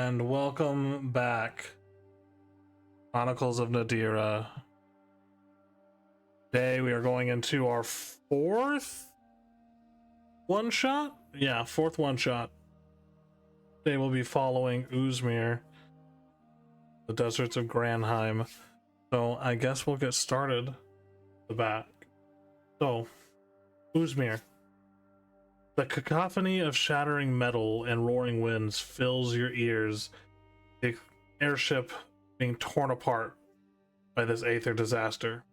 And welcome back. Chronicles of Nadira. Today we are going into our fourth one-shot? Yeah, fourth one-shot. Today we'll be following Uzmir, the deserts of Granheim. So I guess we'll get started the back. So, Uzmir. The cacophony of shattering metal and roaring winds fills your ears. The airship being torn apart by this aether disaster.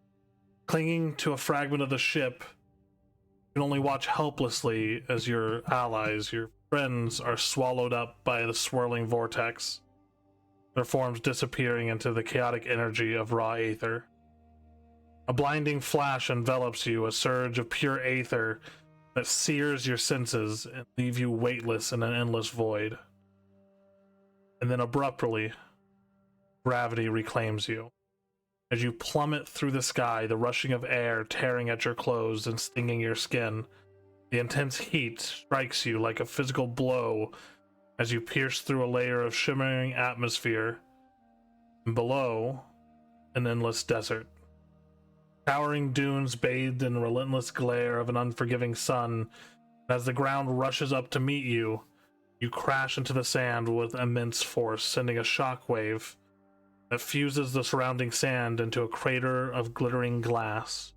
Clinging to a fragment of the ship, you can only watch helplessly as your allies, your friends, are swallowed up by the swirling vortex, their forms disappearing into the chaotic energy of raw aether. A blinding flash envelops you, a surge of pure aether that sears your senses and leave you weightless in an endless void. And then abruptly, gravity reclaims you. As you plummet through the sky, the rushing of air tearing at your clothes and stinging your skin, the intense heat strikes you like a physical blow as you pierce through a layer of shimmering atmosphere. And below, an endless desert. Towering dunes bathed in the relentless glare of an unforgiving sun. As the ground rushes up to meet you, you crash into the sand with immense force, sending a shockwave that fuses the surrounding sand into a crater of glittering glass.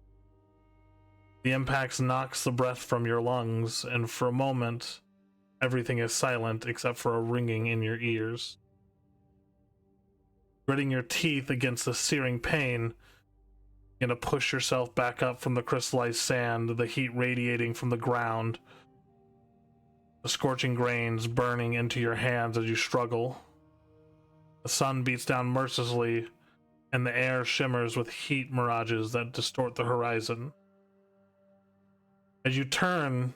The impact knocks the breath from your lungs, and for a moment, everything is silent except for a ringing in your ears. Gritting your teeth against the searing pain, you're gonna push yourself back up from the crystallized sand, the heat radiating from the ground, the scorching grains burning into your hands as you struggle. The sun beats down mercilessly, and the air shimmers with heat mirages that distort the horizon. As you turn,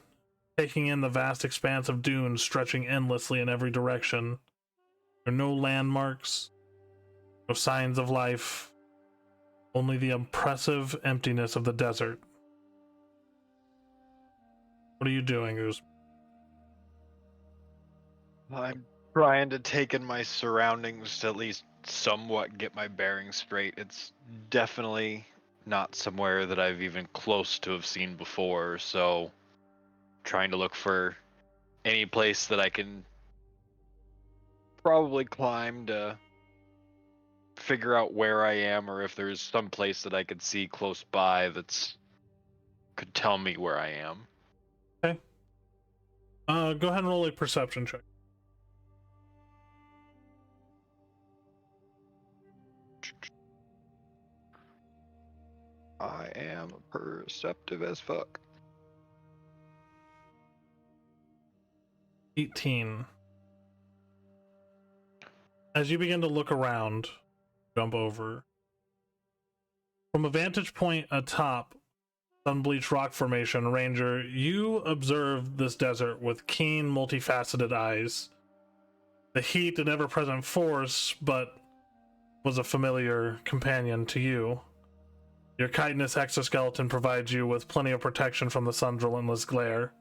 taking in the vast expanse of dunes stretching endlessly in every direction, there are no landmarks, no signs of life, only the impressive emptiness of the desert. What are you doing, Uz? I'm trying to take in my surroundings to at least somewhat get my bearings straight. It's definitely not somewhere that I've even close to have seen before, so trying to look for any place that I can probably climb to figure out where I am, or if there's some place that I could see close by that's could tell me where I am. Okay. Go ahead and roll a perception check. I am perceptive as fuck. 18. As you begin to look around, jump over. From a vantage point atop Sunbleached Rock Formation, Ranger, you observe this desert with keen, multifaceted eyes. The heat and ever-present force, but was a familiar companion to you. Your chitinous exoskeleton provides you with plenty of protection from the sun's relentless glare.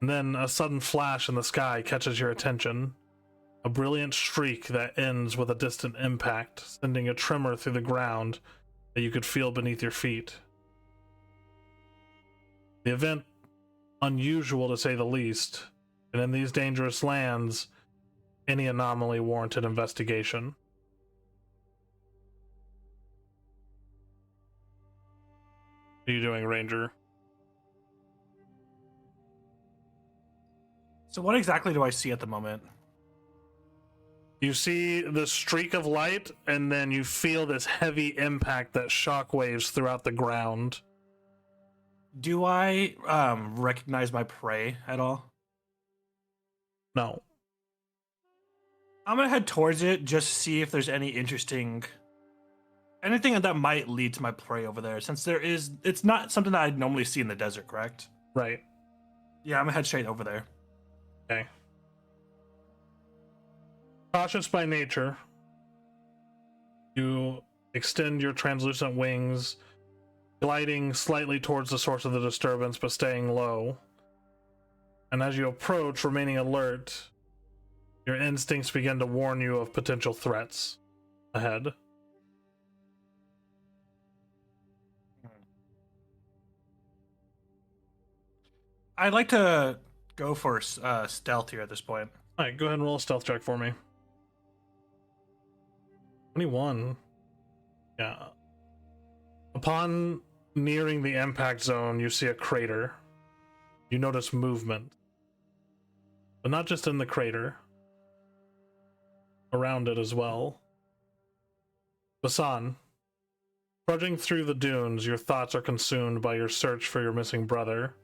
And then a sudden flash in the sky catches your attention. A brilliant streak that ends with a distant impact, sending a tremor through the ground that you could feel beneath your feet. The event, unusual to say the least, and in these dangerous lands, any anomaly warranted investigation. What are you doing, Ranger? So what exactly do I see at the moment? You see the streak of light, and then you feel this heavy impact that shockwaves throughout the ground. Do I recognize my prey at all? No. I'm gonna head towards it, just see if there's anything that might lead to my prey over there, since it's not something that I'd normally see in the desert, correct? Right. Yeah, I'm gonna head straight over there. Okay. Cautious by nature, you extend your translucent wings, gliding slightly towards the source of the disturbance, but staying low. And as you approach, remaining alert, Your instincts begin to warn you of potential threats ahead. I'd like to go for stealth here at this point. All right, go ahead and roll a stealth check for me. 21. Yeah. Upon nearing the impact zone, you see a crater. You notice movement. But not just in the crater. Around it as well. Basan, trudging through the dunes, your thoughts are consumed by your search for your missing brother.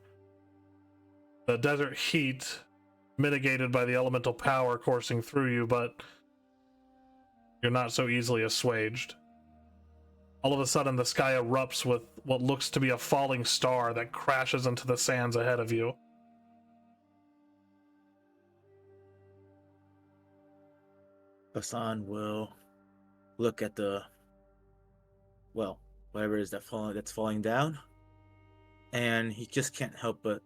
The desert heat, mitigated by the elemental power coursing through you, but you're not so easily assuaged. All of a sudden, the sky erupts with what looks to be a falling star that crashes into the sands ahead of you. Hassan will look at the, well, whatever it is that's falling down, and he just can't help but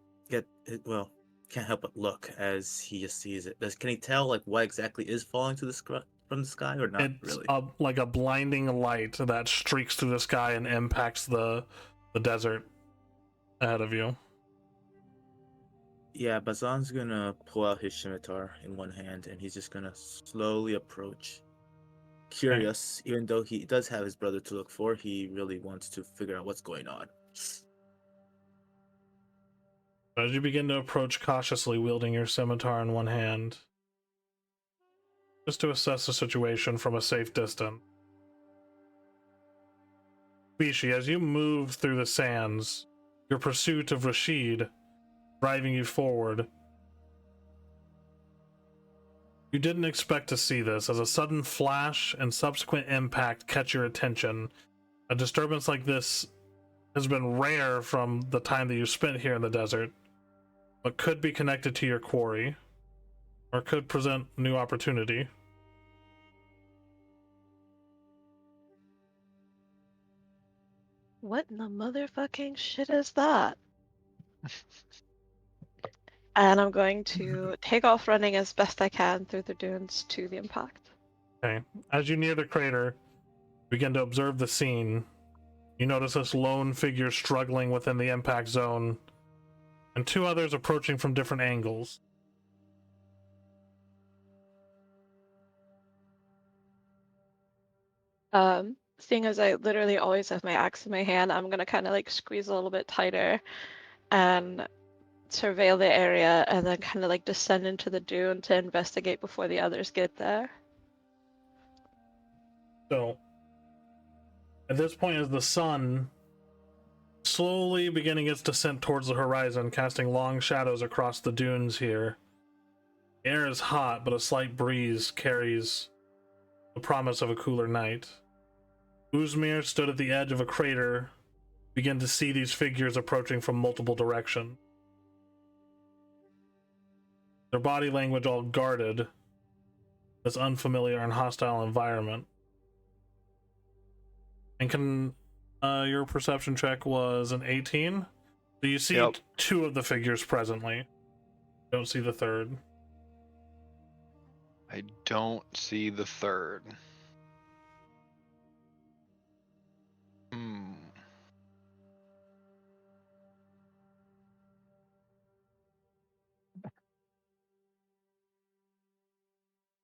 can't help but look as he just sees it. Can he tell like what exactly is falling to from the sky, or not It's really? like a blinding light that streaks through the sky and impacts the desert ahead of you. Yeah, Bazan's gonna pull out his scimitar in one hand, and he's just gonna slowly approach. Curious, even though he does have his brother to look for, he really wants to figure out what's going on. As you begin to approach cautiously, wielding your scimitar in one hand, just to assess the situation from a safe distance. Bishi, as you move through the sands, your pursuit of Rashid driving you forward, you didn't expect to see this as a sudden flash and subsequent impact catch your attention. A disturbance like this has been rare from the time that you spent here in the desert, but could be connected to your quarry, or could present new opportunity. What in the motherfucking shit is that? And I'm going to take off running as best I can through the dunes to the impact. Okay. As you near the crater, begin to observe the scene. You notice this lone figure struggling within the impact zone, and two others approaching from different angles. Seeing as I literally always have my axe in my hand, I'm gonna kind of like squeeze a little bit tighter and surveil the area and then kind of like descend into the dune to investigate before the others get there. So, at this point, as the sun slowly beginning its descent towards the horizon, casting long shadows across the dunes here, the air is hot, but a slight breeze carries the promise of a cooler night. Uzmir stood at the edge of a crater, began to see these figures approaching from multiple directions. Their body language all guarded, this unfamiliar and hostile environment. And your perception check was an 18? So you see two of the figures presently. Don't see the third. I don't see the third.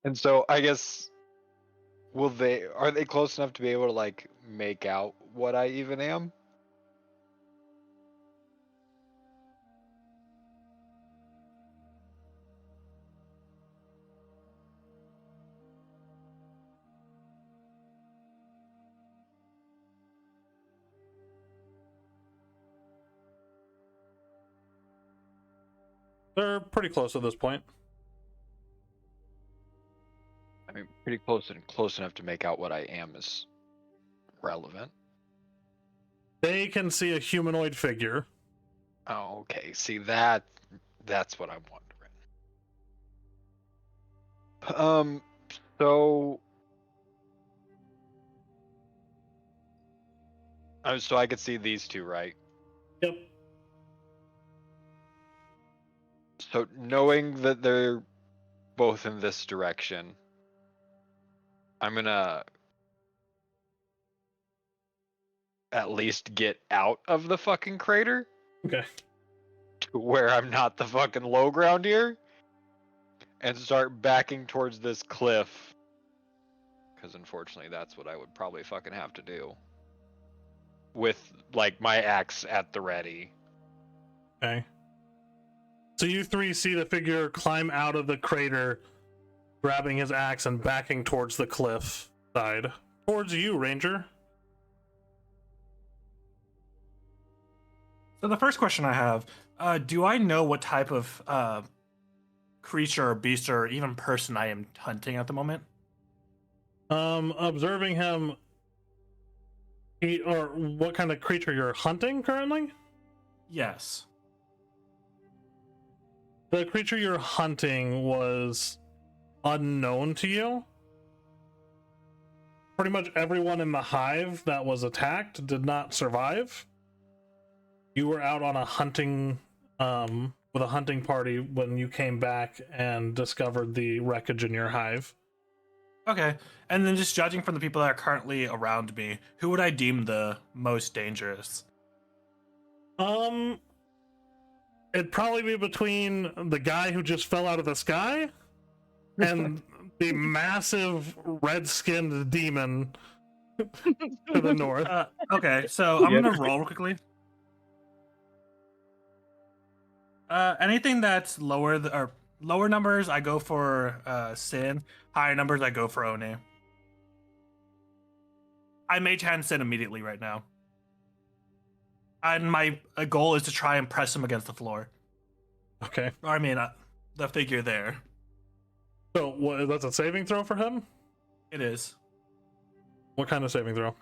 And so I guess are they close enough to be able to like make out what I even am? They're pretty close at this point. I mean, pretty close enough to make out what I am is relevant. They can see a humanoid figure. Oh, okay. See that's what I'm wondering. So I could see these two, right? Yep. So knowing that they're both in this direction. I'm gonna at least get out of the fucking crater Okay. to where I'm not the fucking low ground here, and start backing towards this cliff. Because unfortunately, that's what I would probably fucking have to do. With, like, my axe at the ready. Okay. So you three see the figure climb out of the crater, grabbing his axe and backing towards the cliff side. Towards you, Ranger. So the first question I have, do I know what type of creature or beast or even person I am hunting at the moment? Observing him, or what kind of creature you're hunting currently? Yes. The creature you're hunting was unknown to you. Pretty much everyone in the hive that was attacked did not survive. You were out on a hunting, with a hunting party when you came back and discovered the wreckage in your hive. Okay. And then just judging from the people that are currently around me, who would I deem the most dangerous? It'd probably be between the guy who just fell out of the sky and the massive red-skinned demon to the north. Okay, so I'm gonna roll quickly. Anything that's lower or lower numbers, I go for Sin. Higher numbers, I go for One. I mage hand Sin immediately right now, and my goal is to try and press him against the floor. Okay. Or I mean, the figure there. So that's a saving throw for him? It is. What kind of saving throw?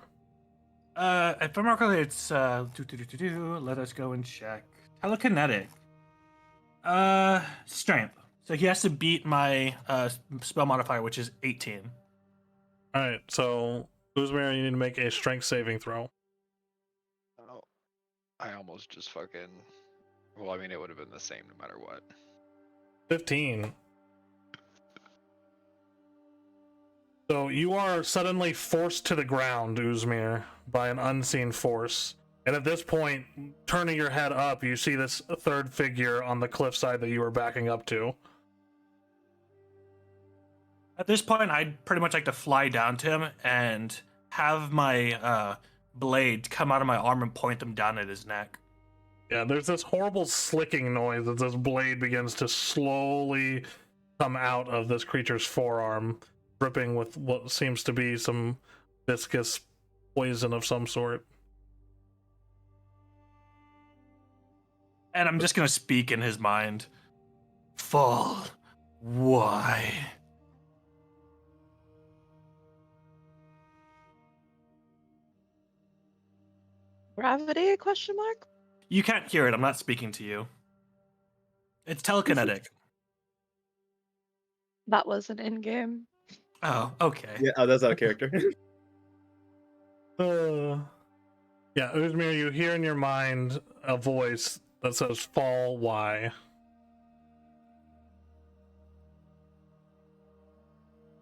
If I'm correctly, it's let us go and check. Telekinetic. Strength. So he has to beat my spell modifier, which is 18. All right. So Uzmir, you need to make a strength saving throw. Oh, I almost just fucking. Well, I mean, it would have been the same no matter what. 15. So you are suddenly forced to the ground, Uzmir, by an unseen force. And at this point, turning your head up, you see this third figure on the cliffside that you were backing up to. At this point, I'd pretty much like to fly down to him and have my blade come out of my arm and point them down at his neck. Yeah, there's this horrible slicking noise as this blade begins to slowly come out of this creature's forearm, dripping with what seems to be some viscous poison of some sort. And I'm just gonna speak in his mind. Fall. Why? Gravity? Question mark. You can't hear it. I'm not speaking to you. It's telekinetic. That wasn't in game. Oh, okay. Yeah, oh, that's out of character. Yeah, Uzmir, you hear in your mind a voice that says, "Fall, why?"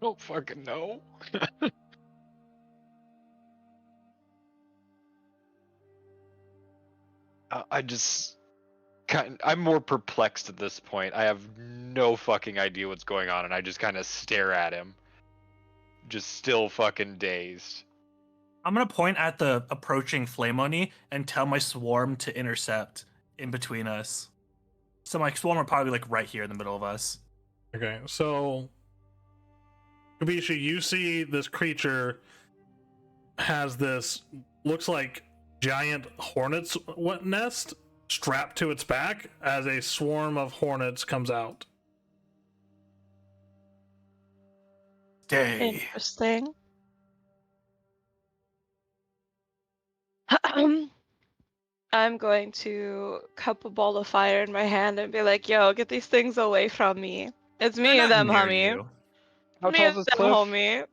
Don't fucking know. I'm more perplexed at this point. I have no fucking idea what's going on, and I just kind of stare at him. Just still fucking dazed. I'm gonna point at the approaching Flame Oni and tell my swarm to intercept in between us. So my swarm are probably like right here in the middle of us. Okay, so Kabishi, you see this creature has this, looks like giant hornet's nest strapped to its back as a swarm of hornets comes out. Stay. Interesting. I'm going to cup a ball of fire in my hand and be like, "Yo, get these things away from me. It's me They're and not them, near homie. you. How Me tall and is this them, cliff?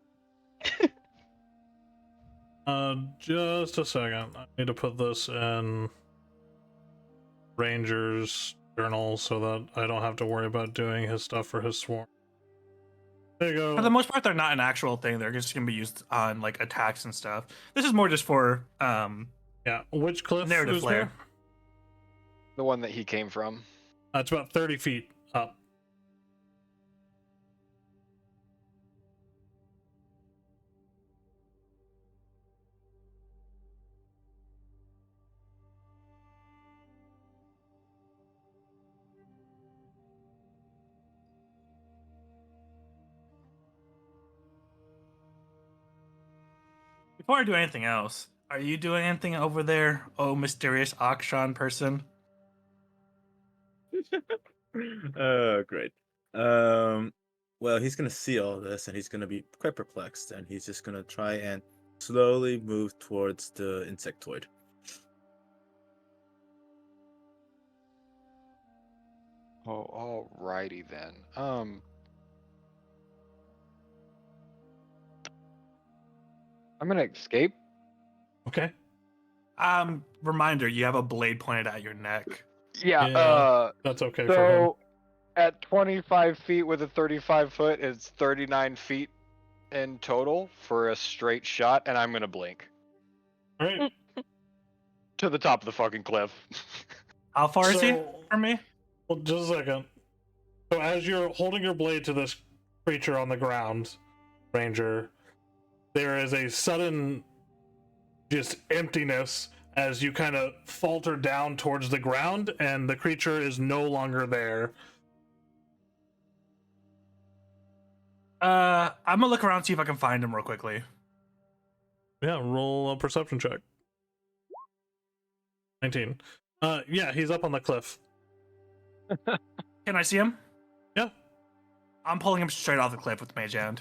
homie." Just a second. I need to put this in Ranger's journal so that I don't have to worry about doing his stuff for his swarm. There you go. For the most part, they're not an actual thing. They're just gonna be used on like attacks and stuff. This is more just for Yeah. Which cliff? narrative Uzmir? flair. The one that he came from. It's about 30 feet up. Before I do anything else, are you doing anything over there, oh mysterious Akshan person? Great. Well, he's gonna see all this and he's gonna be quite perplexed, and he's just gonna try and slowly move towards the insectoid. Oh, alrighty then. I'm gonna escape. Okay. Reminder, you have a blade pointed at your neck. Yeah. That's okay for him. So at 25 feet with a 35 foot, it's 39 feet in total for a straight shot, and I'm gonna blink All right. to the top of the fucking cliff. How far is he So- from me? Well, just a second. So as you're holding your blade to this creature on the ground, Ranger, there is a sudden just emptiness as you kind of falter down towards the ground, and the creature is no longer there. I'm gonna look around, see if I can find him real quickly. Yeah, roll a perception check. 19. Yeah, he's up on the cliff. Can I see him? Yeah. I'm pulling him straight off the cliff with Mage Hand.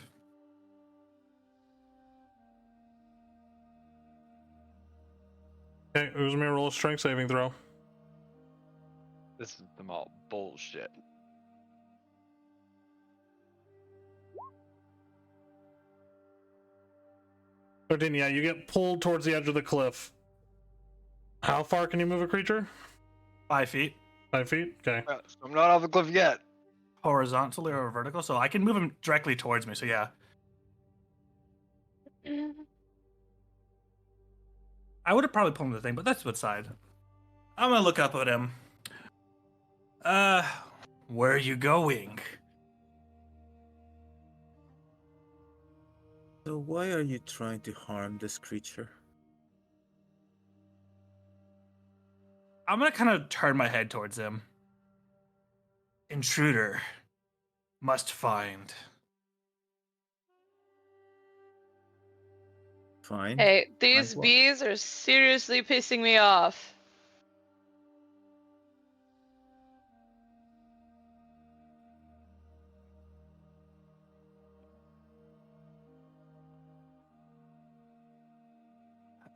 Okay, Uzmir, roll a strength saving throw. This is them all bullshit. Yeah, you get pulled towards the edge of the cliff. How far can you move a creature? 5 feet. 5 feet? Okay. So I'm not off the cliff yet. Horizontally or vertical, so I can move him directly towards me, so yeah. I would have probably pulled him the thing, but that's what side. I'm gonna look up at him. Where are you going? So why are you trying to harm this creature? I'm gonna kind of turn my head towards him. Intruder. Must find. Fine. Hey, these what? bees are seriously pissing me off.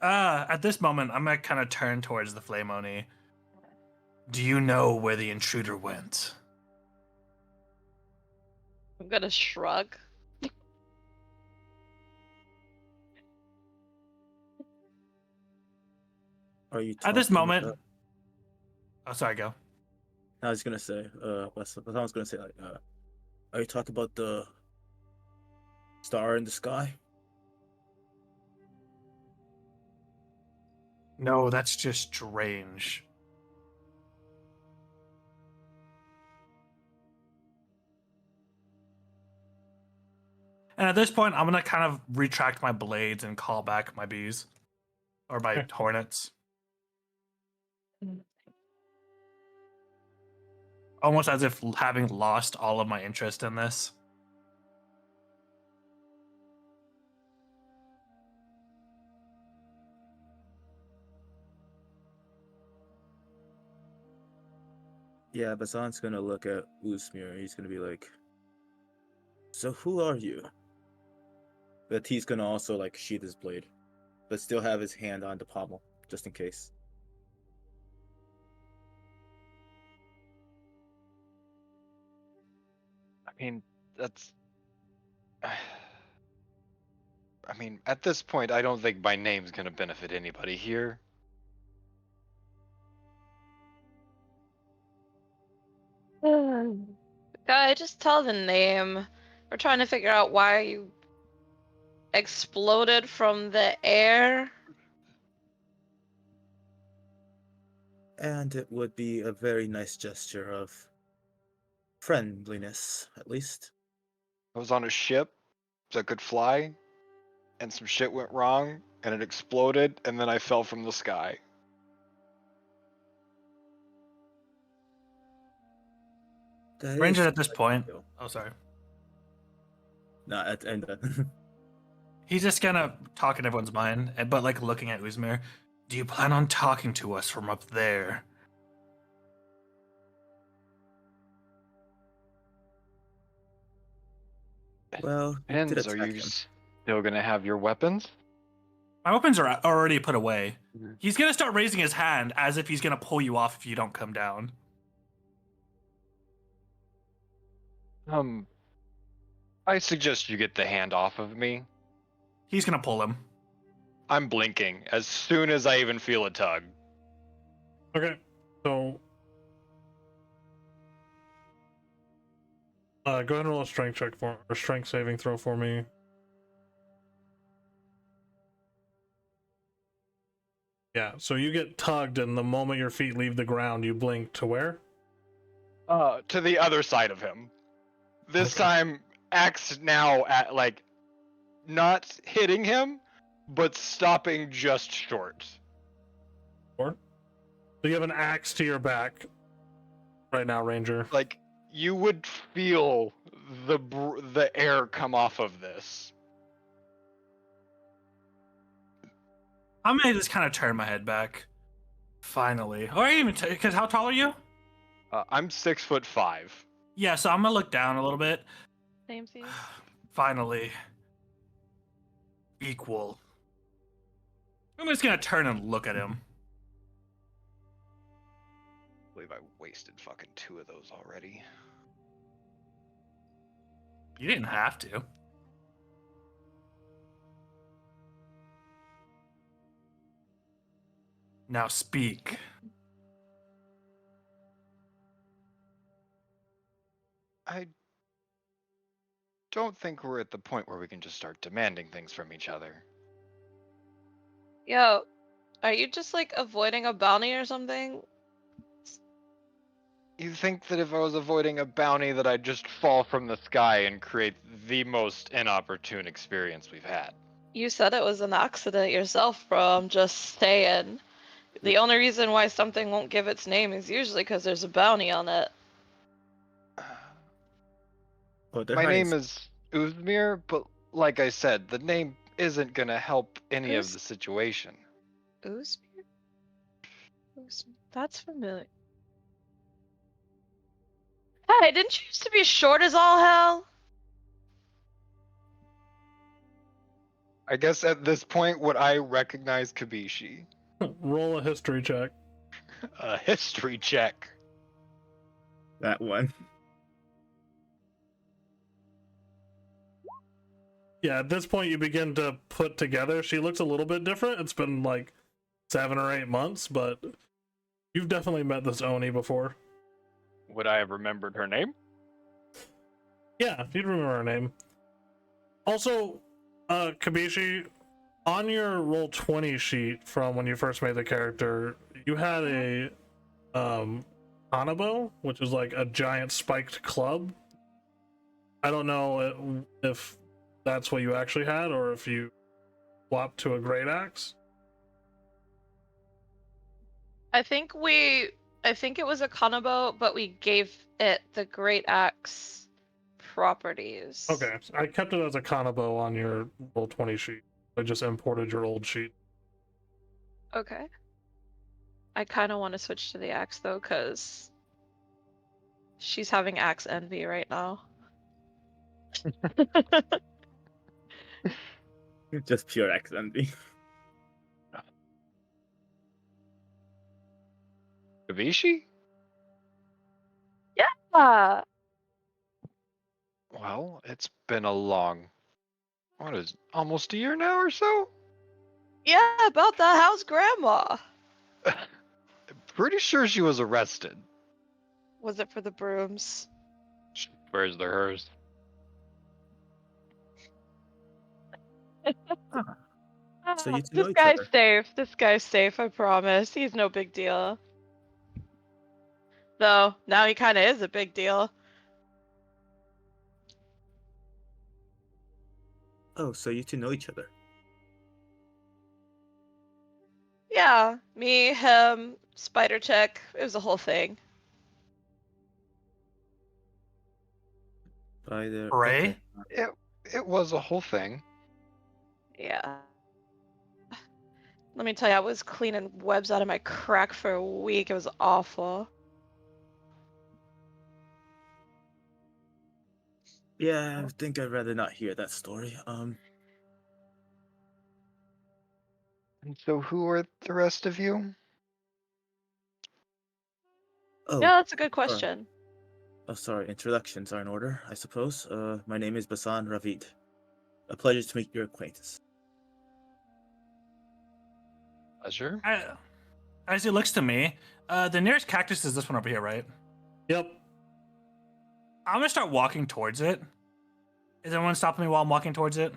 At this moment, I'm gonna kind of turn towards the Flame Oni. Do you know where the intruder went? I'm gonna shrug. Are you At this talking moment. about- Oh, sorry, go. I was gonna say, but I was gonna say, like, are you talking about the star in the sky? No, that's just strange. And at this point, I'm gonna kind of retract my blades and call back my bees. Or my Okay. hornets. Almost as if having lost all of my interest in this. Yeah, Basan's gonna look at Uzmir. He's gonna be like, "So who are you?" But he's gonna also like sheath his blade, but still have his hand on the pommel just in case. I mean, that's. I mean, at this point, I don't think my name's gonna benefit anybody here. Guy, just tell the name. We're trying to figure out why you exploded from the air. And it would be a very nice gesture of friendliness, at least. I was on a ship that could fly, and some shit went wrong, and it exploded, and then I fell from the sky. That Ranger is at this point. ideal. Oh, sorry. No, and He's just kind of talking everyone's mind, but like looking at Uzmir. Do you plan on talking to us from up there? well, you did Depends, are attack you him. still gonna have your weapons? My weapons are already put away. Mhm. He's gonna start raising his hand as if he's gonna pull you off if you don't come down. I suggest you get the hand off of me. He's gonna pull him. I'm blinking as soon as I even feel a tug. Okay, so go ahead and roll a strength check for or strength saving throw for me. Yeah, so you get tugged, and the moment your feet leave the ground, you blink to where? To the other side of him. This Okay. time, axe now at like not hitting him, but stopping just short. So you have an axe to your back right now, Ranger. Like you would feel the air come off of this. I'm gonna just kind of turn my head back. Finally. Or even because how tall are you? I'm 6'5". Yeah, so I'm gonna look down a little bit. Same thing. Finally. Equal. I'm just gonna turn and look at him. I believe I wasted fucking 2 of those already. You didn't have to. Now speak. I don't think we're at the point where we can just start demanding things from each other. Yo, are you just like avoiding a bounty or something? You think that if I was avoiding a bounty that I'd just fall from the sky and create the most inopportune experience we've had? You said it was an accident yourself, bro. I'm just saying. The only reason why something won't give its name is usually because there's a bounty on it. Oh, they're My hiding. name is Uzmir, but like I said, the name isn't gonna help any of Uz- the situation. Uzmir? That's familiar. Hey, didn't you used to be short as all hell? I guess at this point, would I recognize Kabishi? Roll a history check. A history check. That one. Yeah, at this point you begin to put together. She looks a little bit different. It's been like 7 or 8 months, but you've definitely met this Oni before. Would I have remembered her name? Yeah, you'd remember her name. Also, Kabishi, on your roll 20 sheet from when you first made the character, you had a Hanabo, which is like a giant spiked club. I don't know if that's what you actually had or if you swapped to a great axe. I think it was a Kanabo, but we gave it the Great Axe properties. Okay, so I kept it as a Kanabo on your roll 20 sheet. I just imported your old sheet. Okay. I kind of want to switch to the axe though, because she's having axe envy right now. Just pure XMD. Kabishi? Yeah. Well, it's been a long, what is, almost a year now or so? Yeah, about that. How's grandma? Pretty sure she was arrested. Was it for the brooms? Where's the hers? So you two know This each guy's other. safe. This guy's safe, I promise. He's no big deal. Though, now he kind of is a big deal. Oh, so you two know each other. Yeah, me, him, Spider Chick. It was a whole thing. By the Ray? okay. It was a whole thing. Yeah. Let me tell you, I was cleaning webs out of my crack for a week. It was awful. Yeah, I think I'd rather not hear that story. And so, who are the rest of you? Oh, Yeah, that's a good sorry. question. Oh, sorry. Introductions are in order, I suppose. My name is Basan Ravid. A pleasure to make your acquaintance. Pleasure. As he looks to me, the nearest cactus is this one over here, right? Yep. I'm gonna start walking towards it. Is anyone stopping me while I'm walking towards it?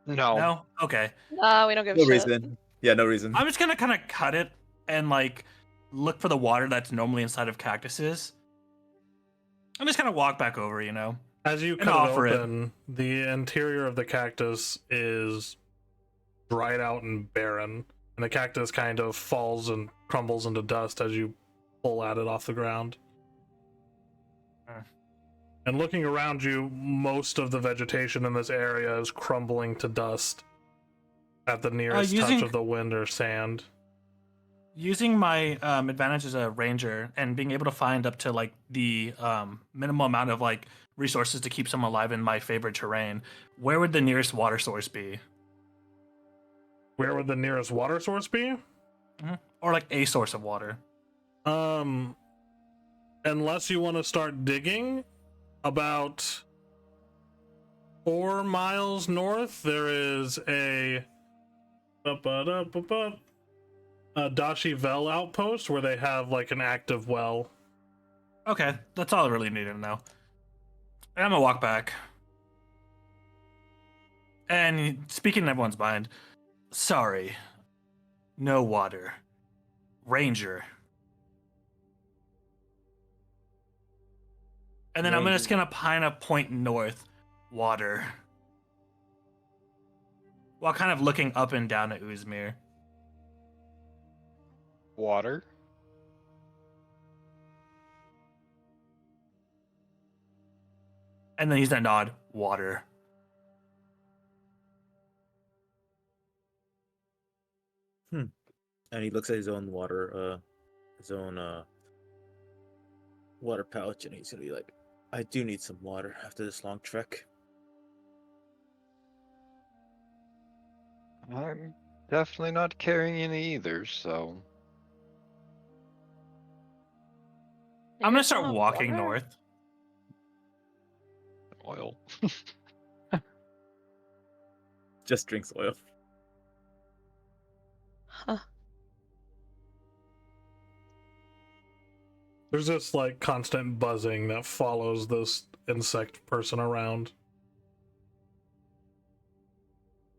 No. No? Okay. Nah, we don't give a No shit. reason. Yeah, no reason. I'm just gonna kind of cut it and like look for the water that's normally inside of cactuses. I'm just kind of walk back over, you know. As you And cut it offer it. open, the interior of the cactus is dried out and barren, and the cactus kind of falls and crumbles into dust as you pull at it off the ground. And looking around you, most of the vegetation in this area is crumbling to dust at the nearest touch of the wind or sand. Using my advantage as a ranger and being able to find up to like the minimal amount of like resources to keep some alive in my favorite terrain, where would the nearest water source be? Where would the nearest water source be? Or like a source of water? Unless you want to start digging, about 4 miles north, there is a Dashi Vel outpost where they have like an active well. Okay, that's all I really needed to know. And I'm gonna walk back. And speaking in everyone's mind, sorry, no water. Ranger. And then I'm just gonna kind of point north, water. While kind of looking up and down at Uzmir. Water. And then he's gonna nod, water. And he looks at his own water, water pouch, and he's gonna be like, I do need some water after this long trek. I'm definitely not carrying any either, so. I'm gonna You start want walking water? north. Oil. Just drinks oil. Huh. There's this like constant buzzing that follows this insect person around.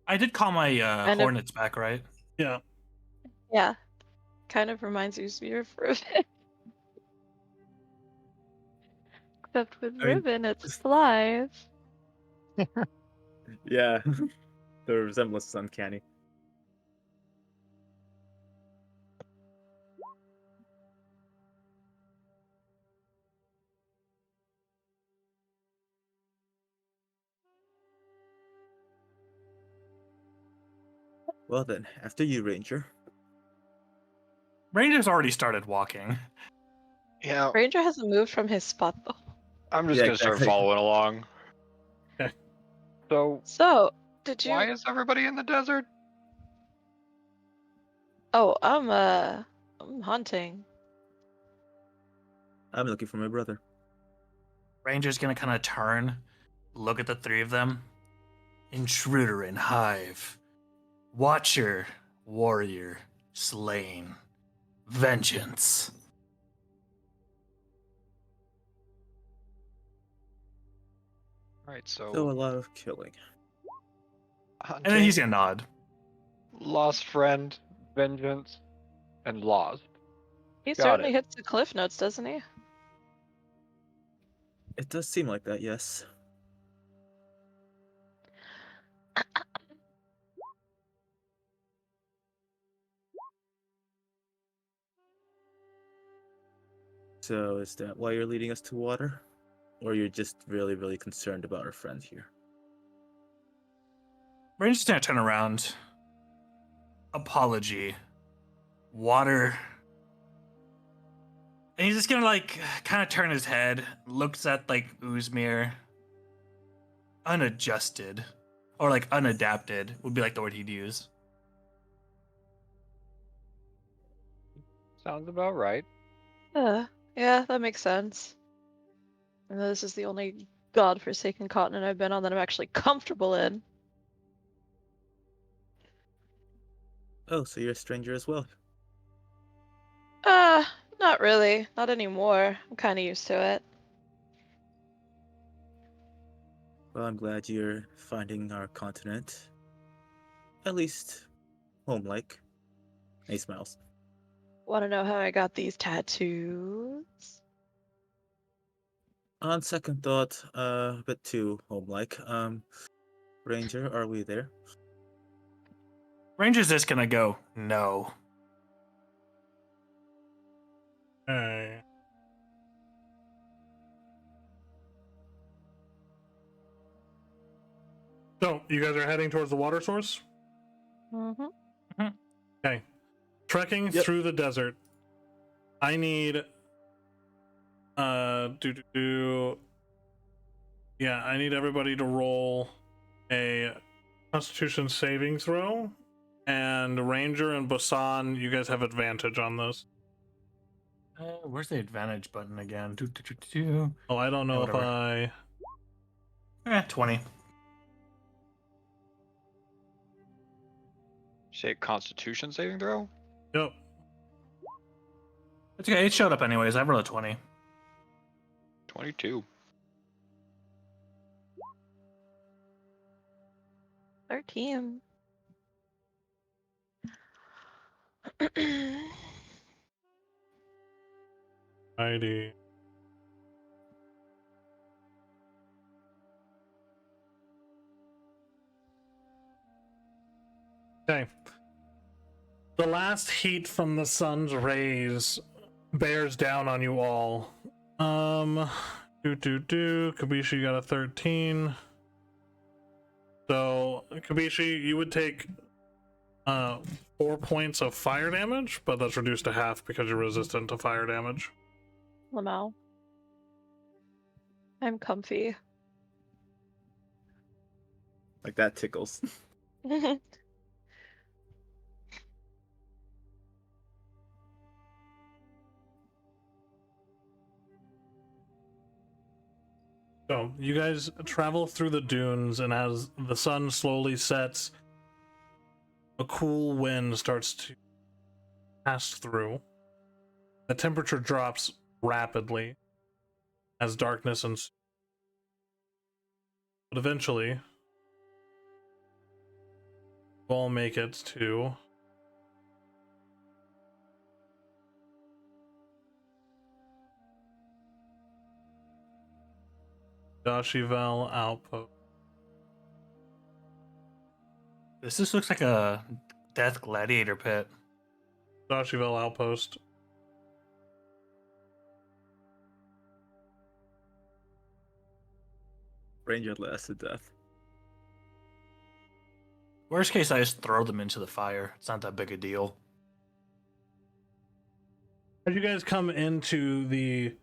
I did call my of- hornets back, right? Yeah. Yeah. Kind of reminds you of Riven. Except with I mean, Riven, it's flies. Yeah, the resemblance is uncanny. Well then, after you, Ranger. Ranger's already started walking. Yeah, Ranger hasn't moved from his spot though. I'm just Yeah, gonna start exactly. following along. Okay. So, So, did you? why is everybody in the desert? Oh, I'm hunting. I'm looking for my brother. Ranger's gonna kind of turn, look at the three of them. Intruder in hive. Watcher, warrior, slain. Vengeance. Right, So a so lot of killing. And then he's gonna nod. lost friend, vengeance, and lost. He Got certainly it. hits the cliff notes, doesn't he? It does seem like that, yes. So is that why you're leading us to water? Or you're just really, really concerned about our friend here? Ranger's gonna turn around. Apology. Water. And he's just gonna like kind of turn his head, looks at like Uzmir. Unadjusted. Or like unadapted would be like the word he'd use. Sounds about right. Yeah, that makes sense. And this is the only godforsaken continent I've been on that I'm actually comfortable in. Oh, so you're a stranger as well. Not really. Not anymore. I'm kind of used to it. Well, I'm glad you're finding our continent at least home-like. And he smiles. Want to know how I got these tattoos? On second thought, a bit too home-like. Ranger, are we there? Ranger's just gonna go, no. Okay. So, you guys are heading towards the water source? Mm-hmm. Okay. Trekking Yep. through the desert. I need I need everybody to roll a Constitution saving throw. And Ranger and Basan, you guys have advantage on this. Where's the advantage button again? Do. Oh, I don't know if whatever. 20. Say Constitution saving throw? Yep. It's okay, it showed up anyways. I rolled a 20. 22. 13. ID. Okay. The last heat from the sun's rays bears down on you all. Kabishi, you got a 13. So, Kabishi, you would take 4 points of fire damage, but that's reduced to half because you're resistant to fire damage. Lamau. I'm comfy. Like that tickles. So, you guys travel through the dunes, and as the sun slowly sets, a cool wind starts to pass through. The temperature drops rapidly as darkness ensues. But eventually, you all make it to Dashivel Outpost. This just looks like a death gladiator pit. Dashivel Outpost. Ranger last to death. Worst case, I just throw them into the fire. It's not that big a deal. As you guys come into the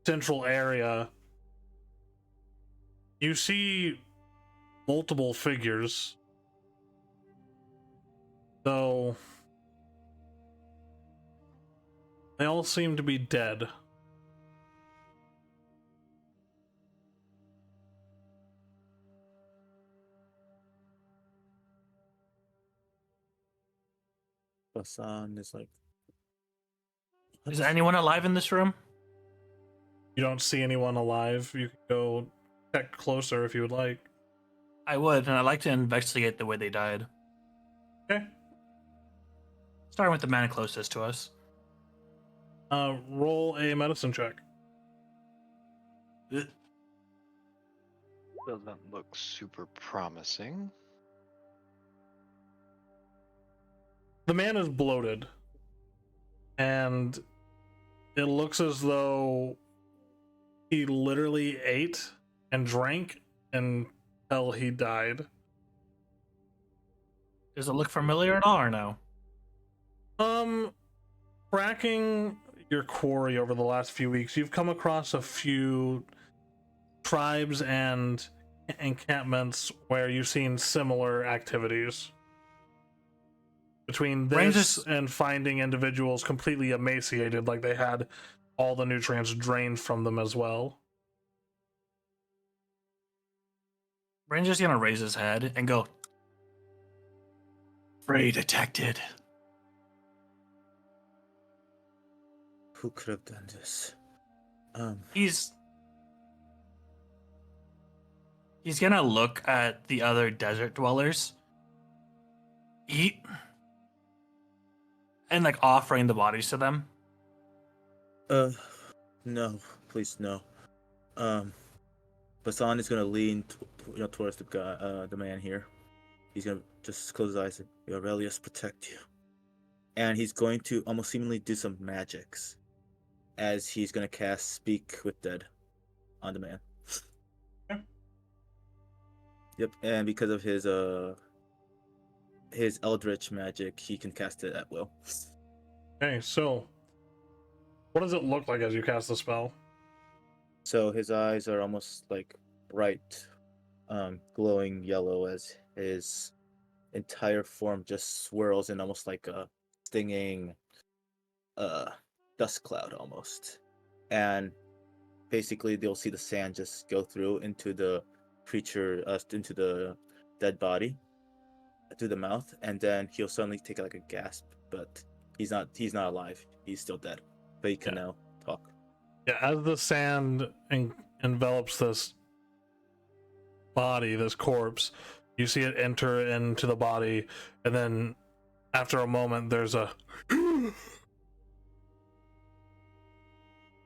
central area, you see multiple figures, though they all seem to be dead. Basan is like. Is there anyone alive in this room? You don't see anyone alive. You can go check closer if you would like. I would, and I'd like to investigate the way they died. Okay. Starting with the man closest to us. Roll a medicine check. Doesn't look super promising. The man is bloated, and it looks as though he literally ate and drank until he died. Does it look familiar at all or no? Tracking your quarry over the last few weeks, you've come across a few tribes and encampments where you've seen similar activities. Between this Rangers- and finding individuals completely emaciated, like they had all the nutrients drained from them as well. Ranger's gonna raise his head and go, "Prey detected." Who could have done this? He's gonna look at the other desert dwellers. And like offering the bodies to them. No, please no. Basan is gonna lean towards the guy, the man here. He's gonna just close his eyes and Aurelius protect you. And he's going to almost seemingly do some magics as he's gonna cast Speak with Dead on the man. Yeah. Yep, and because of his eldritch magic, he can cast it at will. Okay, so what does it look like as you cast the spell? So his eyes are almost like bright, glowing yellow as his entire form just swirls in almost like a stinging dust cloud almost. And basically they'll see the sand just go through into the creature, into the dead body, through the mouth, and then he'll suddenly take like a gasp, but he's not alive. He's still dead. But he can now talk. Yeah, as the sand envelops this body, this corpse, you see it enter into the body, and then after a moment there's a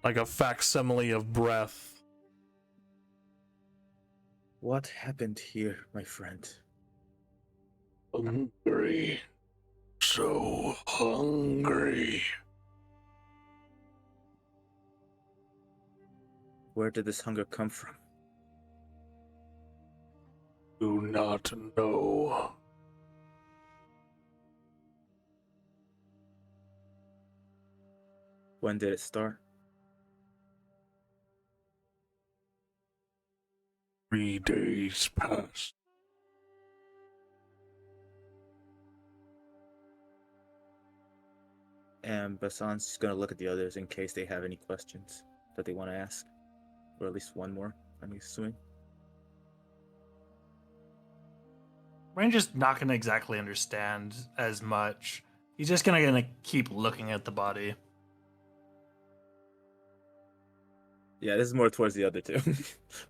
like a facsimile of breath. What happened here, my friend? Hungry. So hungry. Where did this hunger come from? Do not know. When did it start? 3 days past. And Basan's gonna look at the others in case they have any questions that they want to ask. Or at least one more, I'm assuming. Ranger's not gonna exactly understand as much. He's just gonna keep looking at the body. Yeah, this is more towards the other two.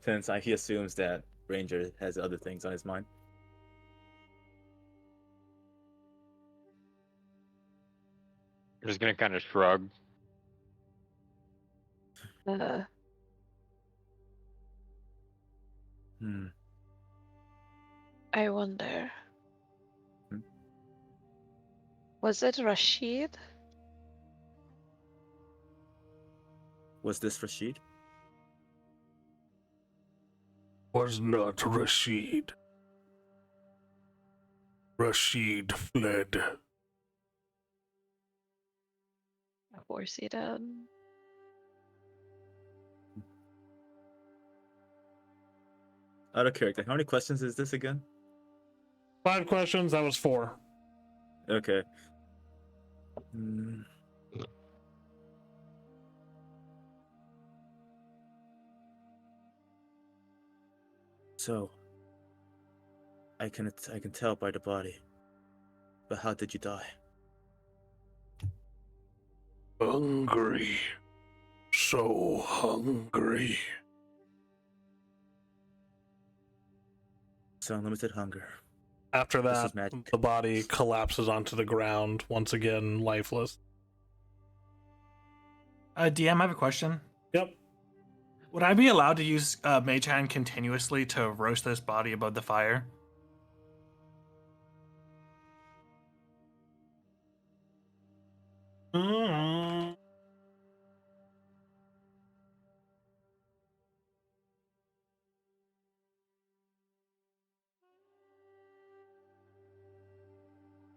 Since he assumes that Ranger has other things on his mind. I'm just gonna kind of shrug. I wonder. Hmm? Was it Rashid? Was this Rashid? Was not Rashid. Rashid fled. Of course he did. Out of character, how many questions is this again? 5 questions, that was 4. Okay. Hmm. So, I can tell by the body. But how did you die? Hungry. So hungry. So unlimited hunger. After This that, is magic. the body collapses onto the ground, once again lifeless. DM, I have a question. Yep. Would I be allowed to use Mage Hand continuously to roast this body above the fire? Mm.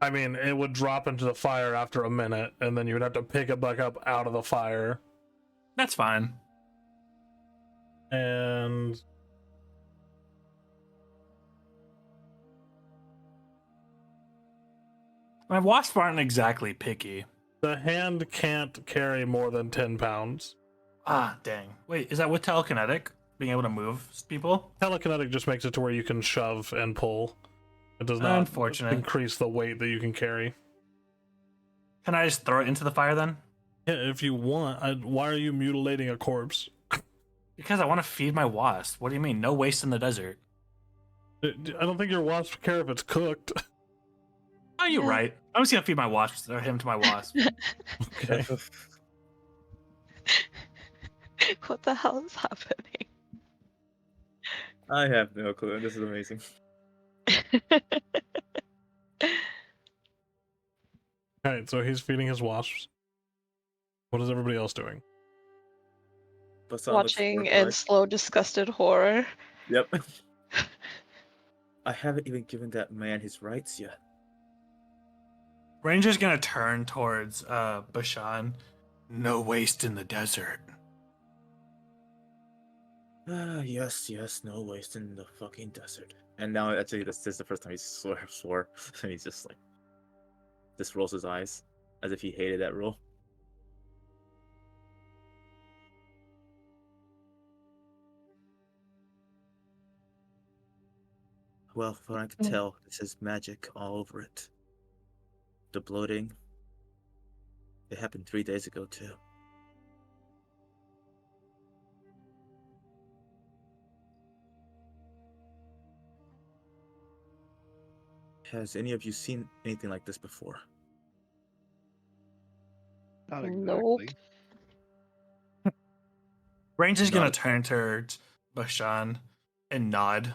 I mean, it would drop into the fire after a minute, and then you would have to pick it back up out of the fire. That's fine. And My wasps aren't exactly picky. the hand can't carry more than 10 pounds. Ah, dang. Wait, is that with telekinetic? Being able to move people? Telekinetic just makes it to where you can shove and pull. It does not Unfortunate. increase the weight that you can carry. Can I just throw it into the fire then? Yeah, if you want. Why are you mutilating a corpse? Because I want to feed my wasp. What do you mean? No waste in the desert. I don't think your wasps care if it's cooked. Oh, you're Yeah. right. I'm just gonna feed my wasp or him to my wasp. Okay. What the hell is happening? I have no clue. This is amazing. Alright, so he's feeding his wasps. What is everybody else doing? Basan looks Watching in horrified. slow, disgusted horror. Yep. I haven't even given that man his rights yet. Ranger's gonna turn towards Bashan. No waste in the desert. Yes, no waste in the fucking desert. And now, actually, this is the first time he swore. And he's just like, just rolls his eyes as if he hated that rule. Well, from what I can tell, this is magic all over it. The bloating, it happened 3 days ago, too. Has any of you seen anything like this before? Not Nope. exactly. Ranger's gonna Not- turn towards Bashan and nod.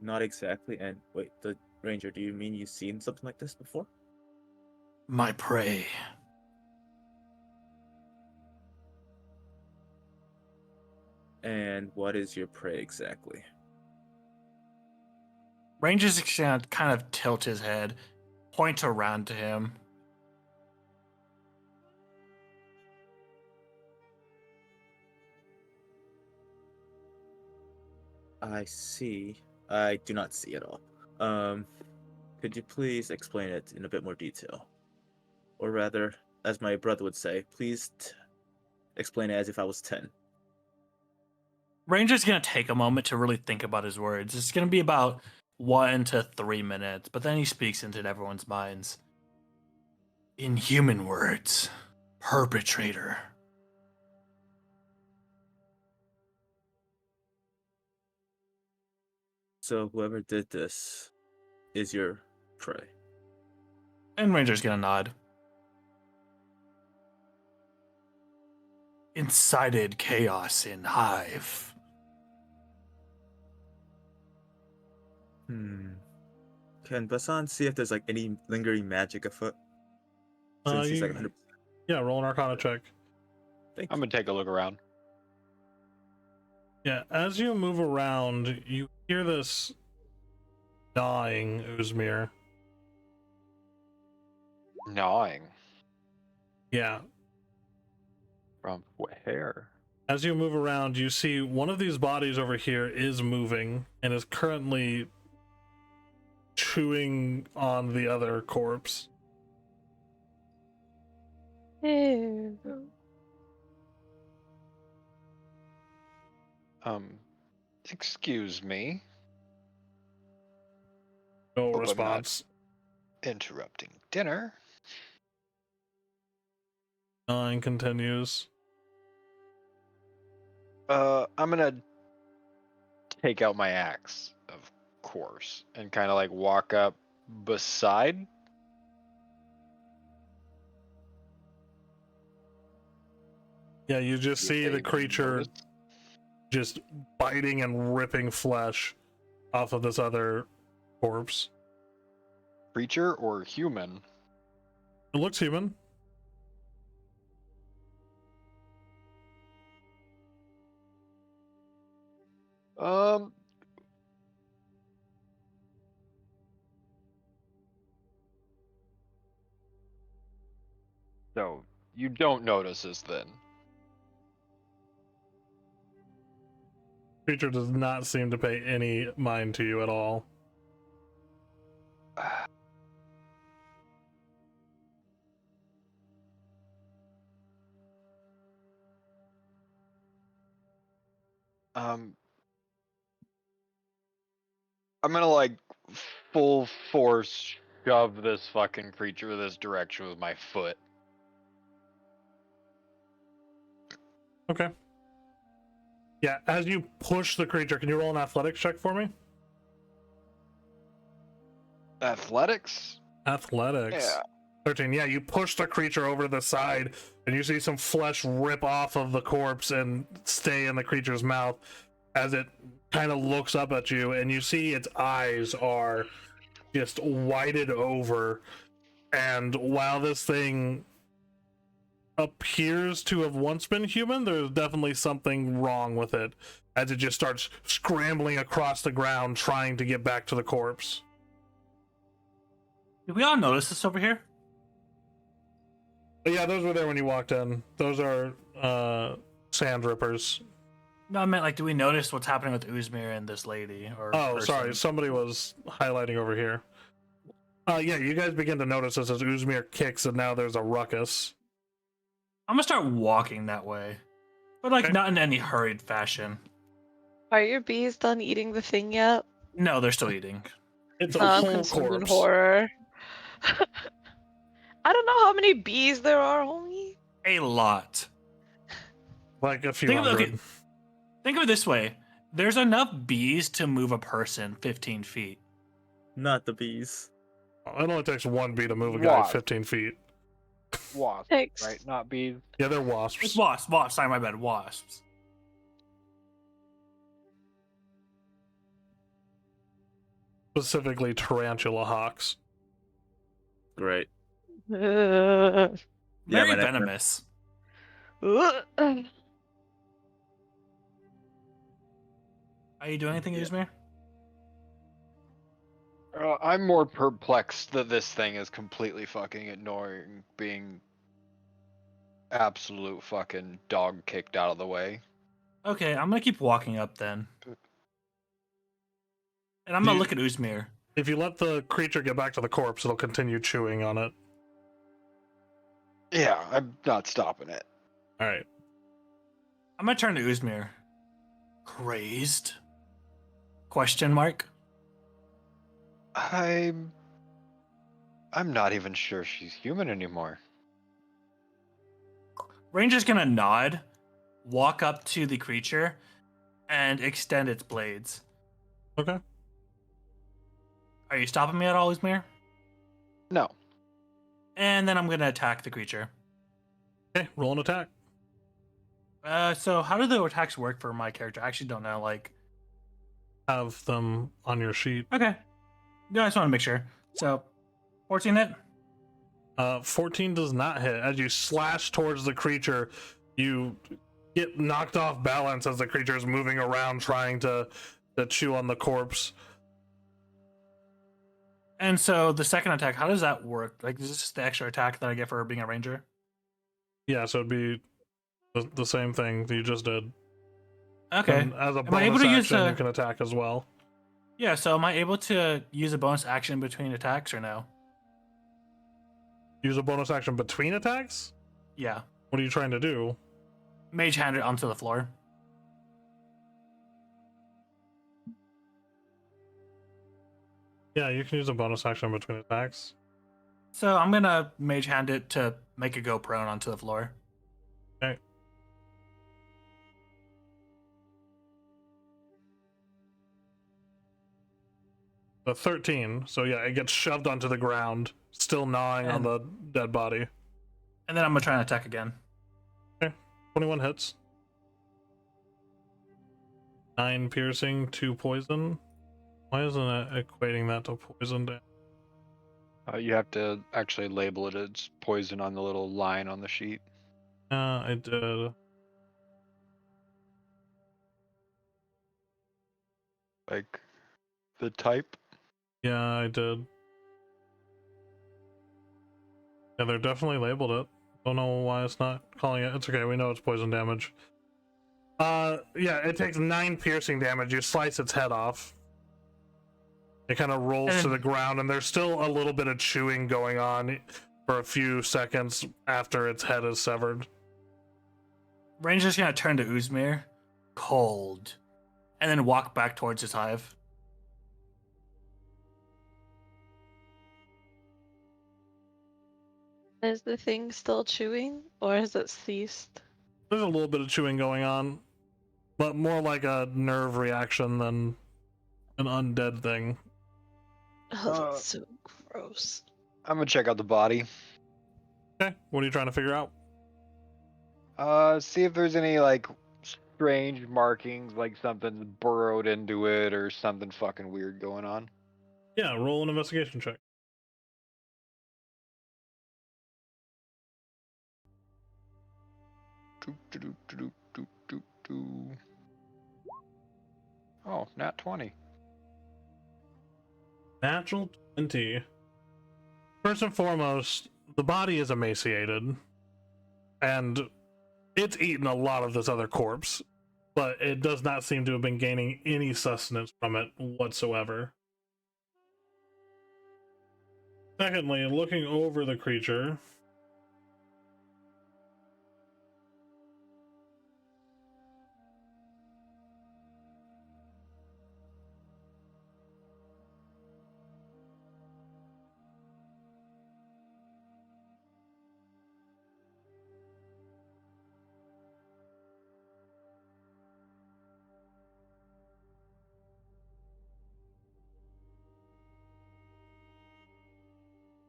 Not exactly. And wait, the ranger, do you mean you've seen something like this before? My prey. And what is your prey exactly? Ranger's gonna kind of tilt his head, point around to him. I see. I do not see at all. Could you please explain it in a bit more detail? Or rather, as my brother would say, please explain it as if I was 10. Ranger's gonna take a moment to really think about his words. It's gonna be about 1 to 3 minutes, but then he speaks into everyone's minds. In human words, perpetrator. So whoever did this is your prey. And Ranger's gonna nod. Incited chaos in Hive. Can Basan see if there's like any lingering magic afoot? Since he's like 100%. Yeah, roll an Arcana check. Thank I'm you. gonna take a look around. Yeah, as you move around, you hear this gnawing, Uzmir. Gnawing Yeah. from where? As you move around, you see one of these bodies over here is moving and is currently chewing on the other corpse. Ew. Excuse me. No Hope I'm not- response. Interrupting dinner. Gnawing continues. I'm gonna take out my axe, of course, and kind of like walk up beside. Yeah, you just if see they the even creature notice. just biting and ripping flesh off of this other corpse. Creature or human? It looks human. Um. So you don't notice this then. Creature does not seem to pay any mind to you at all. Um. I'm gonna like full force shove this fucking creature this direction with my foot. Okay. Yeah, as you push the creature, can you roll an athletics check for me? Athletics? Athletics. Yeah. 13. Yeah, you push the creature over to the side, and you see some flesh rip off of the corpse and stay in the creature's mouth as it kind of looks up at you, and you see its eyes are just whited over. And while this thing appears to have once been human, there's definitely something wrong with it as it just starts scrambling across the ground trying to get back to the corpse. Did we all notice this over here? But yeah, those were there when you walked in. Those are sand rippers. No, I meant like, do we notice what's happening with Uzmir and this lady? Or Oh, person? sorry, somebody was highlighting over here. Yeah, you guys begin to notice this as Uzmir kicks and now there's a ruckus. I'm gonna start walking that way, but like Okay. not in any hurried fashion. Are your bees done eating the thing yet? No, they're still eating. It's a I'm whole consumed in corpse. horror. I don't know how many bees there are, homie. A lot. Like a few Think of, hundred. okay, think of it this way: there's enough bees to move a person 15 feet. Not the bees. It only takes one bee to move a guy Wasp. 15 feet. Wasps, Thanks. right? Not bees. Yeah, they're It's wasps. wasps. Sorry, my bad. Wasps. Specifically tarantula hawks. Great. Ugh. Yeah, Very my neck venomous. Ugh. Are you doing anything, Yeah. Uzmir? I'm more perplexed that this thing is completely fucking ignoring being absolute fucking dog kicked out of the way. Okay, I'm gonna keep walking up then, and I'm Do gonna you- look at Uzmir. If you let the creature get back to the corpse, it'll continue chewing on it. Yeah, I'm not stopping it. All right. I'm gonna turn to Uzmir. Crazed? Question mark. I'm not even sure she's human anymore. Ranger's gonna nod, walk up to the creature, and extend its blades. Okay. Are you stopping me at all, Uzmir? No. And then I'm gonna attack the creature. Okay, roll an attack. So how do the attacks work for my character? I actually don't know. Like, Have them on your sheet. okay, yeah, I just want to make sure. So, 14 hit. 14 does not hit. As you slash towards the creature, you get knocked off balance as the creature is moving around trying to chew on the corpse. And so the second attack, how does that work? Like, is this just the extra attack that I get for being a ranger? Yeah, so it'd be the same thing that you just did. Okay. And as a Am I able bonus to use action, a- you can attack as well. Yeah, so am I able to use a bonus action between attacks or no? Use a bonus action between attacks? Yeah. What are you trying to do? Mage hand it onto the floor. Yeah, you can use a bonus action between attacks. So I'm gonna mage hand it to make it go prone onto the floor. Okay. The 13. So yeah, it gets shoved onto the ground, still gnawing on And- the dead body. And then I'm gonna try and attack again. 21 hits. 9 piercing, 2 poison. Why isn't it equating that to poison damage? You have to actually label it as poison on the little line on the sheet. I did. Like the type. Yeah, I did. Yeah, they're definitely labeled it. Don't know why it's not calling it. It's okay, we know it's poison damage. Yeah, it takes 9 piercing damage. You slice its head off. It kind of rolls to the ground, and there's still a little bit of chewing going on for a few seconds after its head is severed. Ranger's gonna turn to Uzmir, cold, and then walk back towards his hive. Is the thing still chewing, or has it ceased? There's a little bit of chewing going on, but more like a nerve reaction than an undead thing. Oh, that's so gross. I'm gonna check out the body. Okay, what are you trying to figure out? See if there's any like strange markings, like something's burrowed into it or something fucking weird going on. Yeah, roll an investigation check. Oh, nat 20. Natural 20. First and foremost, the body is emaciated, and it's eaten a lot of this other corpse, but it does not seem to have been gaining any sustenance from it whatsoever. Secondly, looking over the creature,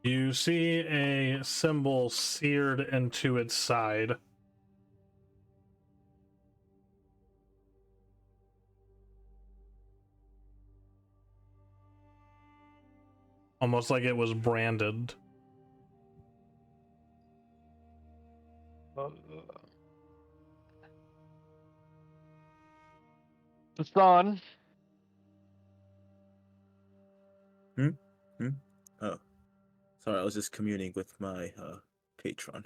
you see a symbol seared into its side. Almost like it was branded. The sun. Oh, sorry, I was just communing with my patron.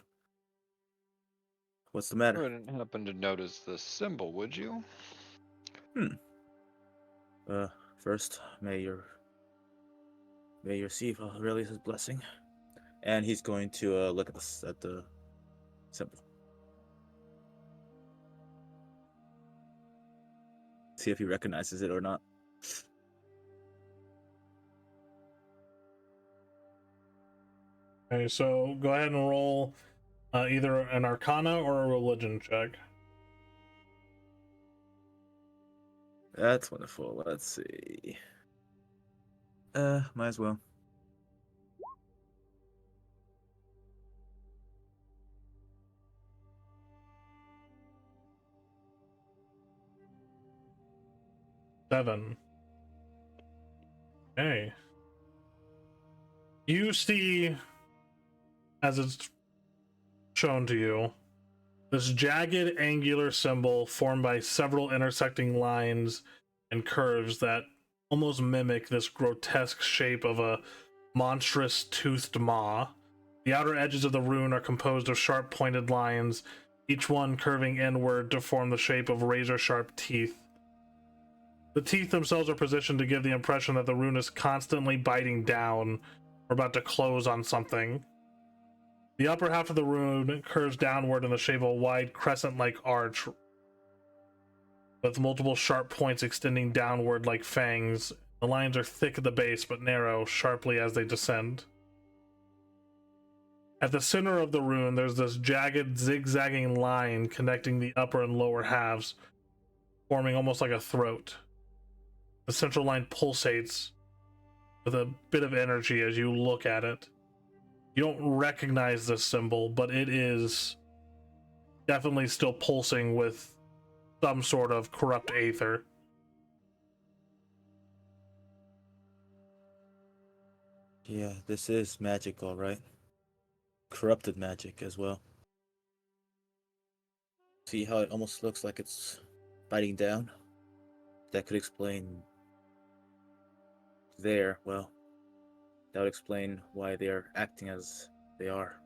What's the You matter? wouldn't happen to notice the symbol, would you? First, may you receive Aurelius' blessing, and he's going to look at the symbol, see if he recognizes it or not. Okay, so go ahead and roll either an Arcana or a Religion check. That's wonderful. Let's see. Might as well. Seven. Okay. You see, as it's shown to you, this jagged angular symbol formed by several intersecting lines and curves that almost mimic this grotesque shape of a monstrous toothed maw. The outer edges of the rune are composed of sharp pointed lines, each one curving inward to form the shape of razor sharp teeth. The teeth themselves are positioned to give the impression that the rune is constantly biting down or about to close on something. The upper half of the rune curves downward in the shape of a wide crescent-like arch with multiple sharp points extending downward like fangs. The lines are thick at the base but narrow sharply as they descend. At the center of the rune, there's this jagged, zigzagging line connecting the upper and lower halves, forming almost like a throat. The central line pulsates, with a bit of energy as you look at it. You don't recognize this symbol, but it is definitely still pulsing with some sort of corrupt aether. Yeah, this is magic, all right. Corrupted magic as well. See how it almost looks like it's biting down? That could explain well, that would explain why they're acting as they are.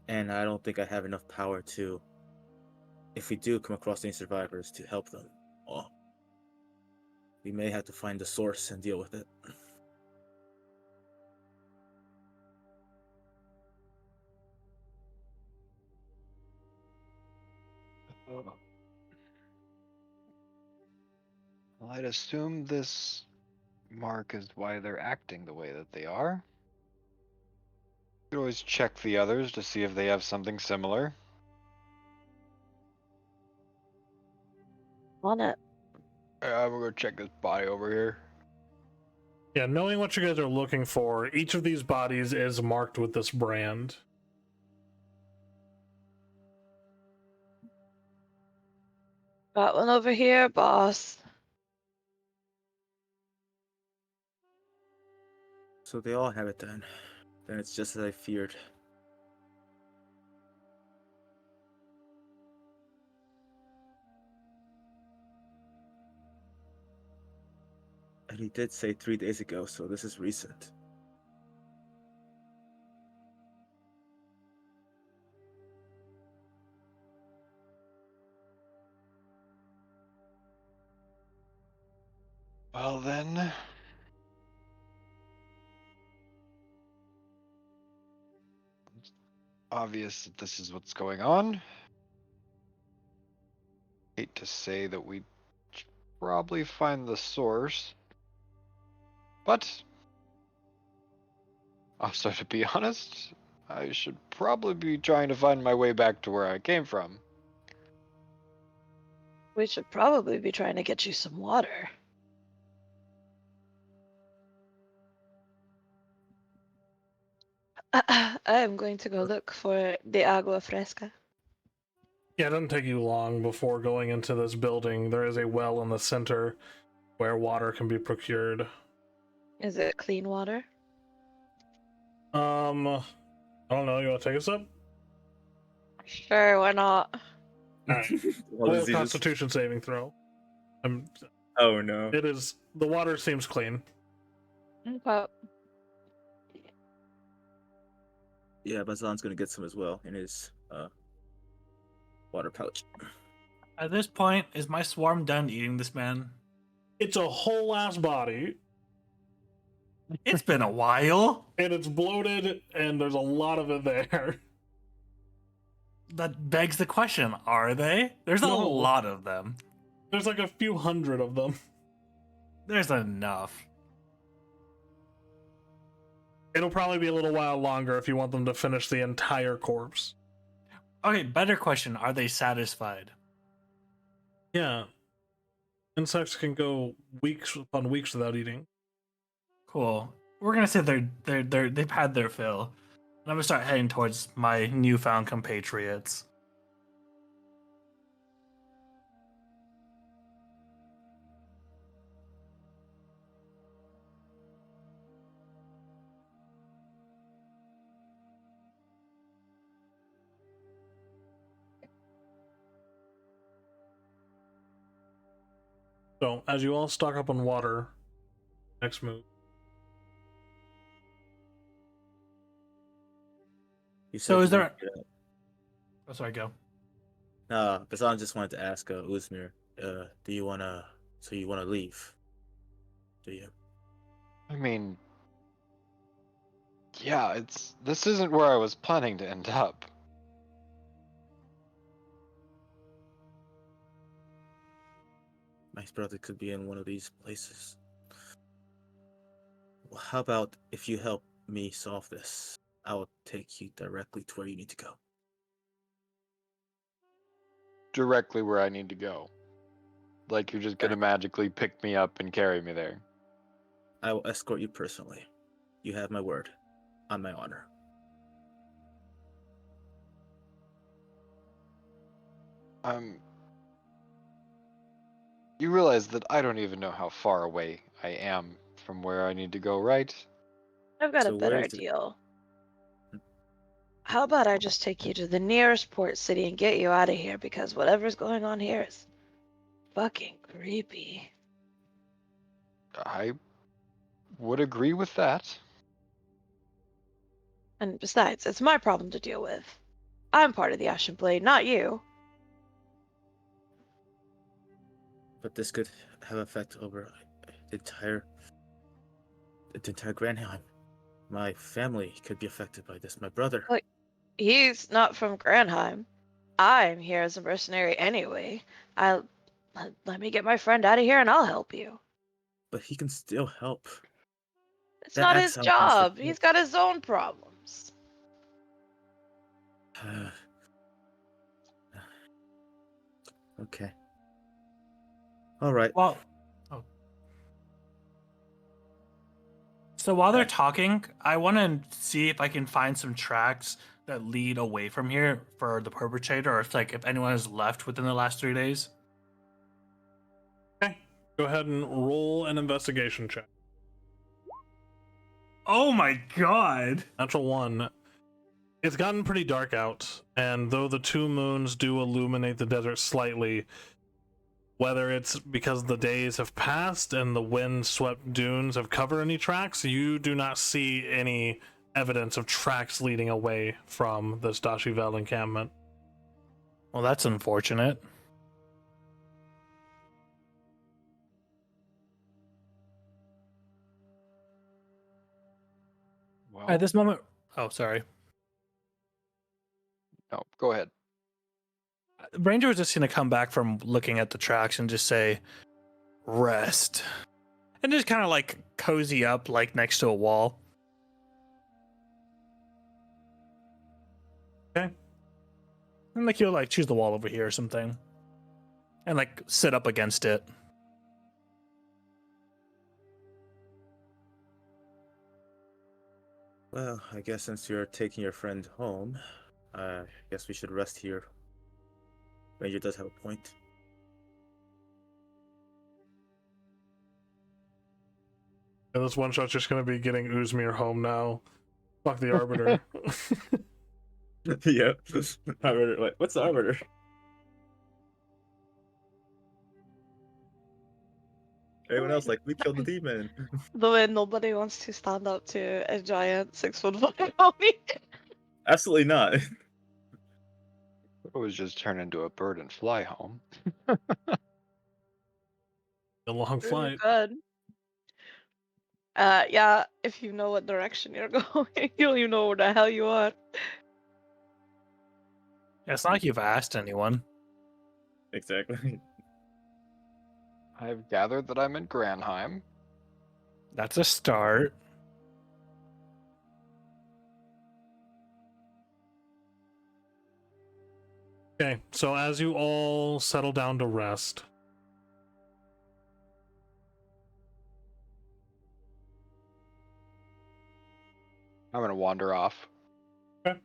And I don't think I have enough power to, if we do come across any survivors, to help them. Oh, we may have to find the source and deal with it. Well, I'd assume this mark is why they're acting the way that they are. You could always check the others to see if they have something similar. On it. We'll go check this body over here. Yeah, knowing what you guys are looking for, each of these bodies is marked with this brand. Got one over here, boss. So they all have it then. Then it's just as I feared. And he did say 3 days ago, so this is recent. Well then, it's obvious that this is what's going on. Hate to say that we should probably find the source, but also to be honest, I should probably be trying to find my way back to where I came from. We should probably be trying to get you some water. I am going to go look for the agua fresca. Yeah, it doesn't take you long before going into this building. There is a well in the center where water can be procured. Is it clean water? I don't know. You want to take a sip? Sure, why not? All right. Roll a Constitution saving throw. Oh no. It is, the water seems clean. Okay. Yeah, Bazan's gonna get some as well in his water pouch. At this point, is my swarm done eating this man? It's a whole ass body, It's been a while. and it's bloated, and there's a lot of it there. That begs the question, are they? There's a No. lot of them. There's like a few hundred of them. There's enough. It'll probably be a little while longer if you want them to finish the entire corpse. Okay, better question. Are they satisfied? Yeah. Insects can go weeks upon weeks without eating. Cool. We're gonna say they've had their fill. And I'm gonna start heading towards my newfound compatriots. So, as you all stock up on water, next move. You said So you is there- wanted to get up. Oh, sorry, go. Bazan just wanted to ask Uzmir, do you wanna leave? Do you? I mean, yeah, this isn't where I was planning to end up. My brother could be in one of these places. Well, how about if you help me solve this? I will take you directly to where you need to go. Directly where I need to go. Like you're just gonna magically pick me up and carry me there. I will escort you personally. You have my word, on my honor. You realize that I don't even know how far away I am from where I need to go, right? I've got a So where better is it? deal. How about I just take you to the nearest port city and get you out of here, because whatever's going on here is fucking creepy. I would agree with that. And besides, it's my problem to deal with. I'm part of the Ashen Blade, not you. But this could have effect over the entire Granheim. My family could be affected by this. My brother. Like, he's not from Granheim. I'm here as a mercenary anyway. Let me get my friend out of here and I'll help you. But he can still help. It's That not his exile can job. still He's got his own problems. help. Okay. All right. Well, so while they're Okay. talking, I want to see if I can find some tracks that lead away from here for the perpetrator, or if anyone has left within the last 3 days. Okay. Go ahead and roll an investigation check. Oh my god! Natural 1. It's gotten pretty dark out, and though the two moons do illuminate the desert slightly, whether it's because the days have passed and the wind-swept dunes have covered any tracks, you do not see any evidence of tracks leading away from this Dashivel encampment. Well, that's unfortunate. Well, At this moment, oh, sorry. no, go ahead. Ranger was just going to come back from looking at the tracks and just say, rest. And just kind of like cozy up like next to a wall. Okay. And like he'll like choose the wall over here or something. And like sit up against it. Well, I guess since you're taking your friend home, I guess we should rest here. Ranger does have a point. And this one shot's just going to be getting Uzmir home now. Fuck the Arbiter. Yeah. Arbiter. Wait, what's the Arbiter? Everyone else, like, we killed the demon. The way nobody wants to stand up to a giant 6'1" homie. Absolutely not. It was just turn into a bird and fly home. A long flight. Good. Yeah, if you know what direction you're going, you know where the hell you are. Yeah, it's not like you've asked anyone. Exactly. I've gathered that I'm in Granheim. That's a start. Okay, so as you all settle down to rest, I'm gonna wander off. Okay.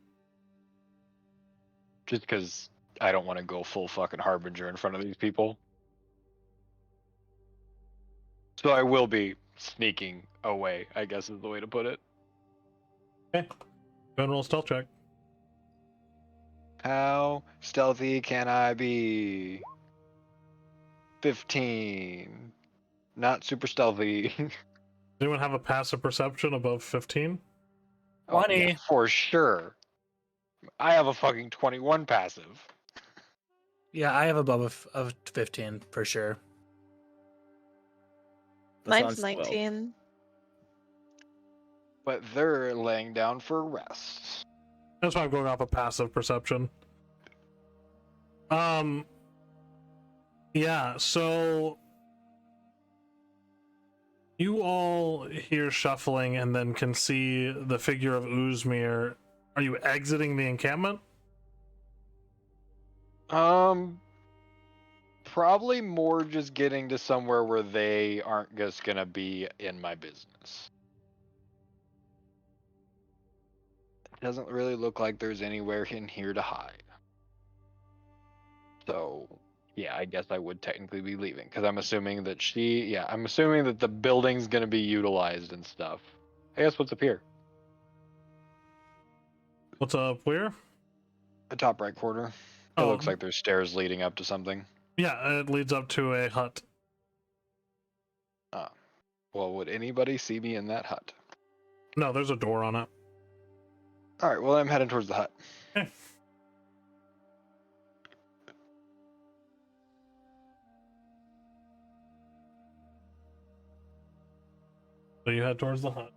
Just because I don't want to go full fucking Harbinger in front of these people. So I will be sneaking away, I guess is the way to put it. okay, go ahead and roll a stealth check. How stealthy can I be? 15. Not super stealthy. Does anyone have a passive perception above 15? Oh, 20. yeah, for sure. I have a fucking 21 passive. Yeah, I have above of 15 for sure. Mine's Hassan's 12. 19. But they're laying down for rest. That's why I'm going off a passive perception. Yeah, so you all hear shuffling and then can see the figure of Uzmir. Are you exiting the encampment? Probably more just getting to somewhere where they aren't just gonna be in my business. It doesn't really look like there's anywhere in here to hide. So, yeah, I guess I would technically be leaving because I'm assuming that I'm assuming that the building's gonna be utilized and stuff. I guess what's up here? What's up? Where? The top right corner. It Oh, looks like there's stairs leading up to something. yeah, it leads up to a hut. Well, would anybody see me in that hut? No, there's a door on it. All right, well, I'm heading towards the hut. Okay. So you head towards the hut.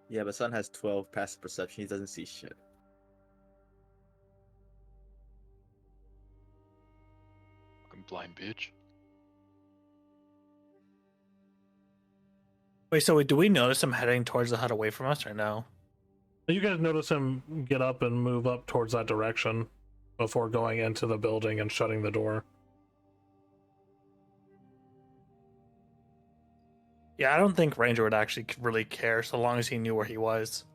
Yeah, but Sun has 12 passive perception. He doesn't see shit. I'm blind, bitch. Wait, so do we notice him heading towards the hut away from us or no? You guys notice him get up and move up towards that direction before going into the building and shutting the door. Yeah, I don't think Ranger would actually really care so long as he knew where he was.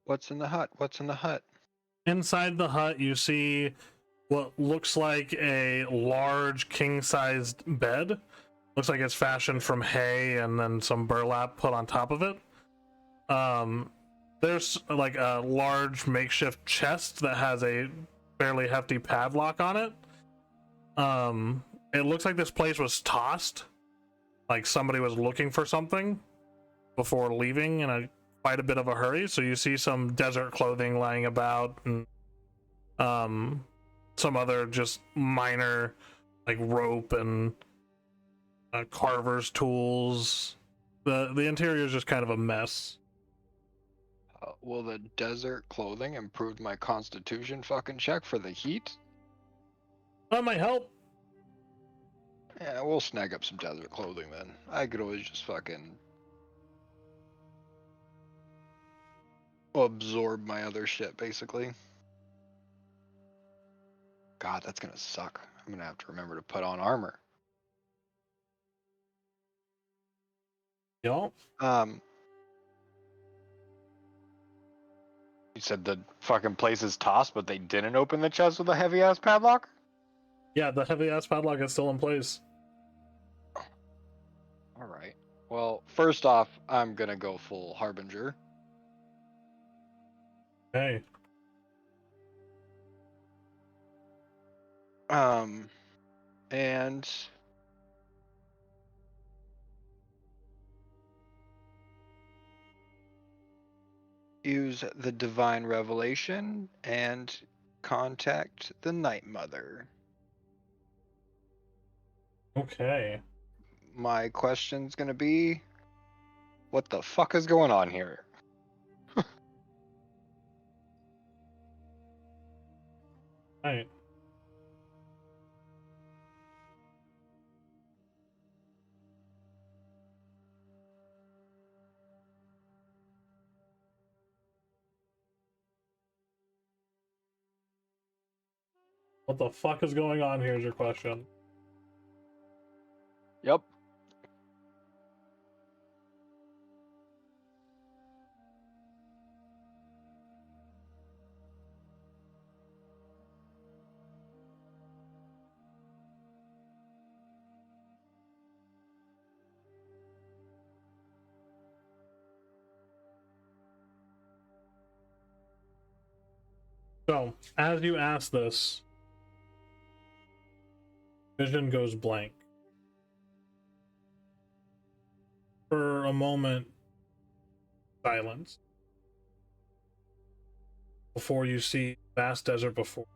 What's in the hut? What's in the hut? Inside the hut, you see what looks like a large king-sized bed. Looks like it's fashioned from hay and then some burlap put on top of it. There's like a large makeshift chest that has a fairly hefty padlock on it. It looks like this place was tossed. Like somebody was looking for something before leaving in quite a bit of a hurry. So you see some desert clothing lying about and some other just minor like rope and carver's tools. The interior is just kind of a mess. Will the desert clothing improve my constitution fucking check for the heat? That might help. Yeah, we'll snag up some desert clothing then. I could always just fucking absorb my other shit, basically. God, that's gonna suck. I'm gonna have to remember to put on armor. Y'all. You said the fucking place is tossed, but they didn't open the chest with a heavy ass padlock? Yeah, the heavy ass padlock is still in place. Alright. Well, first off, I'm gonna go full Harbinger. Hey. And use the divine revelation and contact the Night Mother. Okay. My question's gonna be, what the fuck is going on here? Alright. What the fuck is going on here is your question. Yep. So, as you ask this, vision goes blank. For a moment, silence. Before you see vast desert before.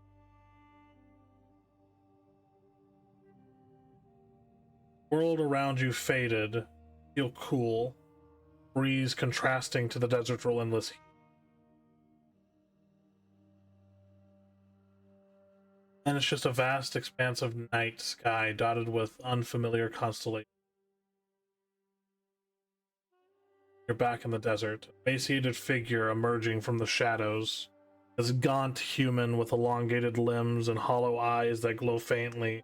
World around you faded, feel cool, breeze contrasting to the desert's relentless heat. And it's just a vast expanse of night sky dotted with unfamiliar constellations. You're back in the desert. A emaciated figure emerging from the shadows. This gaunt human with elongated limbs and hollow eyes that glow faintly,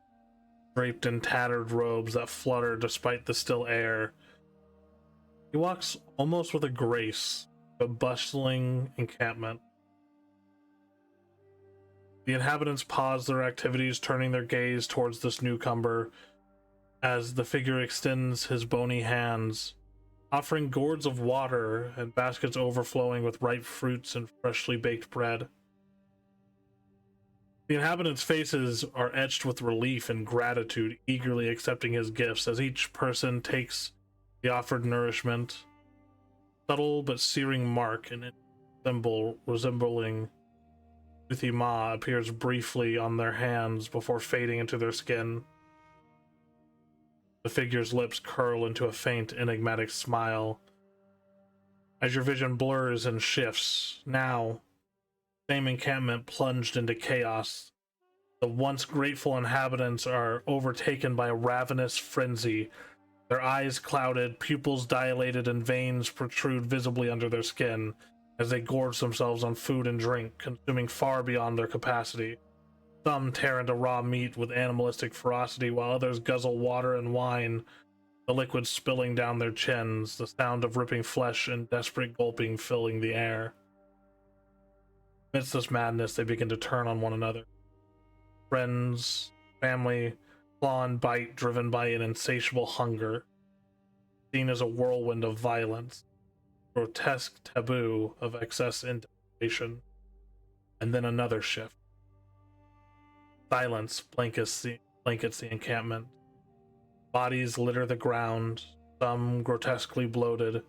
draped in tattered robes that flutter despite the still air. He walks almost with a grace, a bustling encampment. The inhabitants pause their activities, turning their gaze towards this newcomer as the figure extends his bony hands, offering gourds of water and baskets overflowing with ripe fruits and freshly baked bread. The inhabitants' faces are etched with relief and gratitude, eagerly accepting his gifts as each person takes the offered nourishment. Subtle but searing mark and symbol resembling Uthima appears briefly on their hands before fading into their skin. The figure's lips curl into a faint, enigmatic smile. As your vision blurs and shifts, now, same encampment plunged into chaos. The once grateful inhabitants are overtaken by a ravenous frenzy. Their eyes clouded, pupils dilated, and veins protrude visibly under their skin as they gorge themselves on food and drink, consuming far beyond their capacity. Some tear into raw meat with animalistic ferocity, while others guzzle water and wine, the liquid spilling down their chins, the sound of ripping flesh and desperate gulping filling the air. Amidst this madness, they begin to turn on one another. Friends, family, claw and bite driven by an insatiable hunger, seen as a whirlwind of violence, grotesque taboo of excess intimidation, and then another shift. Silence blankets the encampment. Bodies litter the ground, some grotesquely bloated,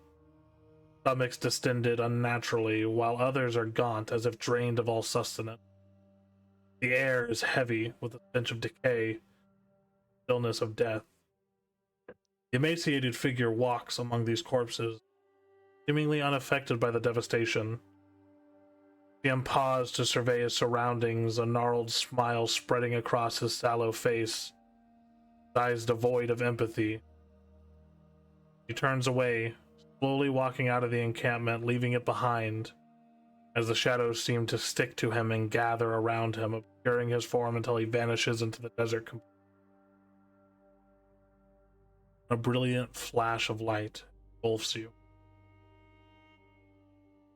stomachs distended unnaturally, while others are gaunt as if drained of all sustenance. The air is heavy with the stench of decay, stillness of death. The emaciated figure walks among these corpses, seemingly unaffected by the devastation. Liam paused to survey his surroundings, a gnarled smile spreading across his sallow face, his eyes devoid of empathy. He turns away, slowly walking out of the encampment, leaving it behind, as the shadows seem to stick to him and gather around him, obscuring his form until he vanishes into the desert. A brilliant flash of light engulfs you.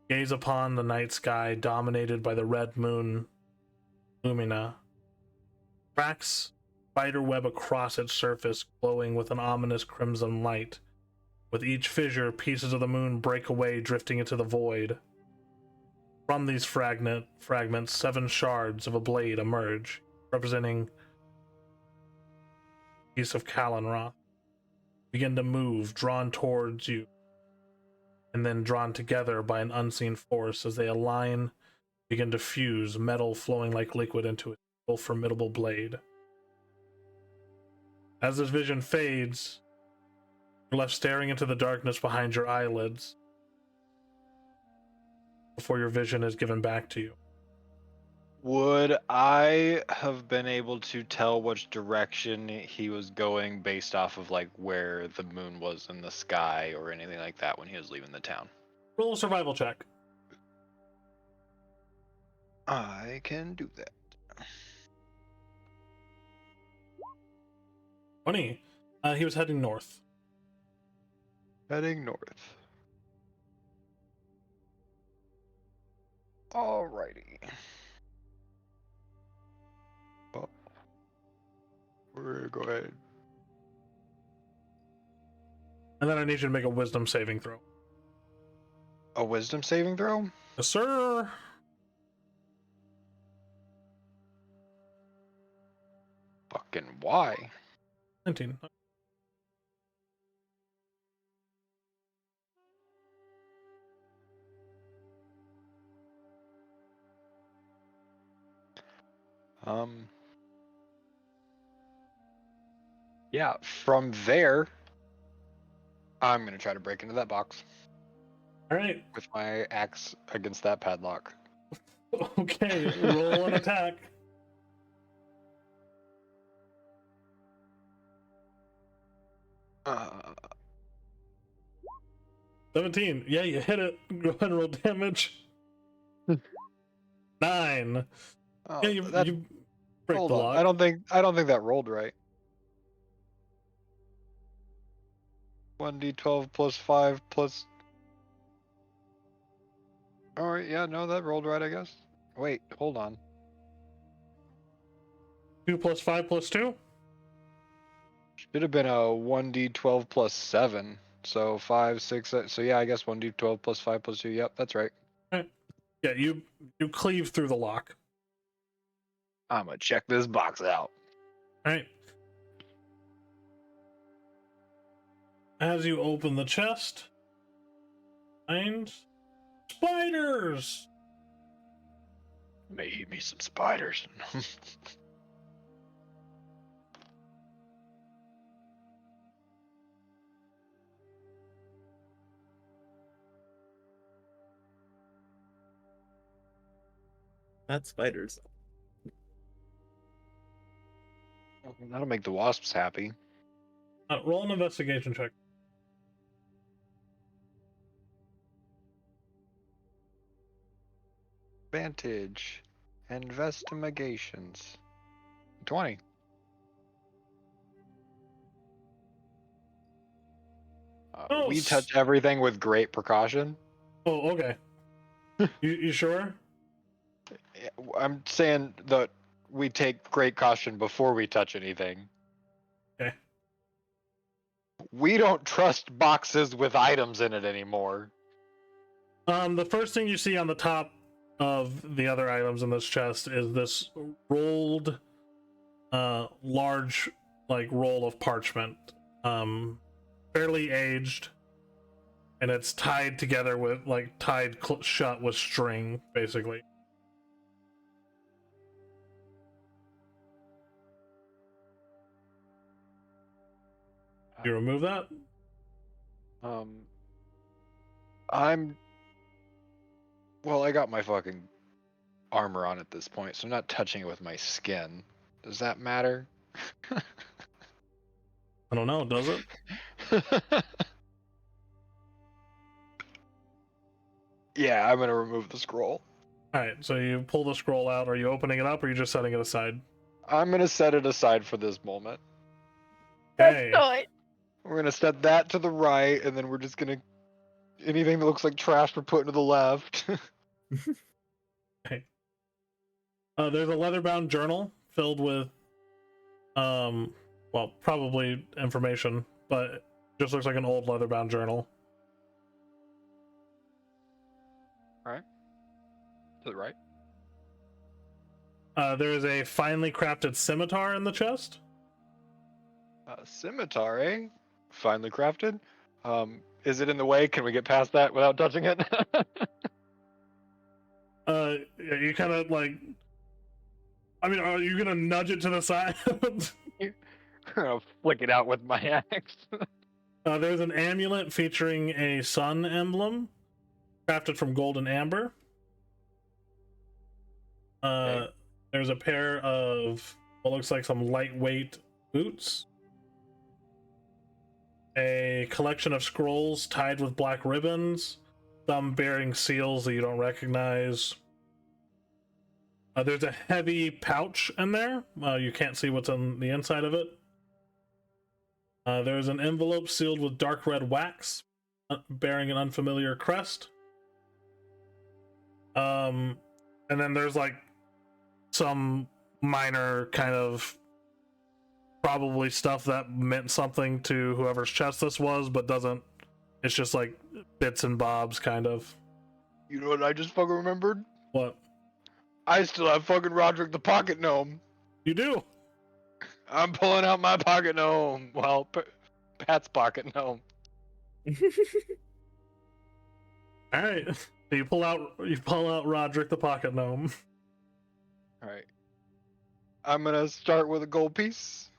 Gaze upon the night sky dominated by the red moon Lumina. Tracks spiderweb across its surface, glowing with an ominous crimson light. With each fissure, pieces of the moon break away, drifting into the void. From these fragments, 7 shards of a blade emerge, representing a piece of Kalenroth. Begin to move, drawn towards you, and then drawn together by an unseen force as they align, begin to fuse, metal flowing like liquid into a single formidable blade. As this vision fades, you're left staring into the darkness behind your eyelids before your vision is given back to you. Would I have been able to tell which direction he was going based off of like where the moon was in the sky or anything like that when he was leaving the town? Roll a survival check. I can do that. 20. He was heading north. Heading north. Alrighty. Well, we're gonna go ahead. And then I need you to make a wisdom saving throw. A wisdom saving throw? Yes, sir. Fucking why? 19. Yeah, from there, I'm gonna try to break into that box All right. with my axe against that padlock. Okay. Roll an attack. Uh, 17. Yeah, you hit it. Go ahead and roll damage. 9. oh, Yeah, you break hold the on. lock. I don't think that rolled right. 1d12 plus 5 plus. All right, yeah, no, that rolled right, I guess. Wait, hold on. 2 plus 5 plus 2? Should have been a 1d12 plus 7. So 5, 6. So yeah, I guess 1d12 plus 5 plus 2. Yep, that's right. Right. Yeah, you cleave through the lock. I'm gonna check this box out. Alright. As you open the chest, find spiders! May eat me some spiders. Not spiders. That'll make the wasps happy. Roll an investigation check. Advantage. Investigations. 20. Oh, We touch everything with great precaution. Oh, okay. You sure? I'm saying that we take great caution before we touch anything. Okay. We don't trust boxes with items in it anymore. The first thing you see on the top of the other items in this chest is this rolled, large, like, roll of parchment. Fairly aged, and it's tied together with, like, shut with string, basically. You remove that? Well, I got my fucking armor on at this point, so I'm not touching it with my skin. Does that matter? I don't know, does it? Yeah, I'm gonna remove the scroll. Alright, so you pull the scroll out. Are you opening it up, or are you just setting it aside? I'm gonna set it aside for this moment. Okay. We're gonna set that to the right, and then we're just gonna anything that looks like trash we're putting to the left. Okay. There's a leather-bound journal filled with, well, probably information, but it just looks like an old leather-bound journal. Alright. To the right. There is a finely crafted scimitar in the chest. Scimitar, eh? Finely crafted. Is it in the way? Can we get past that without touching it? Yeah, you kind of like. I mean, are you gonna nudge it to the side? I'll flick it out with my axe. There's an amulet featuring a sun emblem, crafted from gold and amber. Okay. There's a pair of what looks like some lightweight boots. A collection of scrolls tied with black ribbons, some bearing seals that you don't recognize. There's a heavy pouch in there. You can't see what's on the inside of it. There's an envelope sealed with dark red wax, bearing an unfamiliar crest. And then there's like some minor kind of probably stuff that meant something to whoever's chest this was, but doesn't. It's just like bits and bobs, kind of. You know what I just fucking remembered? What? I still have fucking Roderick the Pocket Gnome. You do? I'm pulling out my pocket gnome. Well, Pat's pocket gnome. All right. So you pull out Roderick the Pocket Gnome. All right. I'm gonna start with a gold piece.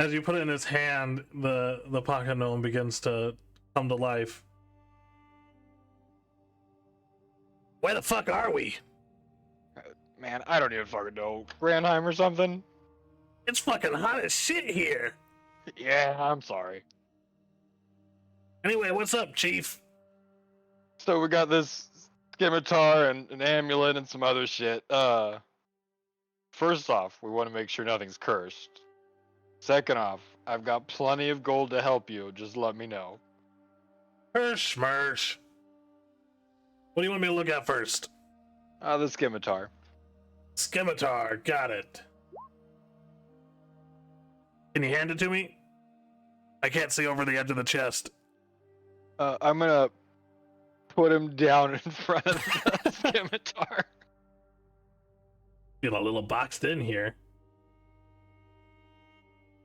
As you put it in his hand, the pocket gnome begins to come to life. Where the fuck are we? Man, I don't even fucking know. Granheim or something? It's fucking hot as shit here. Yeah, I'm sorry. Anyway, what's up, Chief? So we got this scimitar and an amulet and some other shit. First off, we want to make sure nothing's cursed. Second off, I've got plenty of gold to help you. Just let me know. Hirsch, Mersh. What do you want me to look at first? The scimitar. Scimitar, got it. Can you hand it to me? I can't see over the edge of the chest. I'm gonna put him down in front of the scimitar. Feel a little boxed in here.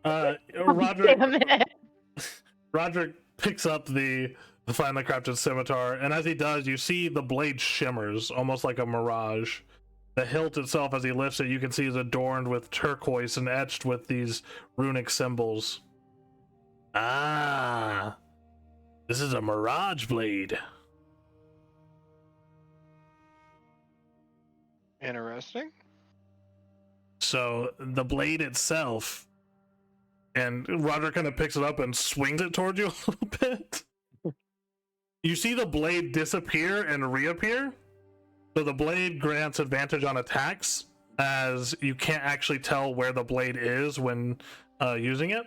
Roderick. Damn it. Roderick picks up the finely crafted scimitar, and as he does, you see the blade shimmers, almost like a mirage. The hilt itself, as he lifts it, you can see is adorned with turquoise and etched with these runic symbols. Ah, this is a mirage blade. Interesting. So the blade itself, and Roger kind of picks it up and swings it towards you a little bit. You see the blade disappear and reappear. So the blade grants advantage on attacks, as you can't actually tell where the blade is when using it.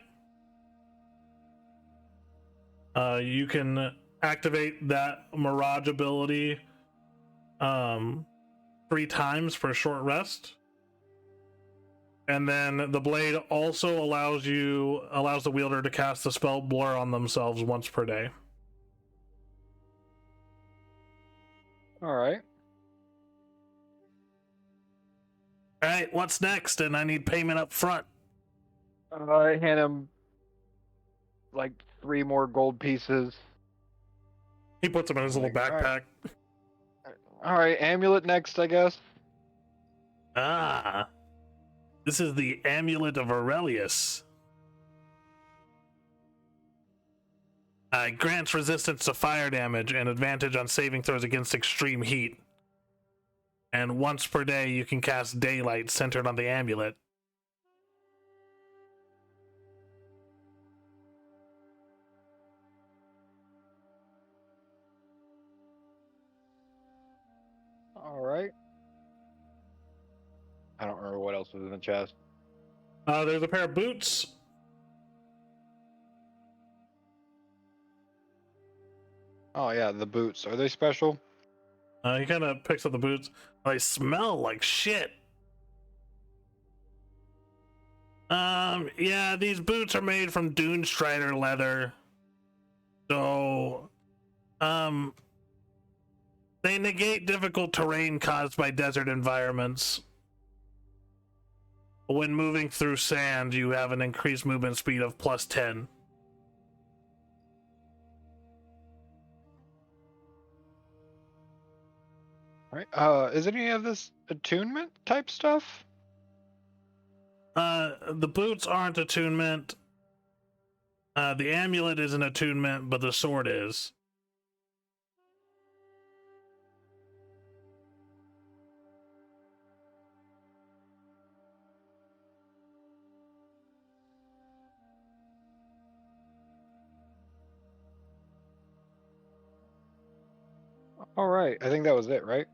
You can activate that Mirage ability 3 times for a short rest. And then the blade also allows the wielder to cast the spell Blur on themselves once per day. Alright. Alright, what's next? And I need payment up front. I hand him like 3 more gold pieces. He puts them in his little backpack. Alright, amulet next, I guess. Ah. This is the Amulet of Aurelius. It grants resistance to fire damage and advantage on saving throws against extreme heat. And once per day, you can cast Daylight centered on the amulet. Alright. I don't remember what else was in the chest. There's a pair of boots. Oh yeah, the boots. Are they special? He kind of picks up the boots. They smell like shit. Yeah, these boots are made from Dune Strider leather. So, they negate difficult terrain caused by desert environments. When moving through sand, you have an increased movement speed of +10. Right. Is any of this attunement type stuff? The boots aren't attunement. The amulet is an attunement, but the sword is. Alright, I think that was it, right?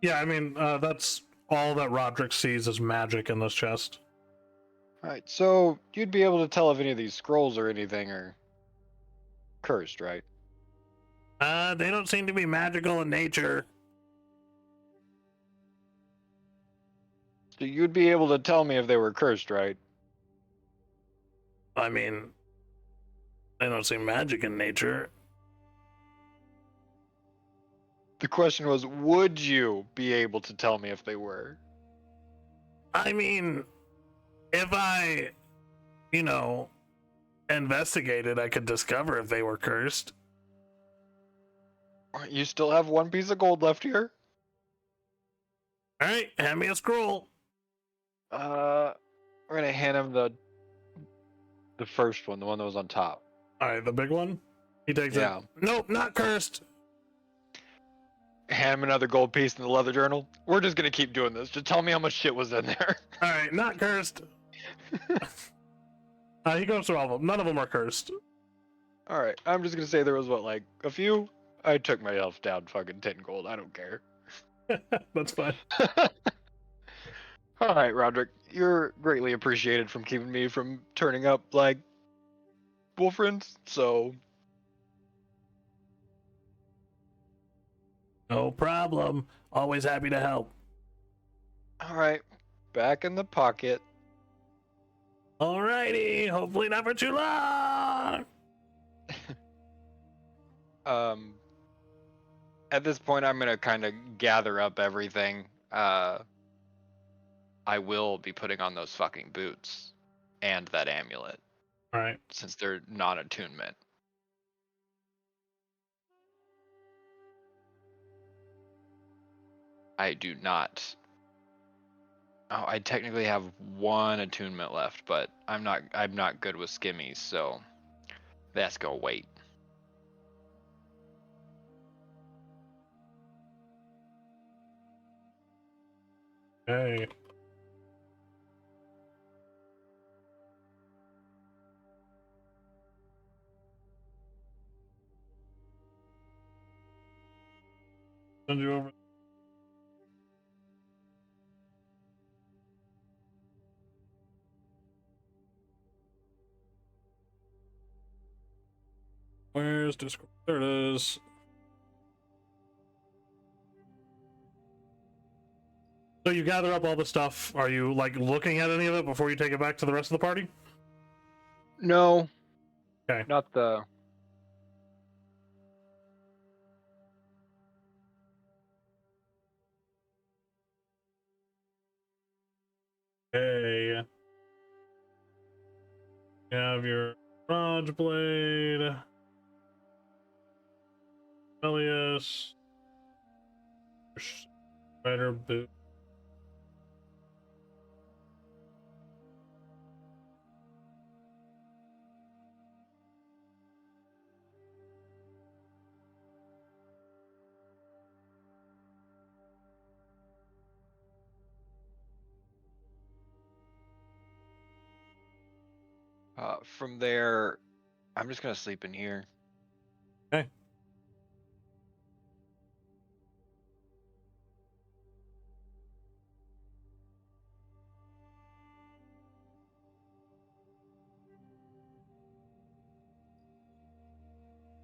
Yeah, I mean, that's all that Roderick sees as magic in this chest. Alright, so you'd be able to tell if any of these scrolls or anything are cursed, right? They don't seem to be magical in nature. So you'd be able to tell me if they were cursed, right? I mean, they don't seem magic in nature. The question was, would you be able to tell me if they were? I mean, if I, investigated, I could discover if they were cursed. You still have 1 piece of gold left here. Alright, hand me a scroll. We're gonna hand him the first one, the one that was on top. Alright, the big one? He takes it. Nope, not cursed. Hand him another gold piece in the leather journal. We're just gonna keep doing this. Just tell me how much shit was in there. Alright, not cursed. He goes through all of them. None of them are cursed. All right, I'm just gonna say there was what, like a few. I took myself down fucking 10 gold. I don't care. That's fine. All right, Roderick, you're greatly appreciated from keeping me from turning up like Wolfrins. So, No problem. Always happy to help. all right, back in the pocket. Alrighty. Hopefully not for too long. At this point, I'm gonna kind of gather up everything. I will be putting on those fucking boots and that amulet All right. since they're non-attunement. I do not. Oh, I technically have one attunement left, but I'm not good with skimmies, so that's gonna wait. Hey. Send you over. Where's Discord? There it is. So you gather up all the stuff. Are you like looking at any of it before you take it back to the rest of the party? No. Okay. Not the. Hey. You have your Raj Blade. Elias. Spider Boot. From there, I'm just gonna sleep in here. Okay.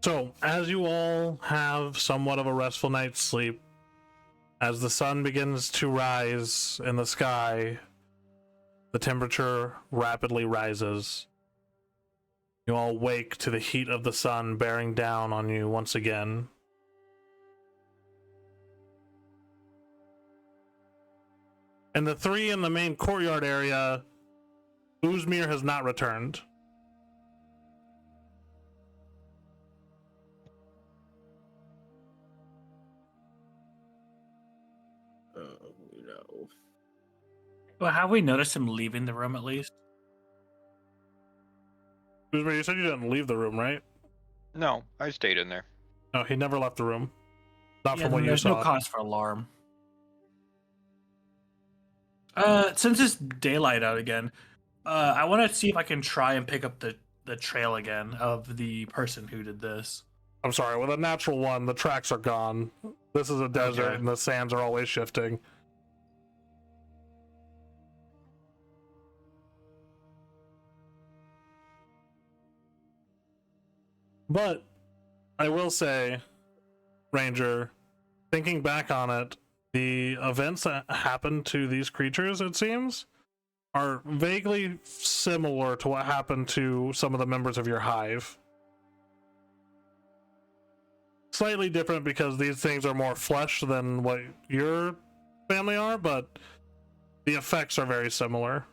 So, as you all have somewhat of a restful night's sleep, as the sun begins to rise in the sky, the temperature rapidly rises. You all wake to the heat of the sun bearing down on you once again. And the three in the main courtyard area, Uzmir has not returned. Oh no. Well, have we noticed him leaving the room at least? Uzmir, you said you didn't leave the room, right? No, I stayed in there. No, he never left the room. Not Yeah, from what then you there's saw. no cause for alarm. Since it's daylight out again, I want to see if I can try and pick up the trail again of the person who did this. I'm sorry, with a natural one, the tracks are gone. This is a desert Okay. and the sands are always shifting. But I will say, Ranger, thinking back on it, the events that happened to these creatures, it seems, are vaguely similar to what happened to some of the members of your hive. Slightly different because these things are more flesh than what your family are, but the effects are very similar.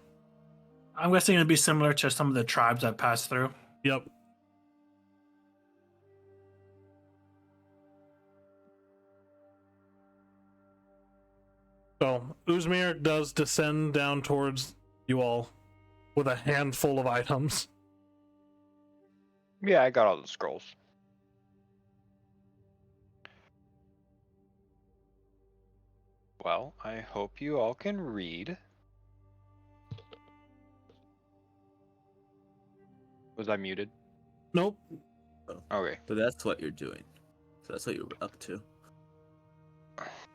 I'm guessing it'd be similar to some of the tribes I've passed through. Yep. So, Uzmir does descend down towards you all with a handful of items. Yeah, I got all the scrolls. Well, I hope you all can read. Was I muted? Nope. Okay. So that's what you're doing. So that's what you were up to.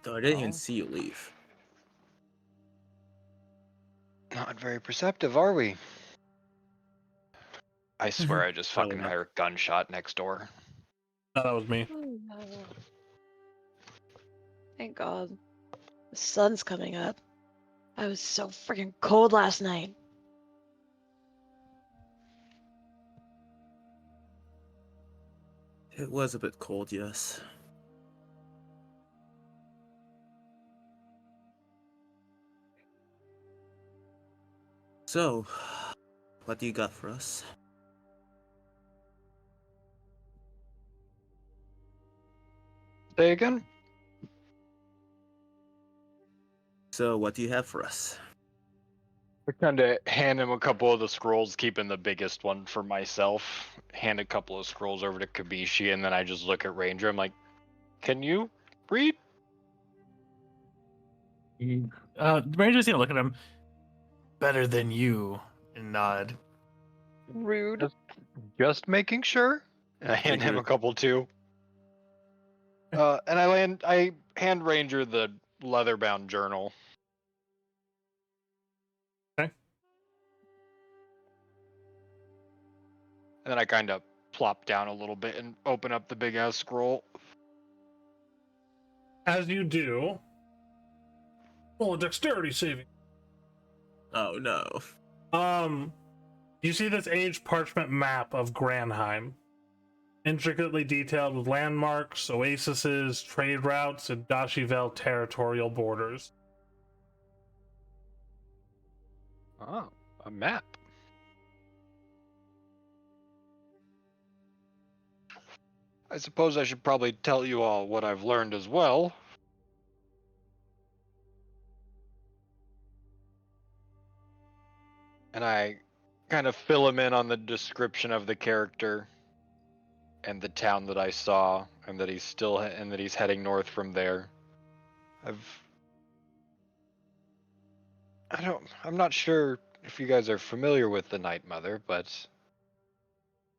Though I didn't even Oh. see you leave. Not very perceptive, are we? I swear I just Probably fucking not. heard a gunshot next door. No, that was me. Oh, no. Thank God. The sun's coming up. I was so freaking cold last night. It was a bit cold, yes. So, what do you got for us? Say again? So, what do you have for us? I kind of hand him a couple of the scrolls, keeping the biggest one for myself. Hand a couple of scrolls over to Kabishi, and then I just look at Ranger. I'm like, can you read? The Ranger's gonna look at him. Better than you, and nod. Rude. Just making sure. And I hand him a Figured. couple too. And I hand Ranger the leather-bound journal. Okay. And then I kind of plop down a little bit and open up the big ass scroll. As you do, roll a dexterity saving. Oh no. You see this aged parchment map of Granheim, intricately detailed with landmarks, oases, trade routes, and Dashivel territorial borders. Oh, a map. I suppose I should probably tell you all what I've learned as well. And I kind of fill him in on the description of the character and the town that I saw, and that he's heading north from there. I'm not sure if you guys are familiar with the Night Mother, but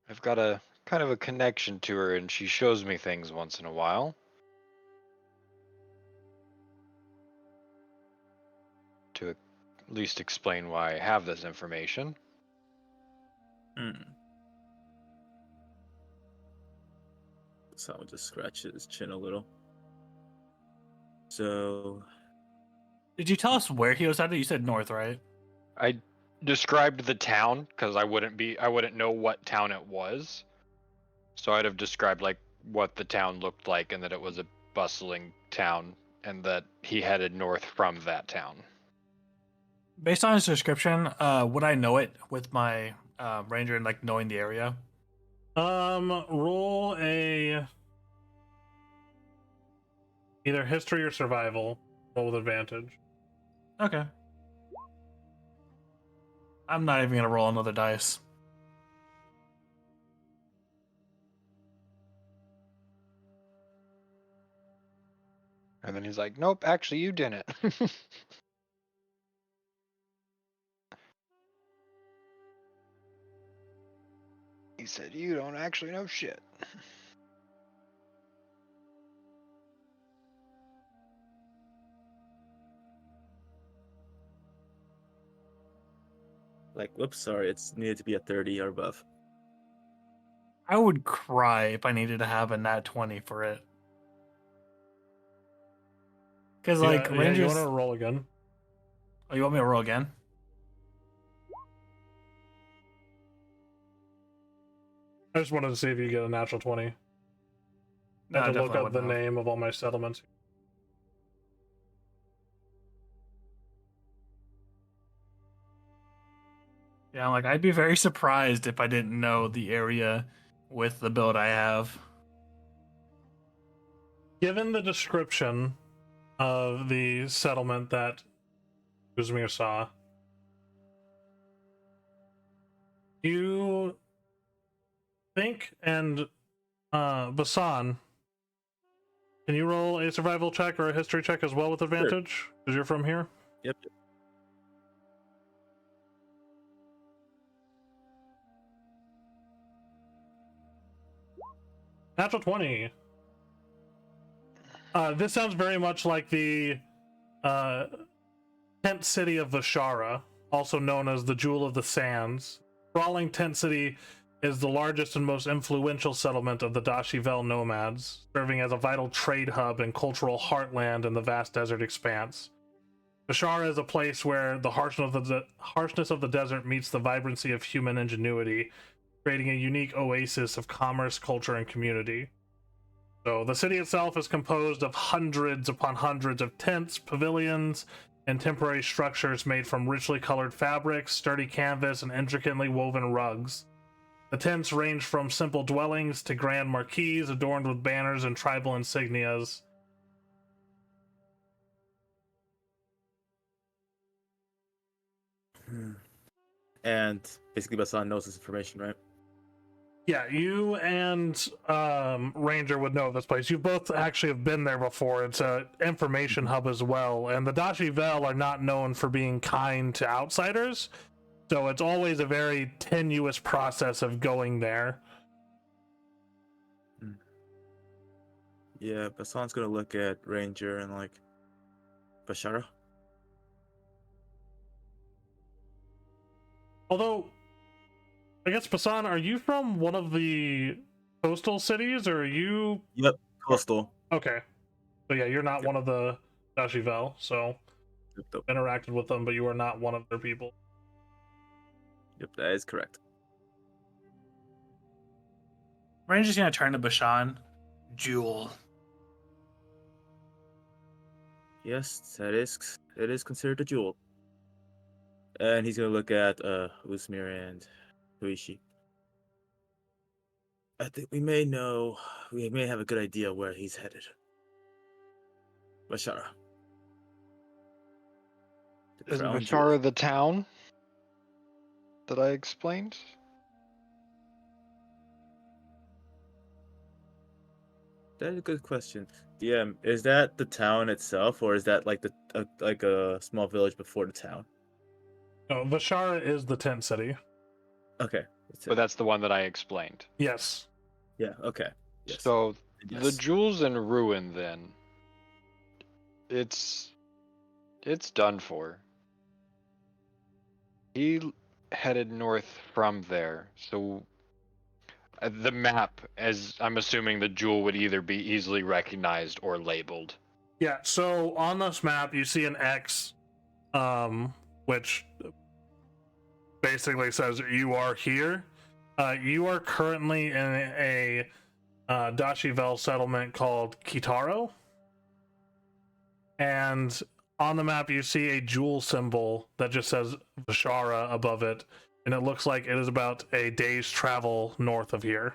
I've got a kind of a connection to her, and she shows me things once in a while. To at least explain why I have this information. Someone just scratches his chin a little. So, Did you tell us where he was at? You said north, right? I described the town because I wouldn't know what town it was. So I'd have described like what the town looked like, and that it was a bustling town, and that he headed north from that town. Based on his description, would I know it with my ranger and like knowing the area? Roll a either history or survival. Roll with advantage. Okay. I'm not even gonna roll another dice. And then he's like, "Nope, actually, you didn't." He said, "You don't actually know shit." like, whoops, sorry, it's needed to be a 30 or above. I would cry if I needed to have a nat 20 for it. Because like You rangers. want to roll again? Oh, you want me to roll again? I just wanted to see if you get a natural 20. No, I had to look definitely up the wouldn't have. name of all my settlements. Yeah, like I'd be very surprised if I didn't know the area with the build I have. Given the description of the settlement that Kuzmir saw, you think, and Basan, can you roll a survival check or a history check as well with advantage? Because you're from here? Yep. Natural 20. This sounds very much like the tent city of Veth'Arden, also known as the Jewel of the Sands. Sprawling Tent City is the largest and most influential settlement of the Dashivel nomads, serving as a vital trade hub and cultural heartland in the vast desert expanse. Veth'Arden is a place where the harshness of the desert meets the vibrancy of human ingenuity, creating a unique oasis of commerce, culture, and community. So the city itself is composed of hundreds upon hundreds of tents, pavilions, and temporary structures made from richly colored fabrics, sturdy canvas, and intricately woven rugs. The tents range from simple dwellings to grand marquees adorned with banners and tribal insignias. And basically, Basan knows this information, right? Yeah, you and Ranger would know this place. You both actually have been there before. It's a information hub as well, and the Dashivel are not known for being kind to outsiders, so it's always a very tenuous process of going there. Yeah, Basan's gonna look at Ranger and like, Bashara? Although, I guess, Basan, are you from one of the coastal cities, or are you... Yep, coastal. Okay. So yeah, you're not one of the Dashivel, so Yep, interacted with them, but you are not one of their people. yep, that is correct. Ranger's gonna turn to Bashan. Jewel. Yes, it is considered a jewel. And he's gonna look at Usmir and Huishi. I think we may have a good idea where he's headed. Bashara. The Is crown jewel. Veth'Arden the town that I explained? That is a good question. Yeah, is that the town itself, or is that like like a small village before the town? No, Veth'Arden is the tent city. Okay. But that's the one that I explained. Yes. Yeah. Okay. Yes. So the Yes. jewel's in ruin then. It's done for. He headed north from there. So the map, as I'm assuming the jewel would either be easily recognized or labeled. Yeah, so on this map you see an X, which basically says you are here. You are currently in a Dashivel settlement called Kitaro. And on the map you see a jewel symbol that just says Veth'Arden above it, and it looks like it is about a day's travel north of here.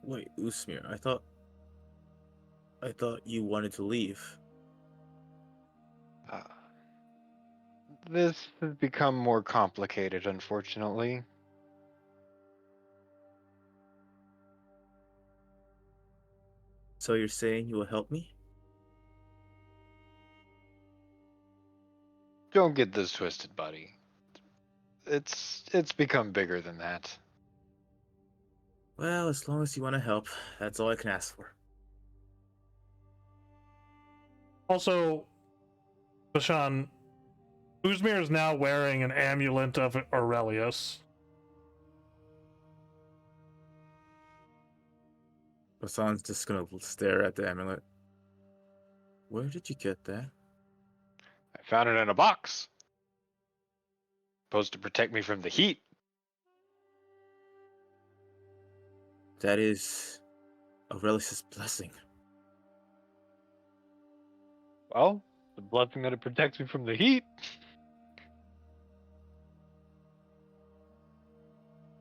Wait, Usmir, I thought you wanted to leave. This has become more complicated, unfortunately. So you're saying you will help me? Don't get this twisted, buddy. It's become bigger than that. Well, as long as you want to help, that's all I can ask for. Also, Bashan, Uzmir is now wearing an amulet of Aurelius. Basan's just gonna stare at the amulet. Where did you get that? I found it in a box. Supposed to protect me from the heat. That is Aurelius' blessing. Well, the blessing that it protects me from the heat.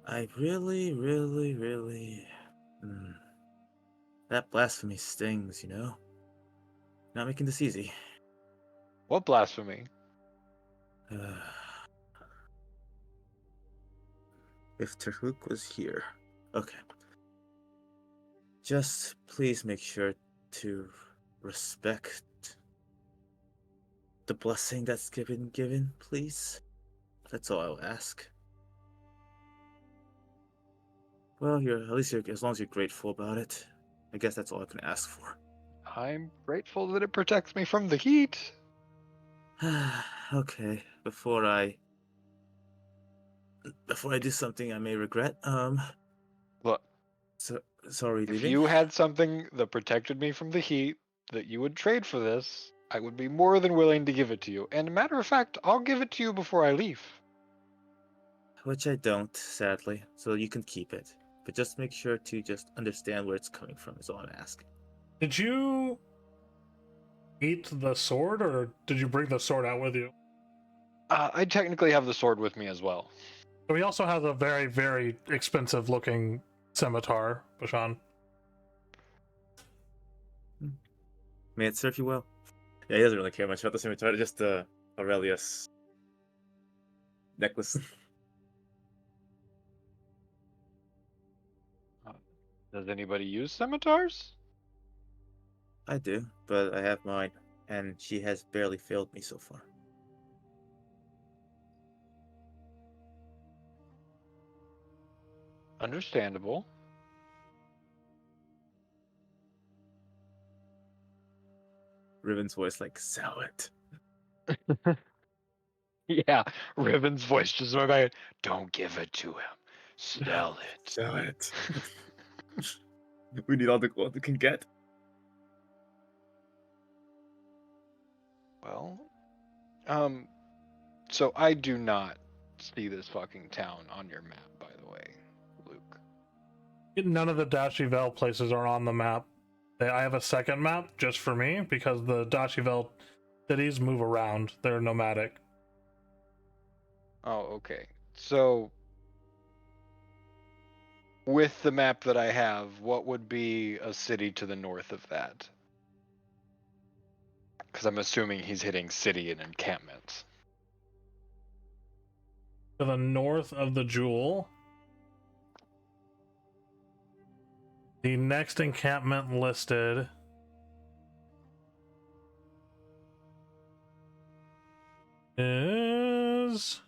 I really. That blasphemy stings, you know? Not making this easy. What blasphemy? If Terhuk was here. Okay. Just please make sure to respect the blessing that's given, please. That's all I'll ask. Well, as long as you're grateful about it, I guess that's all I can ask for. I'm grateful that it protects me from the heat. Okay, before I do something I may regret, Look, so sorry, if leaving. you had something that protected me from the heat that you would trade for this, I would be more than willing to give it to you. And matter of fact, I'll give it to you before I leave. Which I don't, sadly, so you can keep it. But just make sure to just understand where it's coming from, is all I'm asking. Did you eat the sword, or did you bring the sword out with you? I technically have the sword with me as well. So he also has a very, very expensive looking scimitar, Bashan. May it serve you well. Yeah, he doesn't really care much about the scimitar, just the Aurelius necklace. Does anybody use scimitars? I do, but I have mine, and she has barely failed me so far. Understandable. Riven's voice like, sell it. Yeah, Riven's voice just went by. Don't give it to him. Sell it. Sell it. We need all the gold we can get. Well, so I do not see this fucking town on your map, by the way, Luke. None of the Dashivel places are on the map. I have a second map just for me because the Dashivel cities move around. They're nomadic. Oh, okay. So, with the map that I have, what would be a city to the north of that? Because I'm assuming he's hitting city and encampments. To the north of the Jewel, the next encampment listed is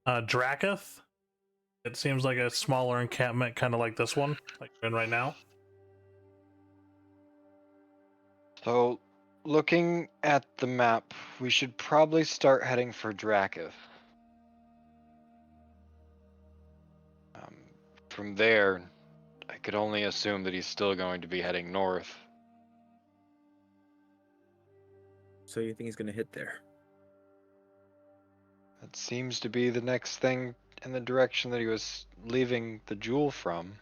Dracath. It seems like a smaller encampment, kind of like this one, like you're in right now. So, looking at the map, we should probably start heading for Dracath. From there, I could only assume that he's still going to be heading north. So you think he's gonna hit there? That seems to be the next thing in the direction that he was leaving the jewel from.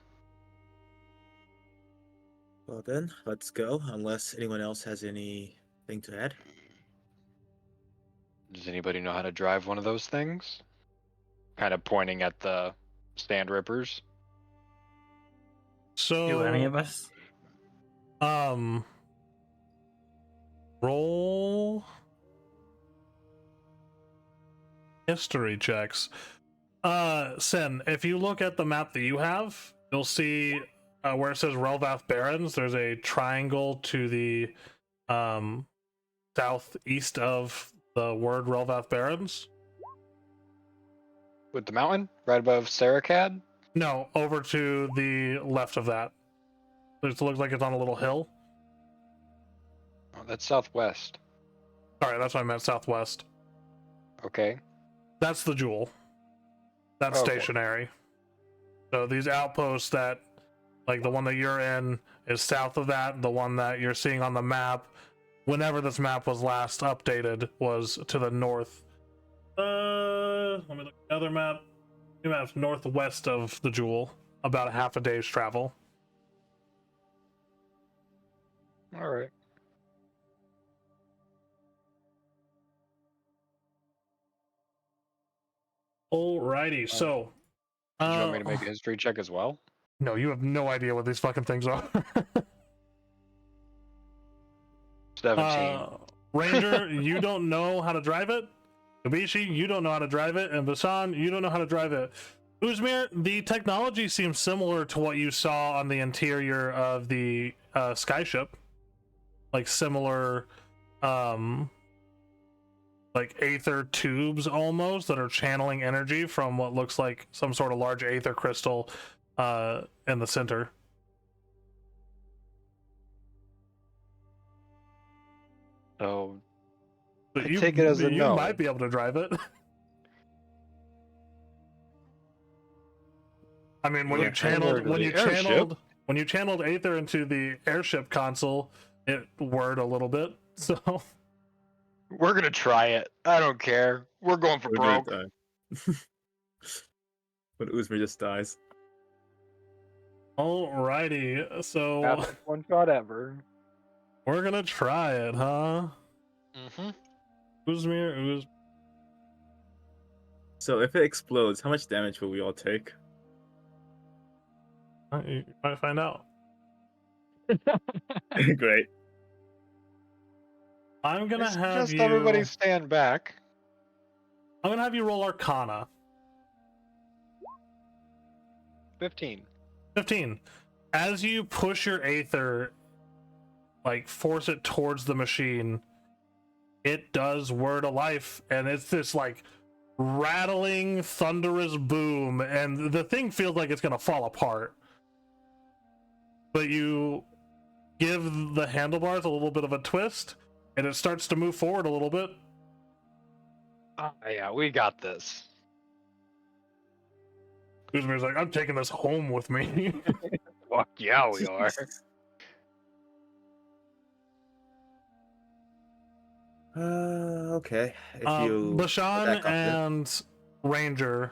Well then, let's go, unless anyone else has anything to add. Does anybody know how to drive one of those things? Kind of pointing at the stand rippers. So, Do any of us? Roll history checks. Sin, if you look at the map that you have, you'll see where it says Relvath Barrens, there's a triangle to the southeast of the word Relvath Barrens. With the mountain? Right above Sarakad? No, over to the left of that. It looks like it's on a little hill. Oh, that's southwest. Sorry, that's what I meant, southwest. Okay. That's the jewel. That's Okay. stationary. So these outposts that, like the one that you're in, is south of that. The one that you're seeing on the map, whenever this map was last updated, was to the north. Let me look at the other map. New map's northwest of the jewel, about a half a day's travel. All right. Alrighty, so. Do you want me to make a history check as well? No, you have no idea what these fucking things are. 17. Ranger, you don't know how to drive it. Kabishi, you don't know how to drive it. And Basan, you don't know how to drive it. Uzmir, the technology seems similar to what you saw on the interior of the skyship. like similar like aether tubes almost that are channeling energy from what looks like some sort of large aether crystal in the center. So But I take it as a you no. might be able to drive it. I mean, when Yeah, you channeled to the airship. when you channeled aether into the airship console, it whirred a little bit. So We're gonna try it. I don't care. We're going for We're gonna broke. die. When Uzma just dies. alrighty, so Fastest one shot ever. we're gonna try it, huh? Mm-hmm. Uzmir, So if it explodes, how much damage will we all take? you might find out. Great. I'm gonna have Just everybody you. stand back. I'm gonna have you roll Arcana. 15. 15. As you push your aether, like force it towards the machine, it does whir to life, and it's this like rattling, thunderous boom, and the thing feels like it's gonna fall apart. But you give the handlebars a little bit of a twist, and it starts to move forward a little bit. Oh, yeah, we got this. Uzmir's like, I'm taking this home with me. Fuck yeah, we are. Okay. If you Bashan back up there. and Ranger,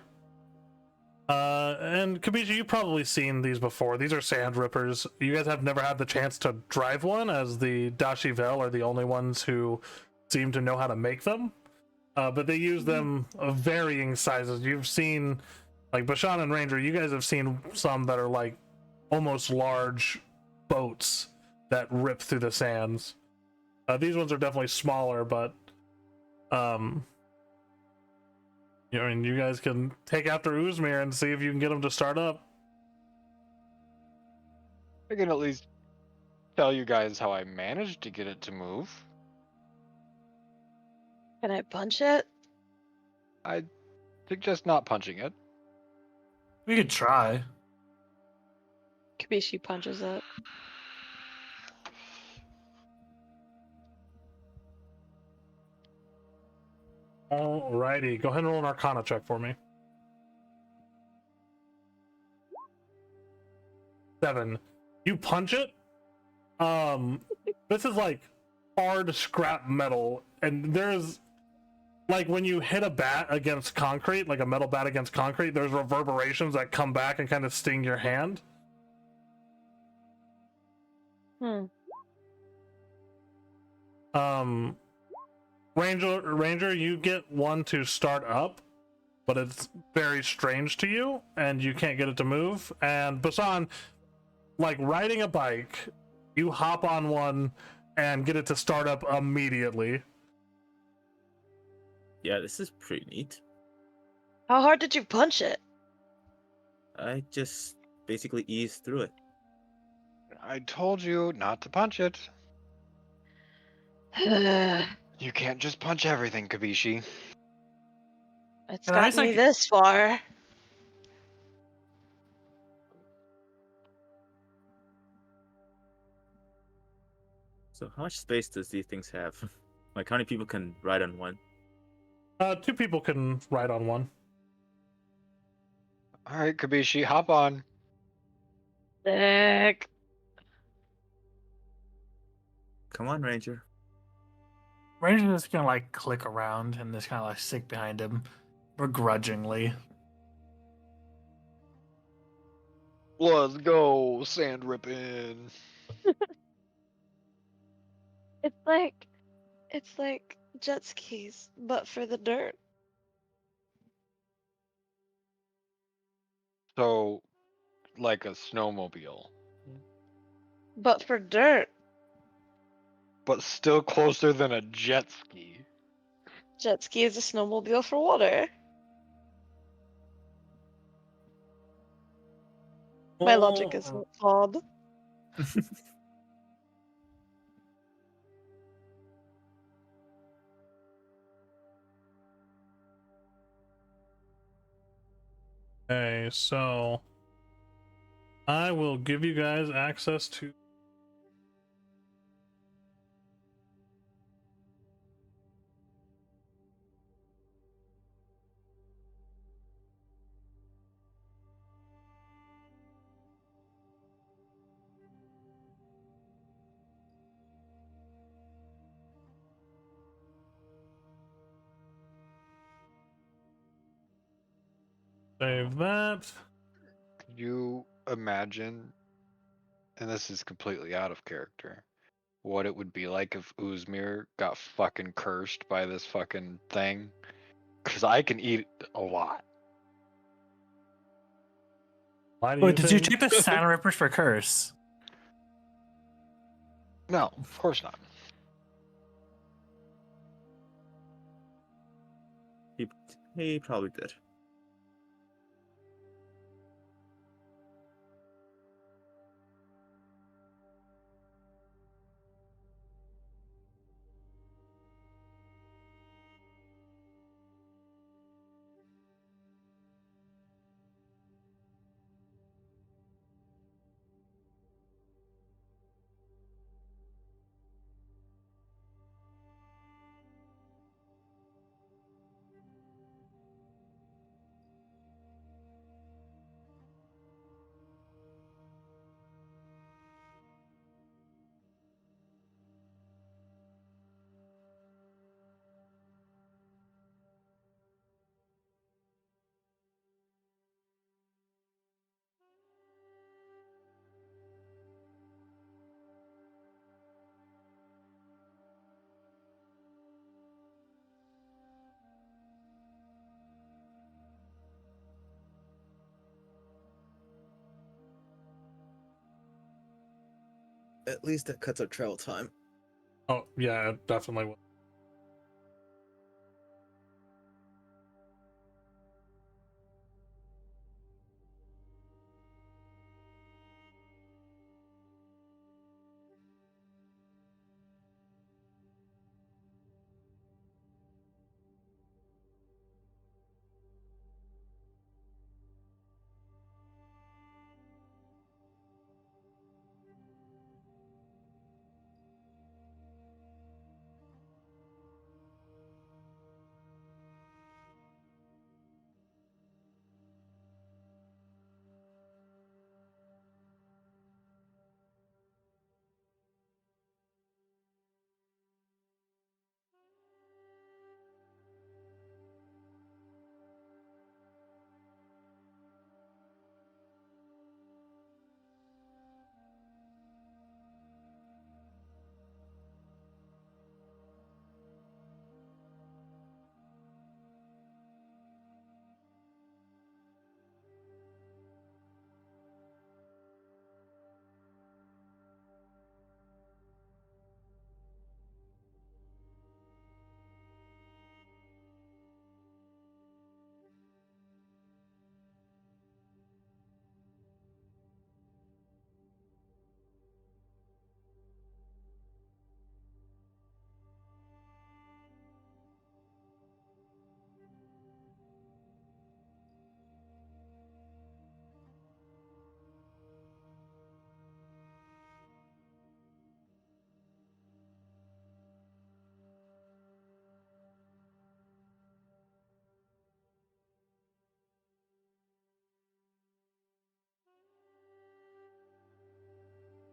and Kabisha, you've probably seen these before. These are sand rippers. You guys have never had the chance to drive one, as the Dashivel are the only ones who seem to know how to make them. But they use them of varying sizes. You've seen, like Bashan and Ranger, you guys have seen some that are like almost large boats that rip through the sands. These ones are definitely smaller, but you know, and you guys can take after Uzmir and see if you can get him to start up. I can at least tell you guys how I managed to get it to move. Can I punch it? I suggest not punching it. We could try. Kabishi punches it. Alrighty, go ahead and roll an Arcana check for me. 7. You punch it. This is like hard scrap metal, and there's like when you hit a bat against concrete, like a metal bat against concrete, there's reverberations that come back and kind of sting your hand. Ranger, you get one to start up, but it's very strange to you, and you can't get it to move. And Basan, like riding a bike, you hop on one and get it to start up immediately. Yeah, this is pretty neat. How hard did you punch it? I just basically eased through it. I told you not to punch it. It's You can't just punch everything, Kabishi. Can I gotten me like- this far. So how much space does these things have? Like how many people can ride on one? 2 people can ride on one. All right, Kabishi, hop on. Sick. Come on, Ranger. Ranger's just gonna like click around and just kind of like stick behind him, begrudgingly. Let's go, sand ripping. It's like jet skis, but for the dirt. So, like a snowmobile, But for dirt. but still closer than a jet ski. Jet ski is a snowmobile for water. My logic isn't flawed. Okay, so I will give you guys access to save that. Could you imagine, and this is completely out of character, what it would be like if Uzmir got fucking cursed by this fucking thing? Because I can eat a lot. Why do you Wait, did you think? check the Sand Rippers for curse? No, of course not. He probably did. At least that cuts our travel time. Oh yeah, it definitely will.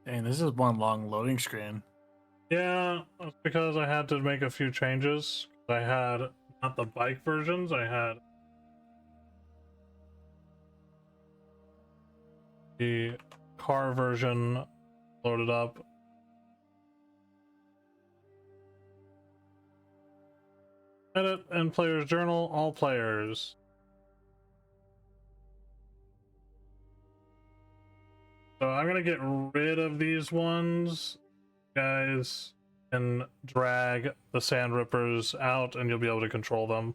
Dang, this is one long loading screen. Yeah, that's because I had to make a few changes. I had not the bike versions, I had the car version loaded up. Edit and player's journal, all players. So I'm gonna get rid of these ones. Guys can drag the Sand Rippers out and you'll be able to control them.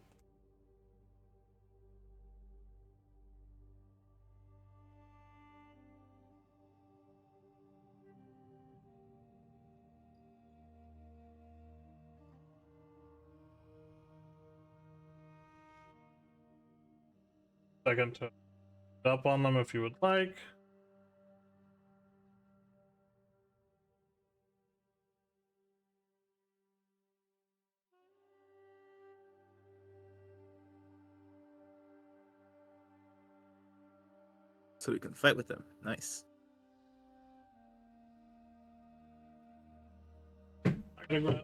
Second to up on them if you would like. So we can fight with them. Nice. I gotta grab.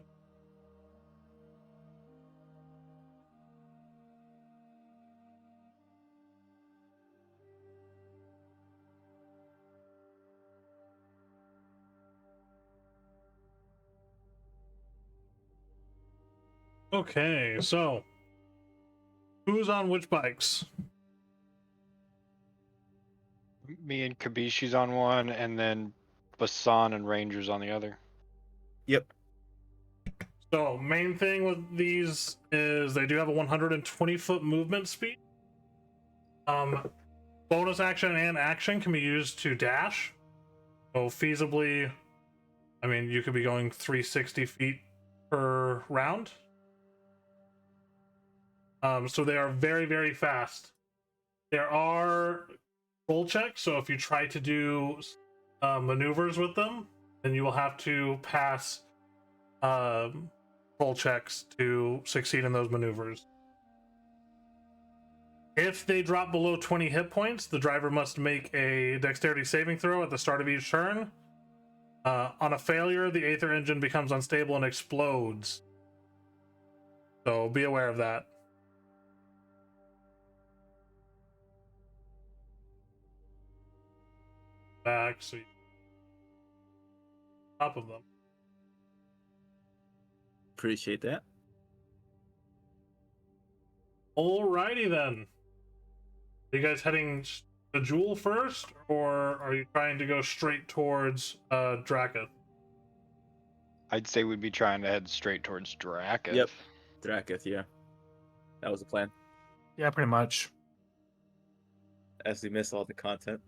Okay, so who's on which bikes? Me and Kabishi's on one, and then Basan and Ranger's on the other. Yep. So main thing with these is they do have a 120-foot movement speed. Bonus action and action can be used to dash. So feasibly, I mean, you could be going 360 feet per round. So they are very, very fast. There are roll checks, so if you try to do maneuvers with them, then you will have to pass roll checks to succeed in those maneuvers. If they drop below 20 hit points, the driver must make a dexterity saving throw at the start of each turn. On a failure, the Aether engine becomes unstable and explodes. So be aware of that. Back so you top of them. Appreciate that. Alrighty then. Are you guys heading to Jewel first, or are you trying to go straight towards Draketh? I'd say we'd be trying to head straight towards Draketh. Yep. Draketh, yeah. That was the plan. Yeah, pretty much. As we miss all the content.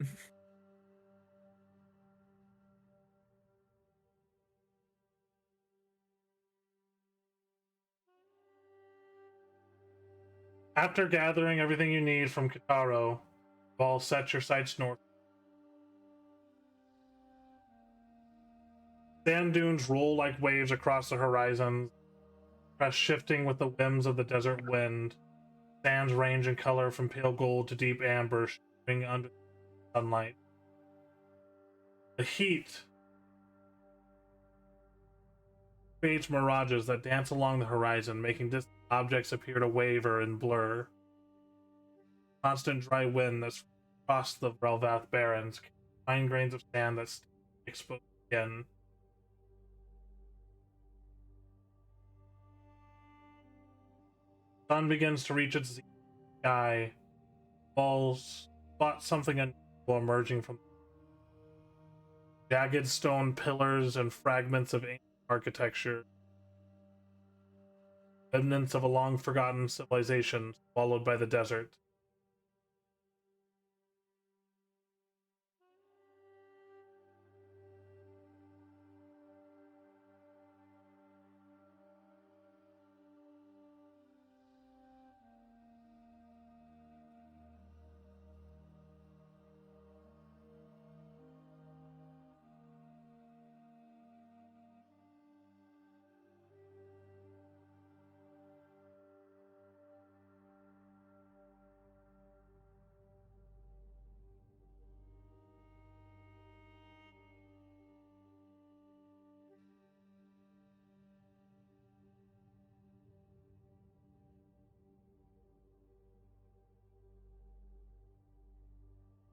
After gathering everything you need from Kitaro, you've all set your sights north. Sand dunes roll like waves across the horizon, shifting with the whims of the desert wind. Sands range in color from pale gold to deep amber, shimmering under the sunlight. The heat creates mirages that dance along the horizon, making distant objects appear to waver and blur. Constant dry wind that's across the Relvath Barrens, fine grains of sand that's exposed again. Sun begins to reach its sky. Balls spot something unusual emerging from jagged stone pillars and fragments of ancient architecture. Remnants of a long forgotten civilization swallowed by the desert.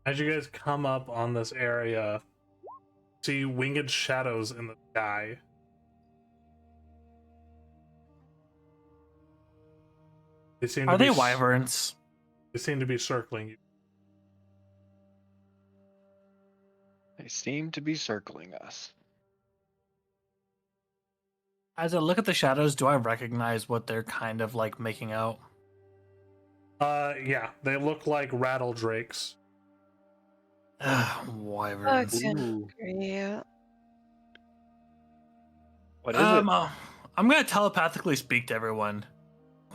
As you guys come up on this area, see winged shadows in the sky. They seem Are to be they wyverns? They seem to be circling you. They seem to be circling us. As I look at the shadows, do I recognize what they're kind of like making out? Yeah, they look like rattle drakes. Wyverns. Ooh. Yeah. What is it? I'm gonna telepathically speak to everyone.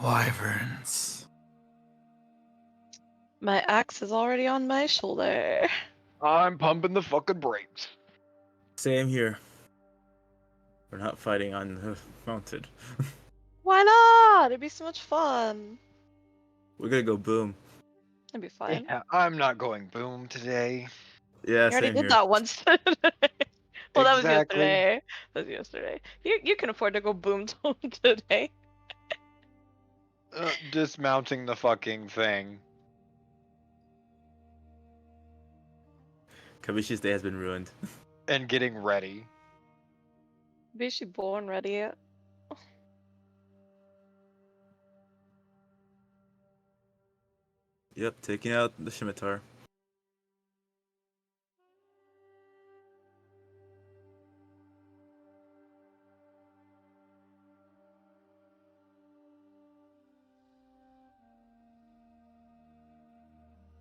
Wyverns. My axe is already on my shoulder. I'm pumping the fucking brakes. Same here. We're not fighting on the mountain. Why not? It'd be so much fun. We're gonna go boom. It'd be fine. Yeah, I'm not going boom today. Yeah, You already same did here. that once today. Well, that was Exactly. yesterday. That was yesterday. You can afford to go boom today. Dismounting the fucking thing. Kabishi's day has been ruined. And getting ready. Be she born ready? Yep, taking out the scimitar.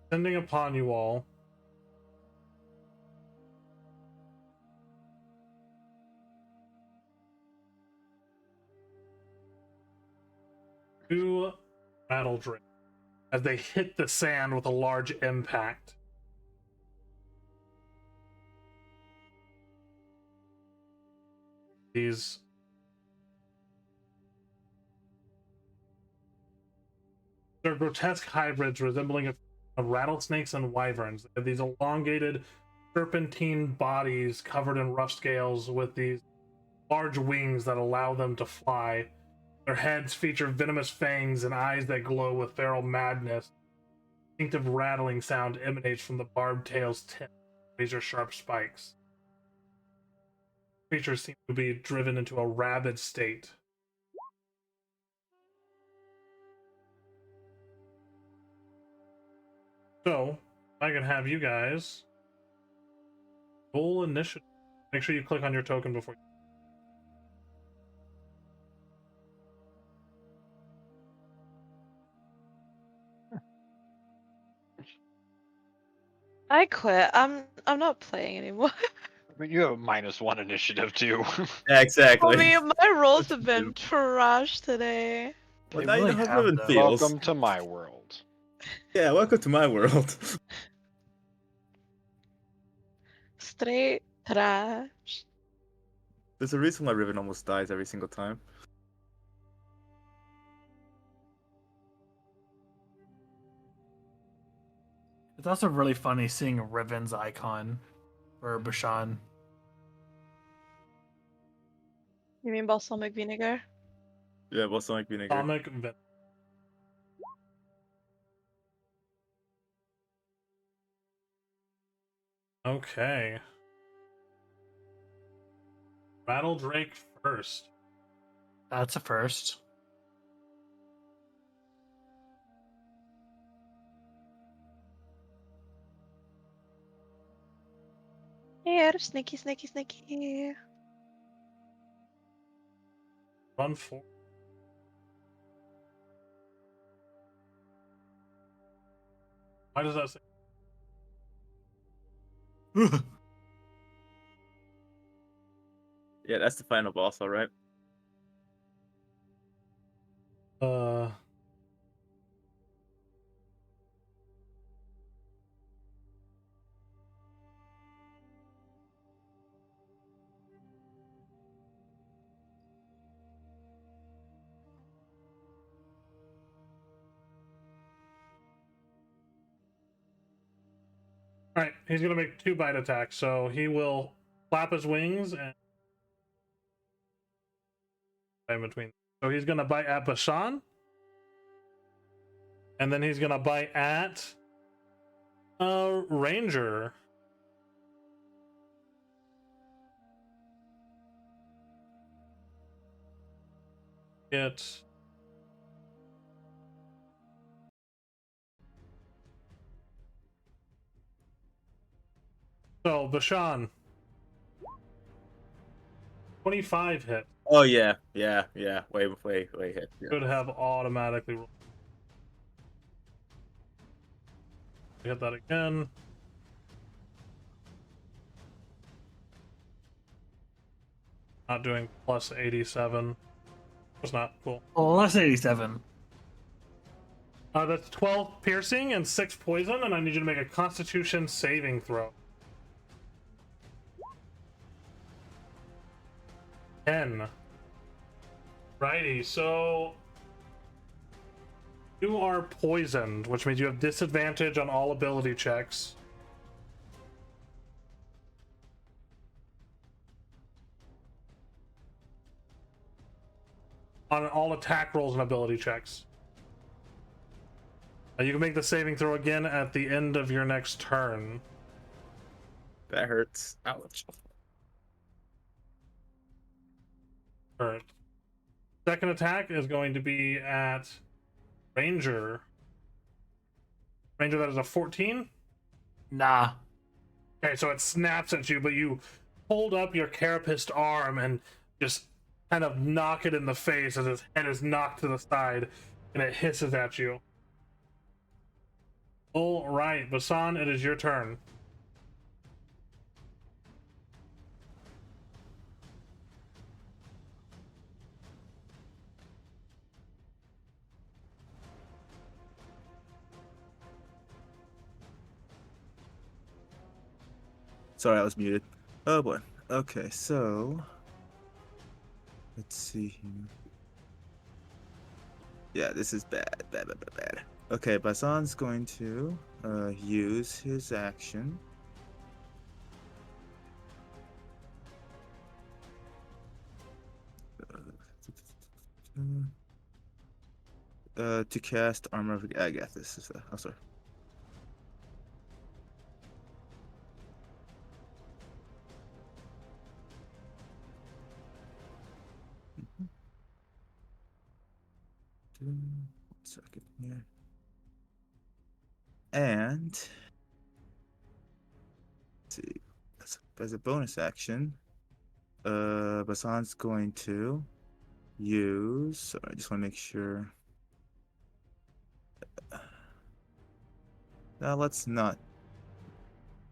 Descending upon you all. Two rattle drakes as they hit the sand with a large impact. These they're grotesque hybrids resembling of rattlesnakes and wyverns. They have these elongated serpentine bodies covered in rough scales with these large wings that allow them to fly. Their heads feature venomous fangs and eyes that glow with feral madness. Distinctive rattling sound emanates from the barbed tail's tip, razor sharp spikes. Creatures seem to be driven into a rabid state. So, I can have you guys roll initiative. Make sure you click on your token before you. I quit. I'm not playing anymore. I mean, you have a -1 initiative too. Yeah, I exactly. mean, my rolls That's have been true. trash today. Well, They now you really know how have, Riven though. feels. Welcome to my world. Yeah, welcome to my world. Straight trash. There's a reason why Riven almost dies every single time. It's also really funny seeing Riven's icon for Bashan. You mean balsamic vinegar? Yeah, balsamic vinegar. Atomic Ven- Okay. Rattle Drake first. That's a first. Here, sneaky, sneaky, sneaky. Run for. Why does that say? Yeah, that's the final boss, alright. Uh. Alright, he's gonna make 2 bite attacks, so he will flap his wings and in between. So he's gonna bite at Bashan. And then he's gonna bite at Ranger. It so Bashan 25 hit. Oh yeah. Way hit. Yeah. Could have automatically rolled. Hit that again. Not doing plus 87. It's not cool. Oh, that's 87. That's 12 piercing and 6 poison, and I need you to make a Constitution saving throw. 10. Righty, so you are poisoned, which means you have disadvantage on all ability checks. On all attack rolls and ability checks. You can make the saving throw again at the end of your next turn. That hurts. Ouch. Alright. Second attack is going to be at Ranger. Ranger, that is a 14. Nah. Okay, so it snaps at you, but you hold up your carapaced arm and just kind of knock it in the face as its head is knocked to the side, and it hisses at you. All right, Basan, it is your turn. Sorry, I was muted. Oh boy. Okay, so let's see here. Yeah, this is bad. Bad. Okay, Basan's going to use his action. To cast Armor of Agathis. Oh, sorry. One second here. And let's see, as a bonus action, Basan's going to use. Sorry, I just want to make sure. No, let's not.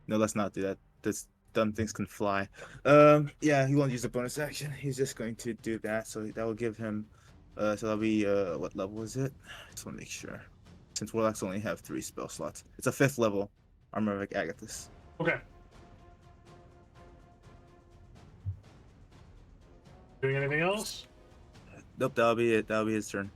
No, let's not do that. This dumb things can fly. Yeah, he won't use a bonus action. He's just going to do that. So that will give him. So that'll be what level is it? I just want to make sure. Since Warlocks only have 3 spell slots, it's a 5th level Armor of Agathis. Okay. Doing anything else? Nope, that'll be it. That'll be his turn.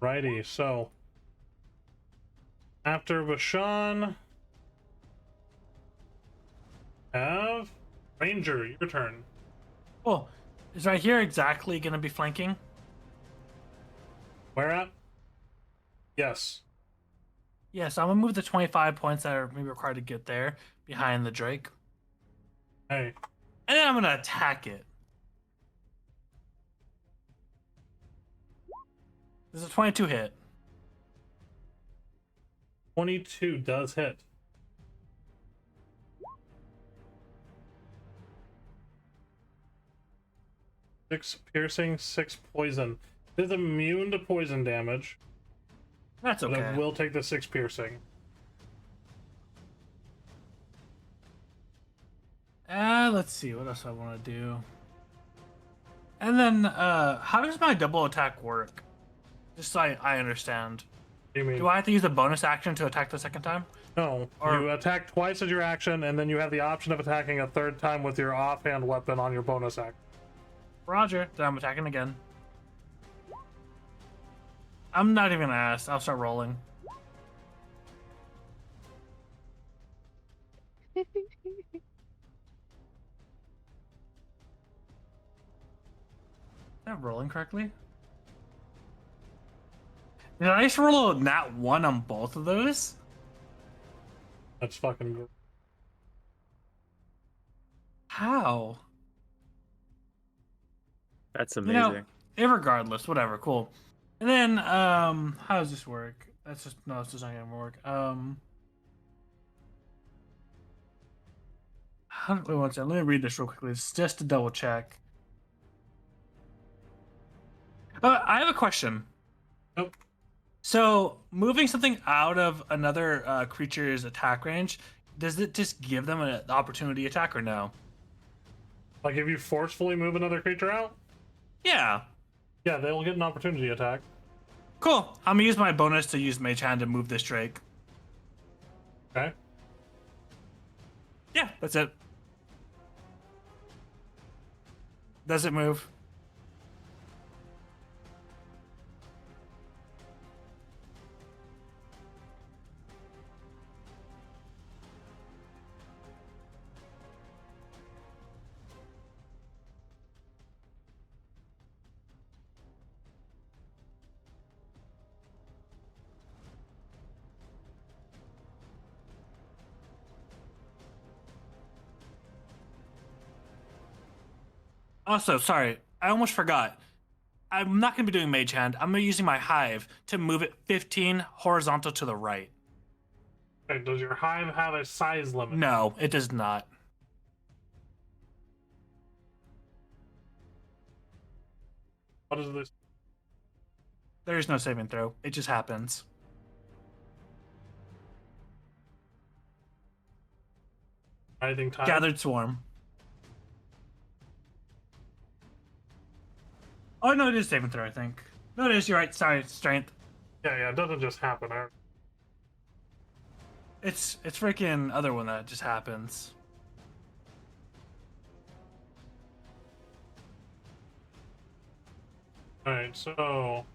Righty, so after Bashan, have Ranger, your turn. Cool. Is right here exactly going to be flanking? Where at? Yes. Yeah, so I'm going to move the 25 points that are maybe required to get there behind the Drake. Hey. And then I'm going to attack it. This is a 22 hit. 22 does hit. 6 piercing, 6 poison. It is immune to poison damage. That's okay. But it will take the 6 piercing. Let's see, what else I want to do. And then, how does my double attack work? Just so I understand. You mean? Do I have to use a bonus action to attack the second time? No. Or- You attack twice as your action, and then you have the option of attacking a third time with your offhand weapon on your bonus action. Roger. Then I'm attacking again. I'm not even gonna ask. I'll start rolling. Is that rolling correctly? Did I just roll a nat 1 on both of those? That's fucking good. How? That's You amazing. know, irregardless, whatever, cool. And then, how does this work? That's just, no, it's just not gonna work. Wait one second, let me read this real quickly. It's just to double check. I have a question. Nope. So, moving something out of another creature's attack range, does it just give them an opportunity attack or no? Like if you forcefully move another creature out, Yeah. yeah, they will get an opportunity attack. Cool. I'm gonna use my bonus to use Mage Hand to move this Drake. Okay. Yeah, that's it. Does it move? Also, sorry, I almost forgot. I'm not going to be doing Mage Hand. I'm going to be using my Hive to move it 15 horizontal to the right. Okay, does your hive have a size limit? No, it does not. What is this? There is no saving throw. It just happens. Writhing Tide? Gathered Swarm. Oh, no, it is saving throw, I think. No, it is. You're right. Sorry, Strength. Yeah, it doesn't just happen. It's freaking other one that just happens. Alright, so...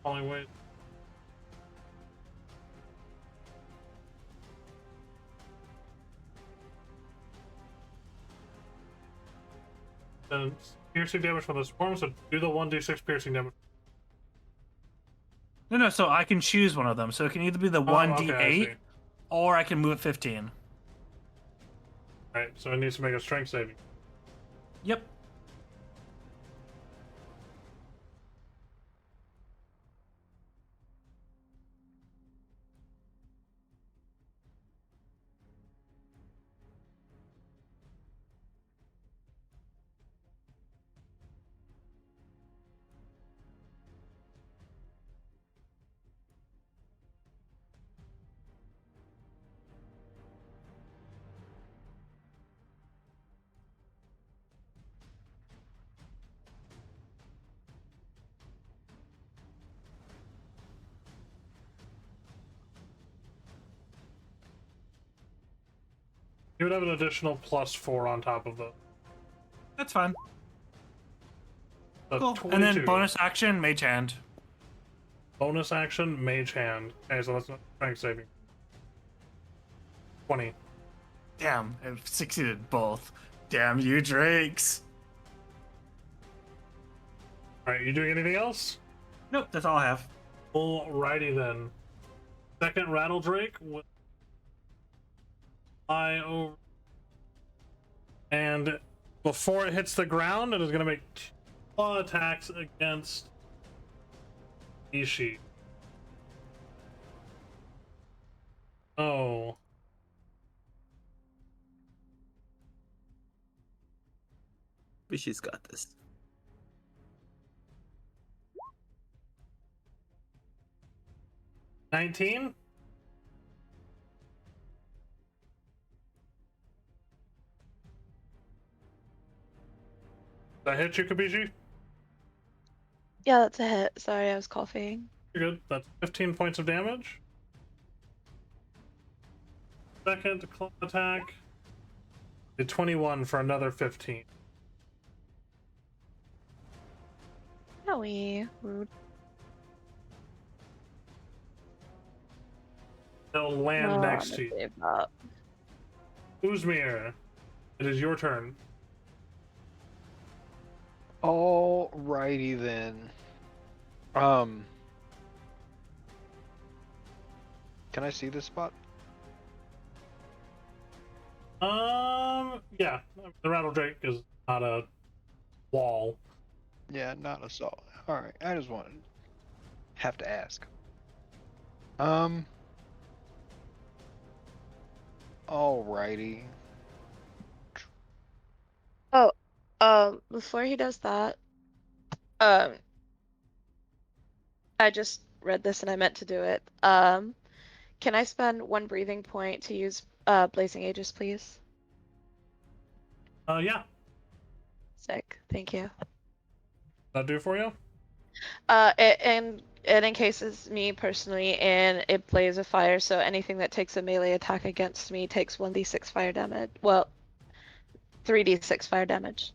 Only wait. Then piercing damage from the swarm, so do the 1d6 piercing damage. No, so I can choose one of them. So it can either be the 1d8, okay, I see. or I can move it 15. Alright, so it needs to make a strength saving. Yep. You would have an additional +4 on top of the That's fine. Cool. 22. And then bonus action, Mage Hand. Bonus action, Mage Hand. Okay, so that's not strength saving. 20. Damn, I've succeeded both. Damn you, Drakes. Alright, you doing anything else? Nope, that's all I have. Alrighty then. Second Rattle Drake will fly over. And before it hits the ground, it is going to make 2 claw attacks against Ishi. Oh. She's got this. $19? Did I hit you, Kabishi? Yeah, that's a hit. Sorry, I was coughing. You're good. That's 15 points of damage. Second claw attack. Did 21 for another 15. No, we rude. They'll land next to you. Save that. Uzmir, it is your turn. Alrighty then. Can I see this spot? Yeah. The Rattle Drake is not a wall. Yeah, not assault. Alright, I just wanted have to ask. Alrighty. Before he does that, I just read this and I meant to do it. Can I spend 1 breathing point to use Blazing Aegis, please? Yeah. Sick. Thank you. That do it for you? And in case it's me personally, and it blaze of fire, so anything that takes a melee attack against me takes 1d6 fire damage. Well, 3d6 fire damage.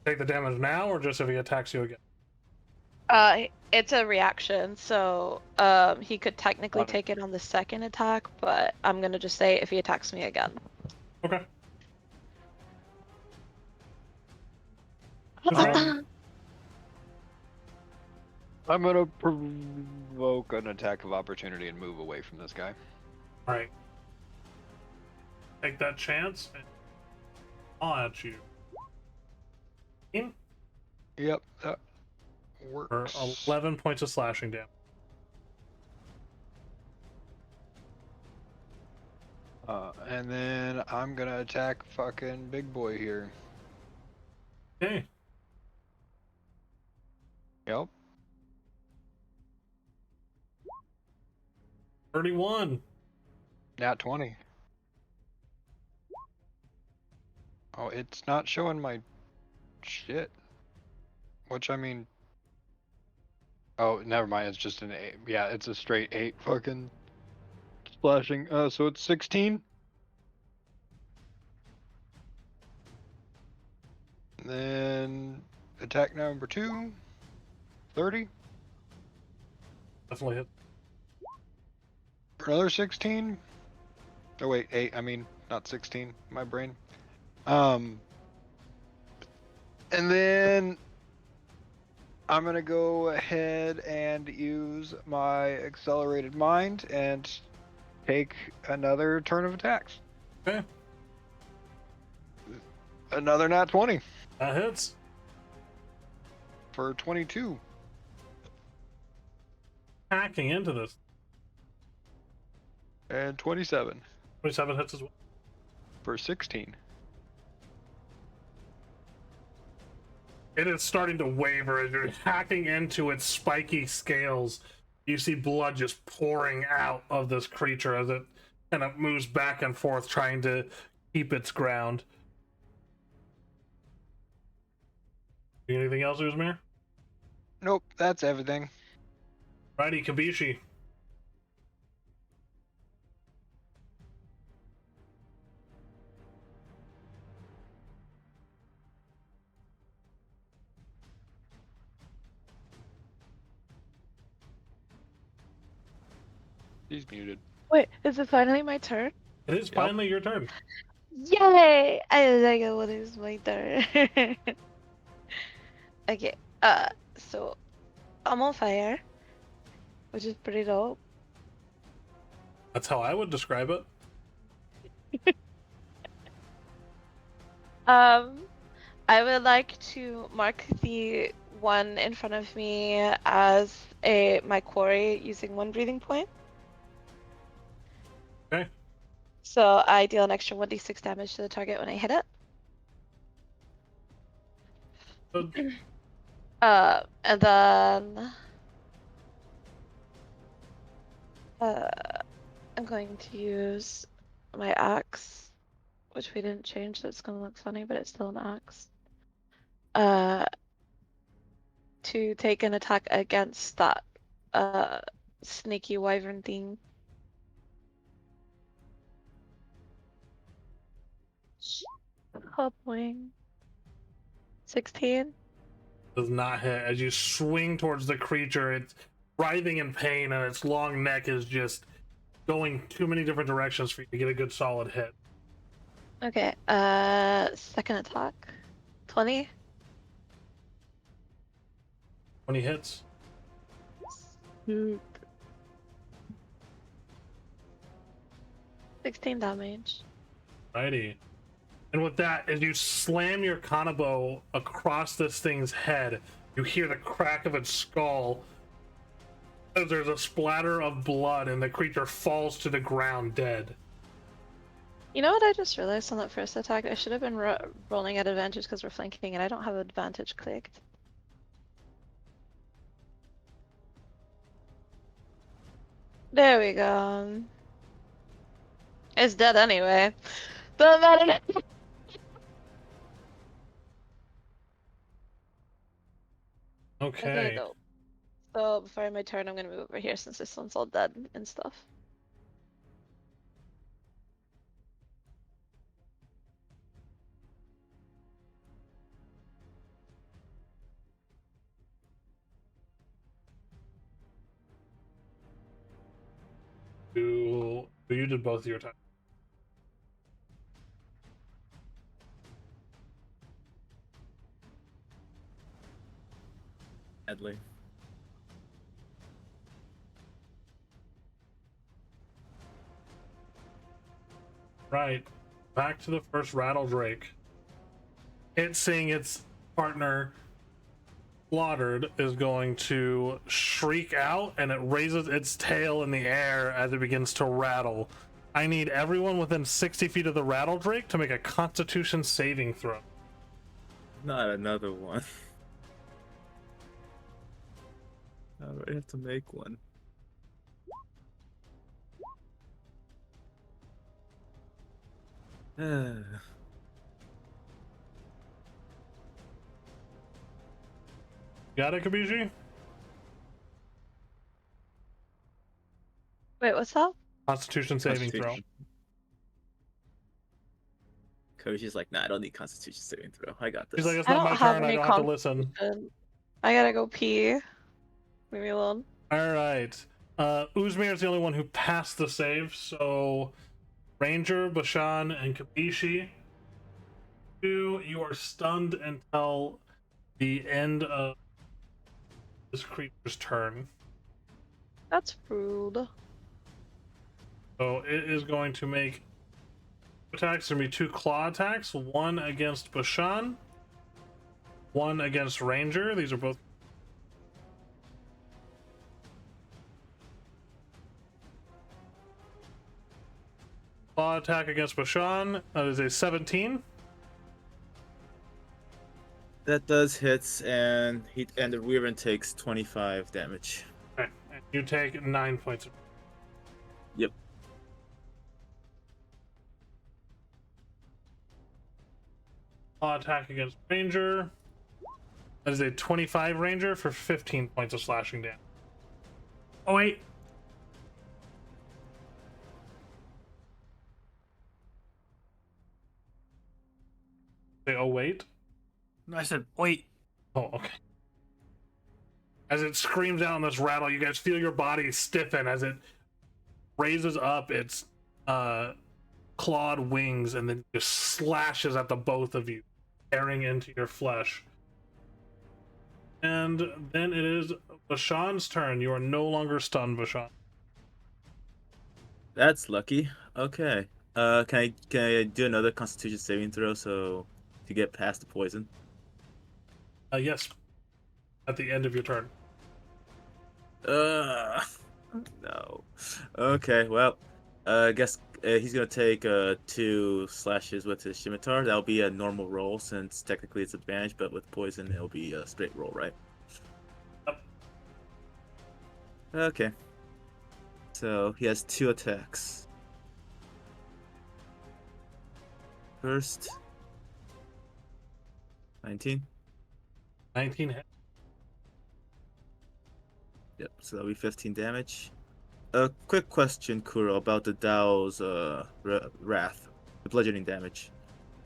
Take the damage now, or just if he attacks you again? It's a reaction, so he could technically Got it. take it on the second attack, but I'm gonna just say if he attacks me again. Okay. I'm gonna provoke an attack of opportunity and move away from this guy. Alright. Take that chance, and I'll at you. In Yep, that for works. 11 points of slashing damage. And then I'm gonna attack fucking big boy here. Okay. Yep. 31. Nat 20. Oh, it's not showing my shit. Which, I mean... Oh, never mind, it's just an 8. Yeah, it's a straight 8 fucking splashing. So it's 16. And then attack number 2. 30. Definitely hit. For another 16. Oh wait, 8. I mean, not 16. My brain. And then I'm gonna go ahead and use my accelerated mind and take another turn of attacks. Okay. Another nat 20 That hits. for 22. Hacking into this. And 27 27 hits as well. for 16. It is starting to waver as you're hacking into its spiky scales. You see blood just pouring out of this creature as it kind of moves back and forth, trying to keep its ground. Anything else, Uzmir? Nope, that's everything. Righty, Kabishi. He's muted. Wait, is it finally my turn? It is finally your turn. Yay! I like it when it's my turn. Okay, so I'm on fire, which is pretty dope. That's how I would describe it. I would like to mark the one in front of me as my quarry using 1 breathing point. Okay. So I deal an extra 1d6 damage to the target when I hit it. Good. And then I'm going to use my axe, which we didn't change, so it's gonna look funny, but it's still an axe. To take an attack against that sneaky wyvern thing. Hoppling. 16. Does not hit. As you swing towards the creature, it's writhing in pain, and its long neck is just going too many different directions for you to get a good solid hit. Okay, second attack. 20. 20 hits. 16 damage. Righty. And with that, as you slam your kanabo across this thing's head, you hear the crack of its skull as there's a splatter of blood and the creature falls to the ground dead. You know what I just realized on that first attack? I should have been rolling at advantage because we're flanking and I don't have advantage clicked. There we go. It's dead anyway. Doesn't matter. Okay, Okay. dope. So before my turn, I'm gonna move over here since this one's all dead and stuff. You did both of your time. Sadly. Right. Back to the first Rattle Drake. It seeing its partner slaughtered is going to shriek out, and it raises its tail in the air as it begins to rattle. I need everyone within 60 feet of the Rattle Drake to make a Constitution saving throw. Not another one. I already have to make one. Got it, Kabishi? Wait, what's up? Constitution saving throw. Constitution. Koshi's like, nah, I don't need Constitution saving throw. I got this. He's like, it's I not don't my have turn. I any don't have to listen. constitution. I gotta go pee. Leave me alone. All right. Uzmir is the only one who passed the save, so Ranger, Bashan, and Kabishi, you are stunned until the end of this creature's turn. That's rude. So it is going to make attacks. There's going to be 2 claw attacks, one against Bashan, one against Ranger. These are both claw attack against Bashan. That is a 17. That does hits, and the Wyvern takes 25 damage. Okay. And you take 9 points of Yep. claw attack against Ranger. That is a 25 Ranger for 15 points of slashing damage. Oh wait, Say, oh wait. no, I said wait. Oh, okay. As it screams out in this rattle, you guys feel your body stiffen as it raises up its clawed wings and then just slashes at the both of you, tearing into your flesh. And then it is Bashan's turn. You are no longer stunned, Bashan. That's lucky. Okay. Can I do another Constitution saving throw to get past the poison? Yes. At the end of your turn. No. Okay. Well, I guess he's gonna take 2 slashes with his scimitar. That'll be a normal roll since technically it's advantage, but with poison it'll be a straight roll, right? Yep. Okay. So he has 2 attacks. First, 19. 19 hit. Yep. So that'll be 15 damage. A quick question, Kuro, about the Dao's wrath, the bludgeoning damage.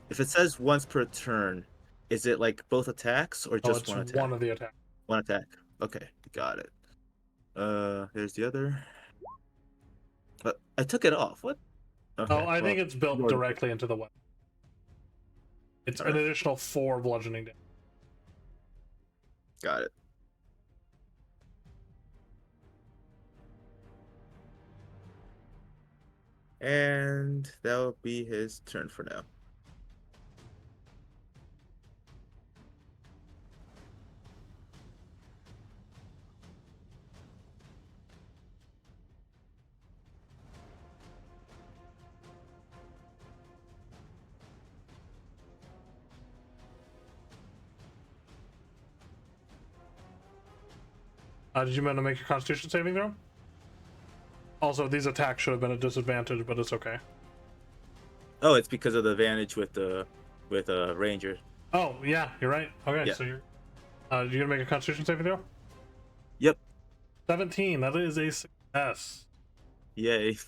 If it says once per turn, is it like both attacks or Oh, just it's one attack? one of the attacks. One attack. Okay, got it. There's the other. But I took it off. What? Okay, Oh, I think well, it's built Lord. directly into the weapon. It's an additional 4 bludgeoning damage. Got it. And that'll be his turn for now. Did you want to make your Constitution saving throw? Also, these attacks should have been a disadvantage, but it's okay. Oh, it's because of the advantage with ranger. Oh, yeah, you're right. Okay, Yeah. so you're gonna make a Constitution saving throw? Yep. 17. That is a success. Yay.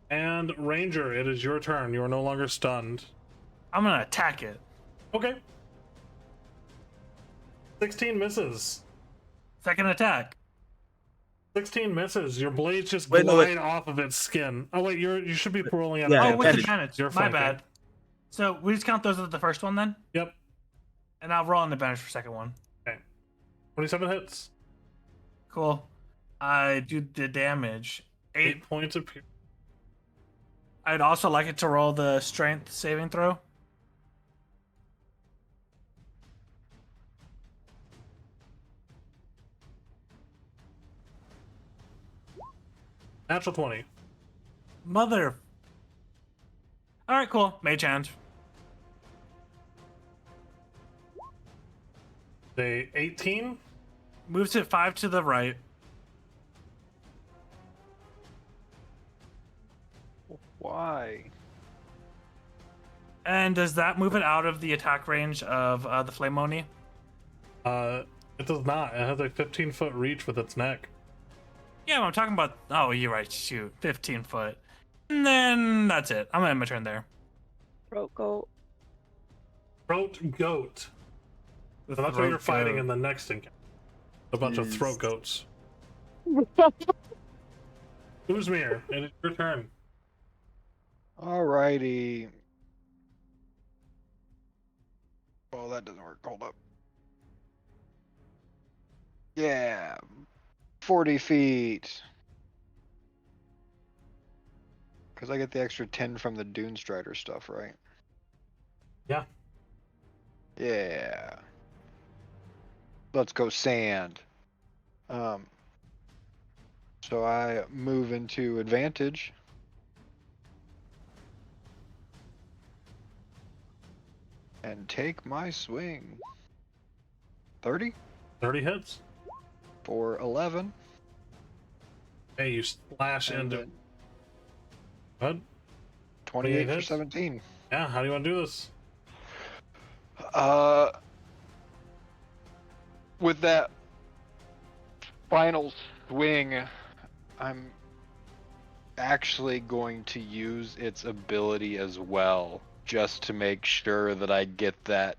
And Ranger, it is your turn. You are no longer stunned. I'm gonna attack it. Okay. 16 misses. Second attack. 16 misses. Your blades just Wait, glide no, off of its skin. Oh wait, you should be rolling at Yeah, Oh, with advantage. advantage. You're My flanking. bad. So we just count those as the first one then, Yep. and I'll roll an advantage for second one. 27 hits. Cool. I do the damage. 8 points of piercing. I'd also like it to roll the strength saving throw. Natural 20. Mother. All right, cool. Mage hand. They 18. Moves it 5 to the right. Why? And does that move it out of the attack range of the Flame Oni? It does not. It has a 15-foot reach with its neck. Yeah, I'm talking about. Oh, you're right. Shoot, 15 foot. And then that's it. I'm gonna end my turn there. Throat goat. Throat goat. The So that's what throat you're fighting goat. in the next encounter. A bunch of throat goats. Uzmir, it is your turn. Alrighty. Oh, that doesn't work. Hold up. Yeah. 40 feet. Because I get the extra 10 from the Dune Strider stuff, right? Yeah. Yeah. Let's go sand. So I move into advantage. And take my swing. 30 30 hits. for 11. Hey, you slash And into. then What? 28 for hits. 17. Yeah, how do you want to do this? With that final swing, I'm actually going to use its ability as well, just to make sure that I get that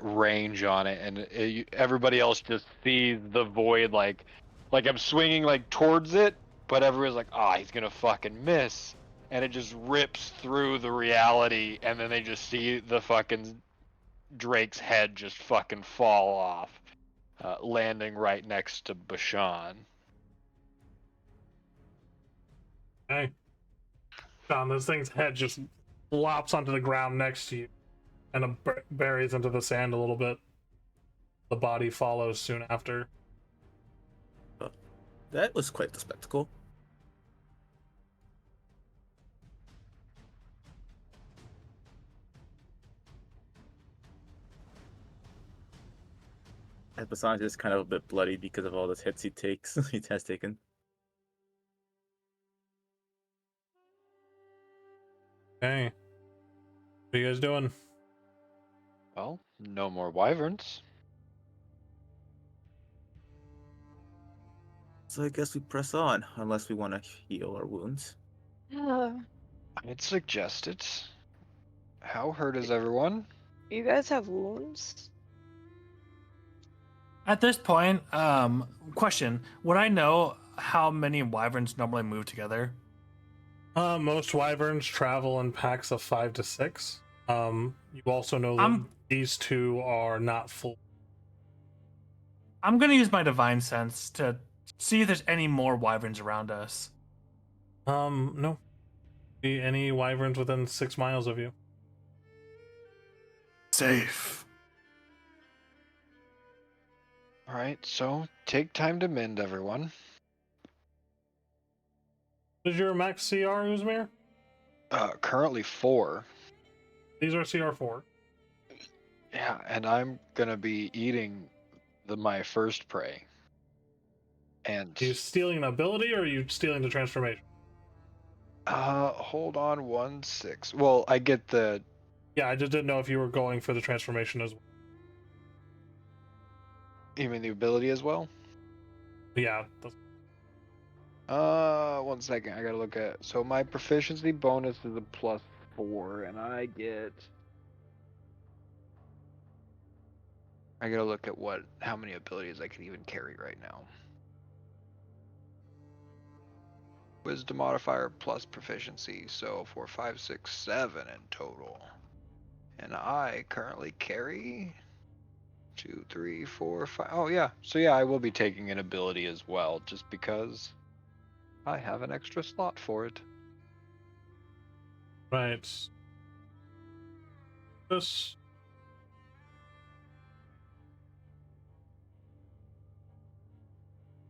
range on it, and everybody else just sees the void like I'm swinging like towards it, but everyone's like, "Ah, he's gonna fucking miss," and it just rips through the reality, and then they just see the fucking Drake's head just fucking fall off, landing right next to Bashan. Hey. John, this thing's head just flops onto the ground next to you and it buries into the sand a little bit. The body follows soon after. That was quite the spectacle. And Basan's just kind of a bit bloody because of all the hits he has taken. Hey. What are you guys doing? Well, no more wyverns. So I guess we press on, unless we want to heal our wounds. I'd suggest it. How hurt is everyone? You guys have wounds? At this point, question: would I know how many wyverns normally move together? Most wyverns travel in packs of 5 to 6. You also know that these two are not full. I'm gonna use my divine sense to see if there's any more wyverns around us. No. See any wyverns within 6 miles of you? Safe. Alright, so take time to mend, everyone. What is your max CR, Uzmir? Currently 4. These are CR4. Yeah, and I'm gonna be eating my first prey. And Are you stealing an ability or are you stealing the transformation? hold on 1 6. Well, I get the Yeah, I just didn't know if you were going for the transformation as well. you mean the ability as well? Yeah. 1 second. I gotta look at. So my proficiency bonus is a +4, and I gotta look at how many abilities I can even carry right now. Wisdom modifier plus proficiency, so 4, 5, 6, 7 in total. And I currently carry 2, 3, 4, 5. Oh yeah, so yeah, I will be taking an ability as well, just because I have an extra slot for it. Right. This.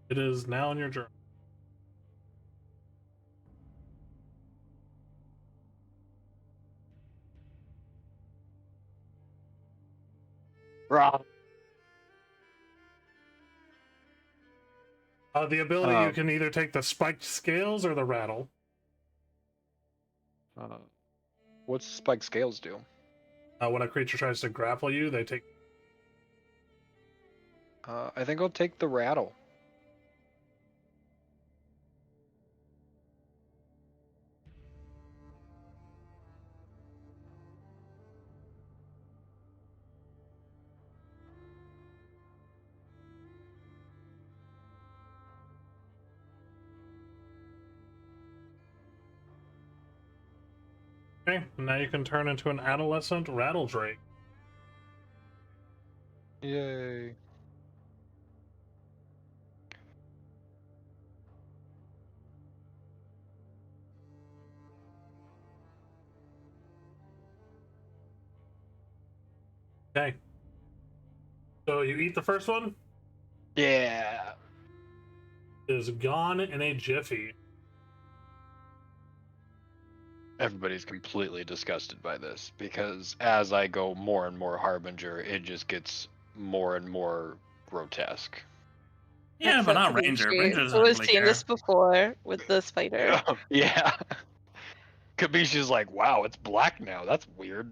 It is now in your journal. Rah. The ability, you can either take the spiked scales or the rattle. What's spike scales do? When a creature tries to grapple you, they take. I think I'll take the rattle. Okay, now you can turn into an adolescent rattle drake. Yay. Okay. So you eat the first one, Yeah. it is gone in a jiffy. Everybody's completely disgusted by this because as I go more and more Harbinger, it just gets more and more grotesque. Yeah, but Except not Ranger. Kabuki, Ranger who doesn't has really seen care. this before with the spider. Yeah. Kabishi's like, wow, it's black now. That's weird.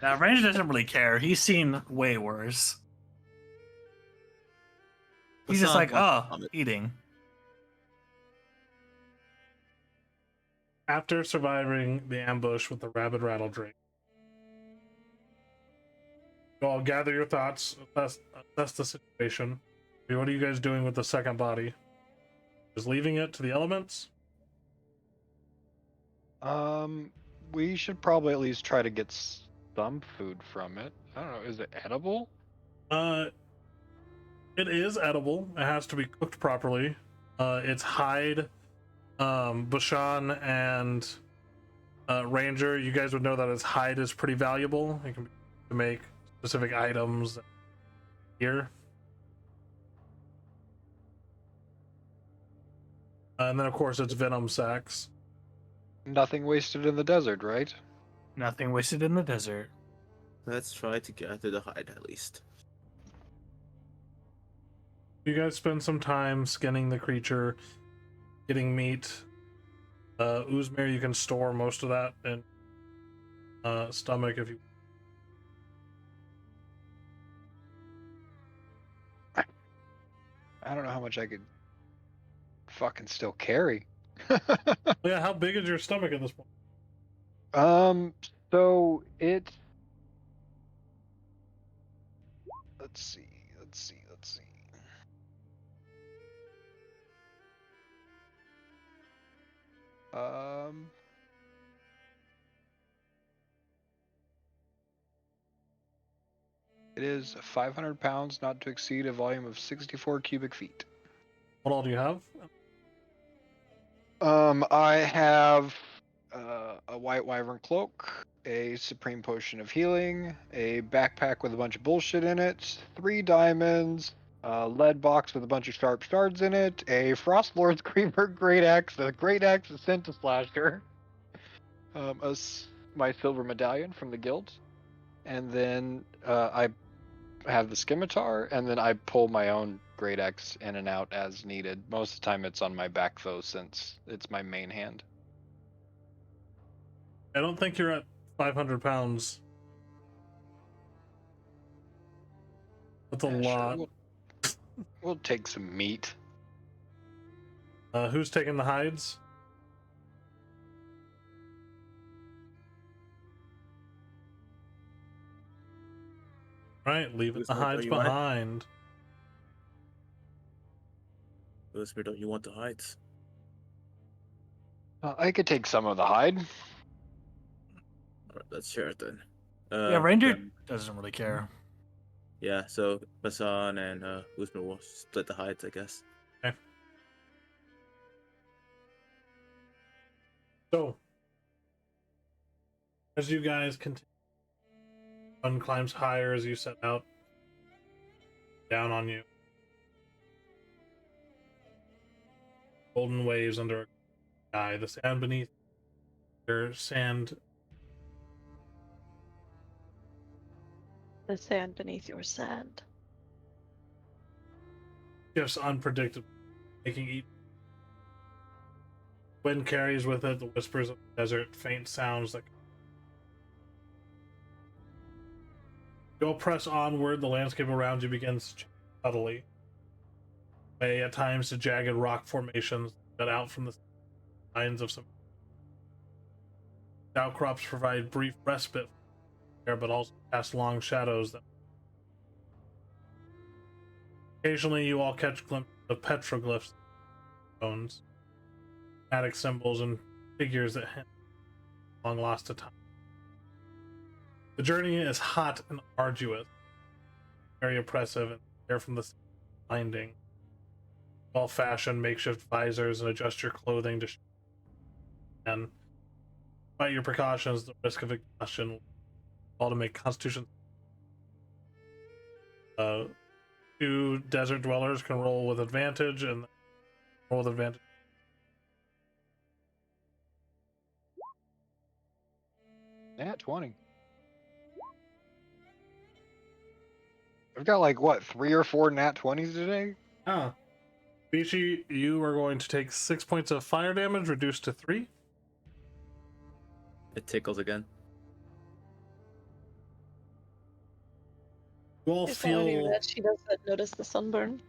Now, Ranger doesn't really care. He's seen way worse. He's just Hassan like, wants to oh, comment. eating. After surviving the ambush with the rabid rattle drake, you all gather your thoughts, assess the situation. What are you guys doing with the second body? Just leaving it to the elements? We should probably at least try to get some food from it. I don't know, is it edible? It is edible. It has to be cooked properly. Its hide, Bashan and Ranger, you guys would know that its hide is pretty valuable. It can be used to make specific items here. And then, of course, it's venom sacs. Nothing wasted in the desert, right? Nothing wasted in the desert. Let's try to gather the hide at least. You guys spend some time skinning the creature, getting meat. Uzmir, you can store most of that in stomach if you. I don't know how much I could fucking still carry. Yeah, how big is your stomach at this point? So it. Let's see. Um. It is 500 pounds, not to exceed a volume of 64 cubic feet. What all do you have? I have a white wyvern cloak, a supreme potion of healing, a backpack with a bunch of bullshit in it, 3 diamonds, a lead box with a bunch of sharp shards in it, a frost lord's creeper great axe, a great axe ascent to slasher, my silver medallion from the guild, and then I have the scimitar, and then I pull my own Great Axe in and out as needed. Most of the time it's on my back though, since it's my main hand. I don't think you're at 500 pounds. That's a Yeah, lot. Sure. We'll take some meat. Who's taking the hides? Right, leaving the Usmer, hides don't you want it? behind. Usmer, don't you want the hides? I could take some of the hide. Alright, let's share it then. Yeah, Ranger Then- doesn't really care. yeah, so Basan and Usmer will split the hides, I guess. Okay. So, as you guys continue, one climbs higher as you set out. Down on you. Golden waves under a sky. The sand beneath your sand. The sand beneath your sand. Just unpredictable, making each wind carries with it the whispers of the desert, faint sounds that go press onward. The landscape around you begins to change subtly. May at times to jagged rock formations that out from the lines of some outcrops provide brief respite there, but also cast long shadows that occasionally you all catch glimpses of petroglyphs, bones, attic symbols, and figures that hint long lost to time. The journey is hot and arduous, very oppressive, and air from the blinding. All fashion makeshift visors and adjust your clothing to and despite your precautions, the risk of exhaustion all to make constitution. Two desert dwellers can roll with advantage and roll with advantage. Nat 20. I've got like what, 3 or 4 nat 20s today? Ah. Bishi, you are going to take 6 points of fire damage, reduced to 3. It tickles again. You all It's already feel red. She doesn't notice the sunburn.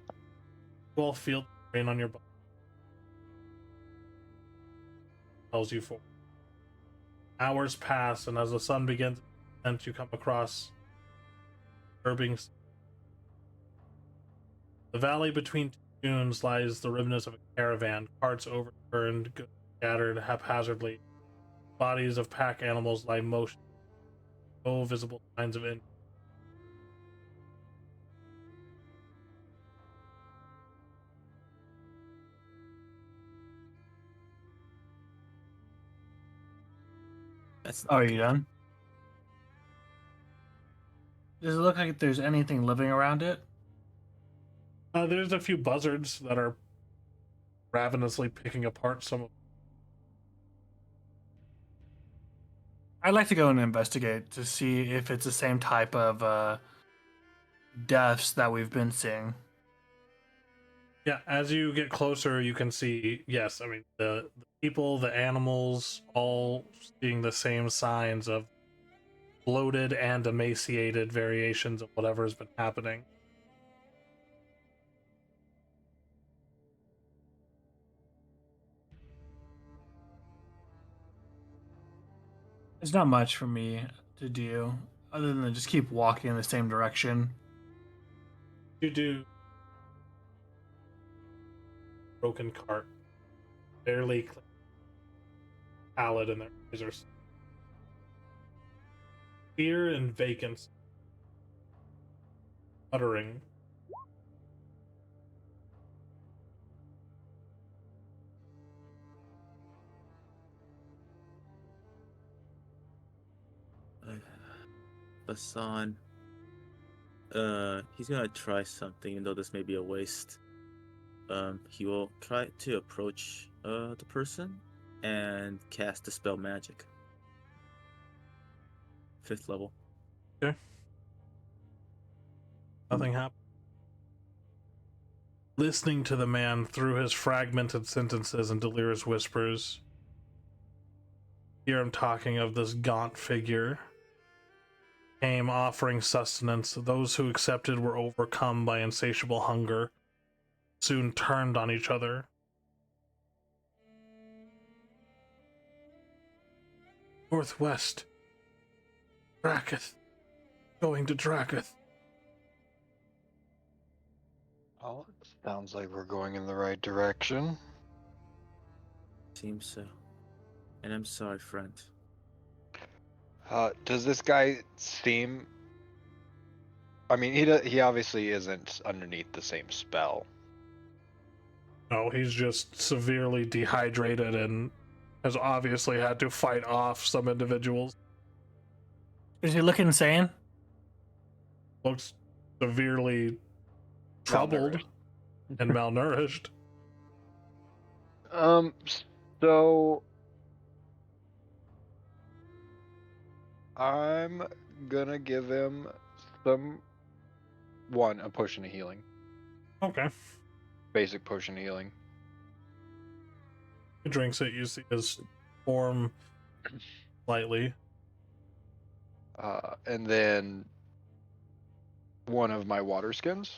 the rain on your body. Tells you for. Hours pass, and as the sun begins, and you come across disturbing. The valley between two dunes lies the remnants of a caravan, carts overturned, goods scattered haphazardly. Bodies of pack animals lie motionless, no visible signs of injury. That's Oh, are you done? Does it look like there's anything living around it? There's a few buzzards that are ravenously picking apart some of. I'd like to go and investigate to see if it's the same type of deaths that we've been seeing. Yeah, as you get closer, you can see, yes, I mean, the people, the animals, all seeing the same signs of bloated and emaciated variations of whatever's been happening. There's not much for me to do other than just keep walking in the same direction. You do broken cart, barely pallid in their eyes are fear and vacancy, uttering. Basan. He's gonna try something, even though this may be a waste. He will try to approach the person and cast Dispel Magic. 5th level. Nothing happened. listening to the man through his fragmented sentences and delirious whispers. Hear him talking of this gaunt figure. Came offering sustenance. Those who accepted were overcome by insatiable hunger, soon turned on each other. Northwest. Draketh. Going to Draketh. Oh, it sounds like we're going in the right direction. Seems so. And I'm sorry, friend. Does this guy seem... I mean, he obviously isn't underneath the same spell. No, he's just severely dehydrated and has obviously had to fight off some individuals. Is he looking insane? Looks severely troubled and malnourished. So I'm gonna give him a potion of healing. Okay. Basic potion of healing. He drinks it, you see his form slightly. And then one of my water skins,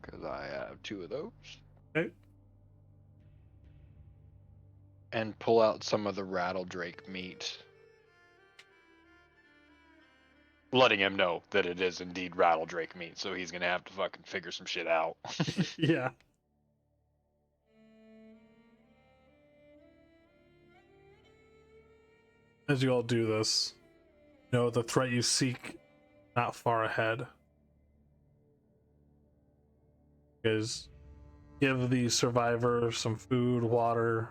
because I have 2 of those. Okay. And pull out some of the rattledrake meat. Letting him know that it is indeed rattledrake meat, so he's gonna have to fucking figure some shit out. Yeah. As you all do this, you know the threat you seek not far ahead. Is give the survivor some food, water.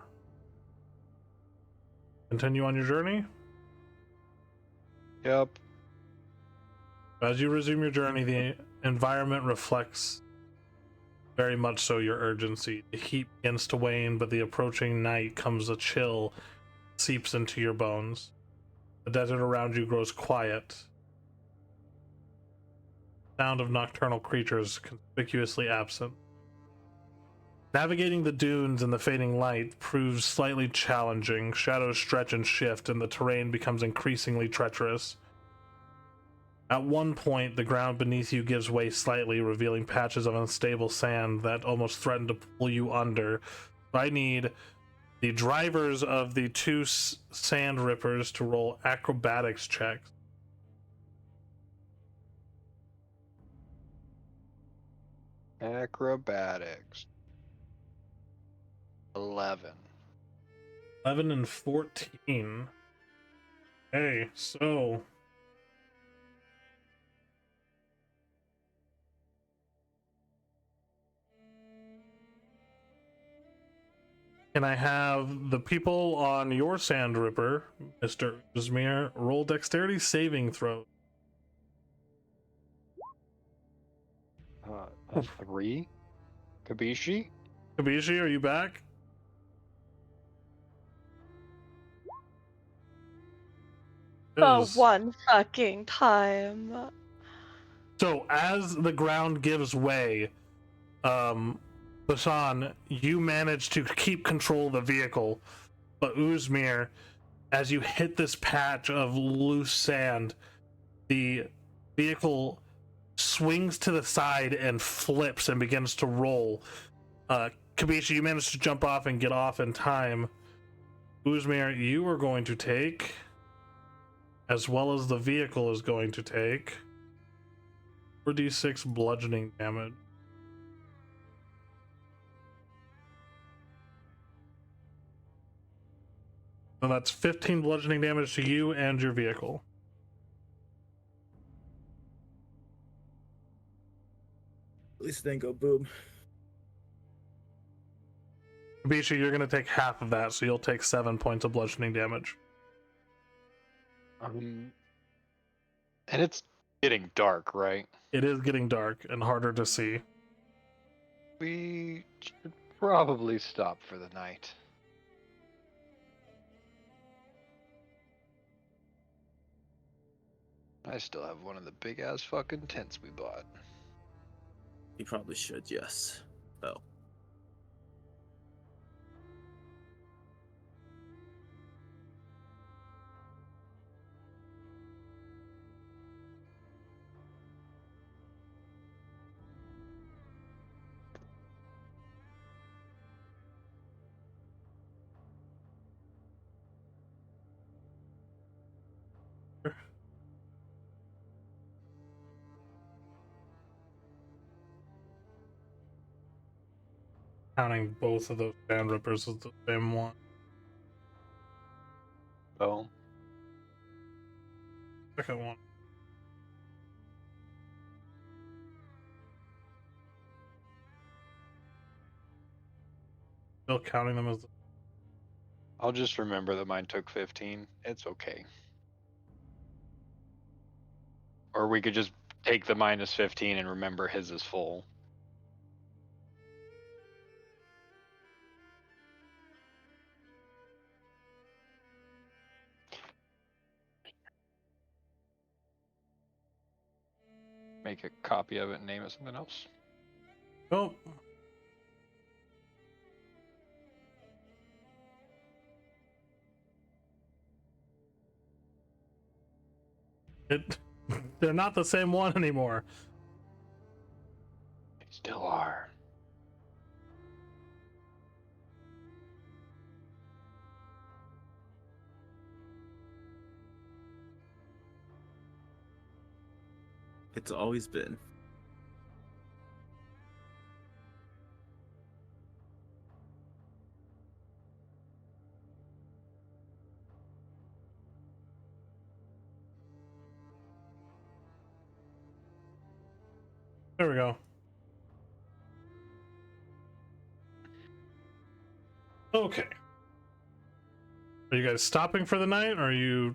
Continue on your journey. Yep. As you resume your journey, the environment reflects very much so your urgency. The heat begins to wane, but the approaching night comes a chill, seeps into your bones. The desert around you grows quiet. Sound of nocturnal creatures conspicuously absent. Navigating the dunes in the fading light proves slightly challenging. Shadows stretch and shift, and the terrain becomes increasingly treacherous. At one point, the ground beneath you gives way slightly, revealing patches of unstable sand that almost threaten to pull you under. I need the drivers of the 2 sand rippers to roll acrobatics checks. Acrobatics. 11. 11 and 14. Okay, so can I have the people on your Sand Ripper, Mr. Uzmir, roll dexterity saving throw? A 3. Kabishi? Kabishi, are you back? For Is- one fucking time. So as the ground gives way, Basan, you manage to keep control of the vehicle, but Uzmir, as you hit this patch of loose sand, the vehicle swings to the side and flips and begins to roll. Kabishi, you managed to jump off and get off in time. Uzmir, you are going to take, as well as the vehicle is going to take, 4d6 bludgeoning damage. So that's 15 bludgeoning damage to you and your vehicle. At least it didn't go boom. Kabishi, you're going to take half of that, so you'll take 7 points of bludgeoning damage. And it's getting dark, right? It is getting dark and harder to see. We should probably stop for the night. I still have one of the big ass fucking tents we bought. You probably should, yes. Oh. counting both of those sand rippers as the same one. Oh, Second one. Still counting them as. I'll just remember that mine took 15. It's okay. Or we could just take the minus 15 and remember his is full. Make a copy of it and name it something else. Oh. They're not the same one anymore. They still are. It's always been. There we go. Okay. Are you guys stopping for the night, or are you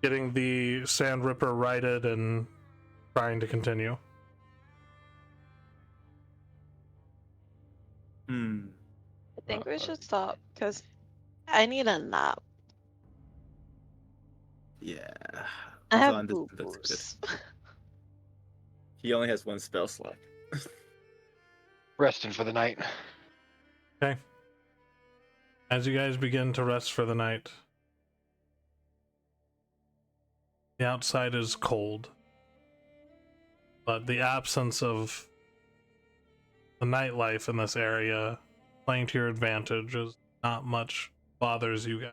getting the Sand Ripper righted and trying to continue? Hmm. I think we should stop because I need a nap. Yeah. I have Zahn boo that's good. boos. He only has one spell slot. Resting for the night. Okay. As you guys begin to rest for the night, the outside is cold, but the absence of the nightlife in this area playing to your advantage is not much bothers you guys.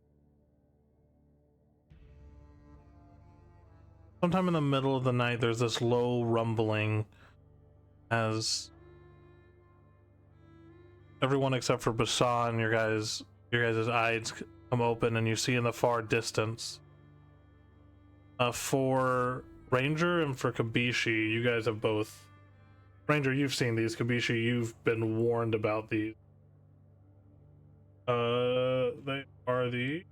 Sometime in the middle of the night, there's this low rumbling as everyone except for Basan, your guys' eyes come open, and you see in the far distance. For Ranger and for Kabishi, you guys have both. Ranger, you've seen these. Kabishi, you've been warned about these. They are the.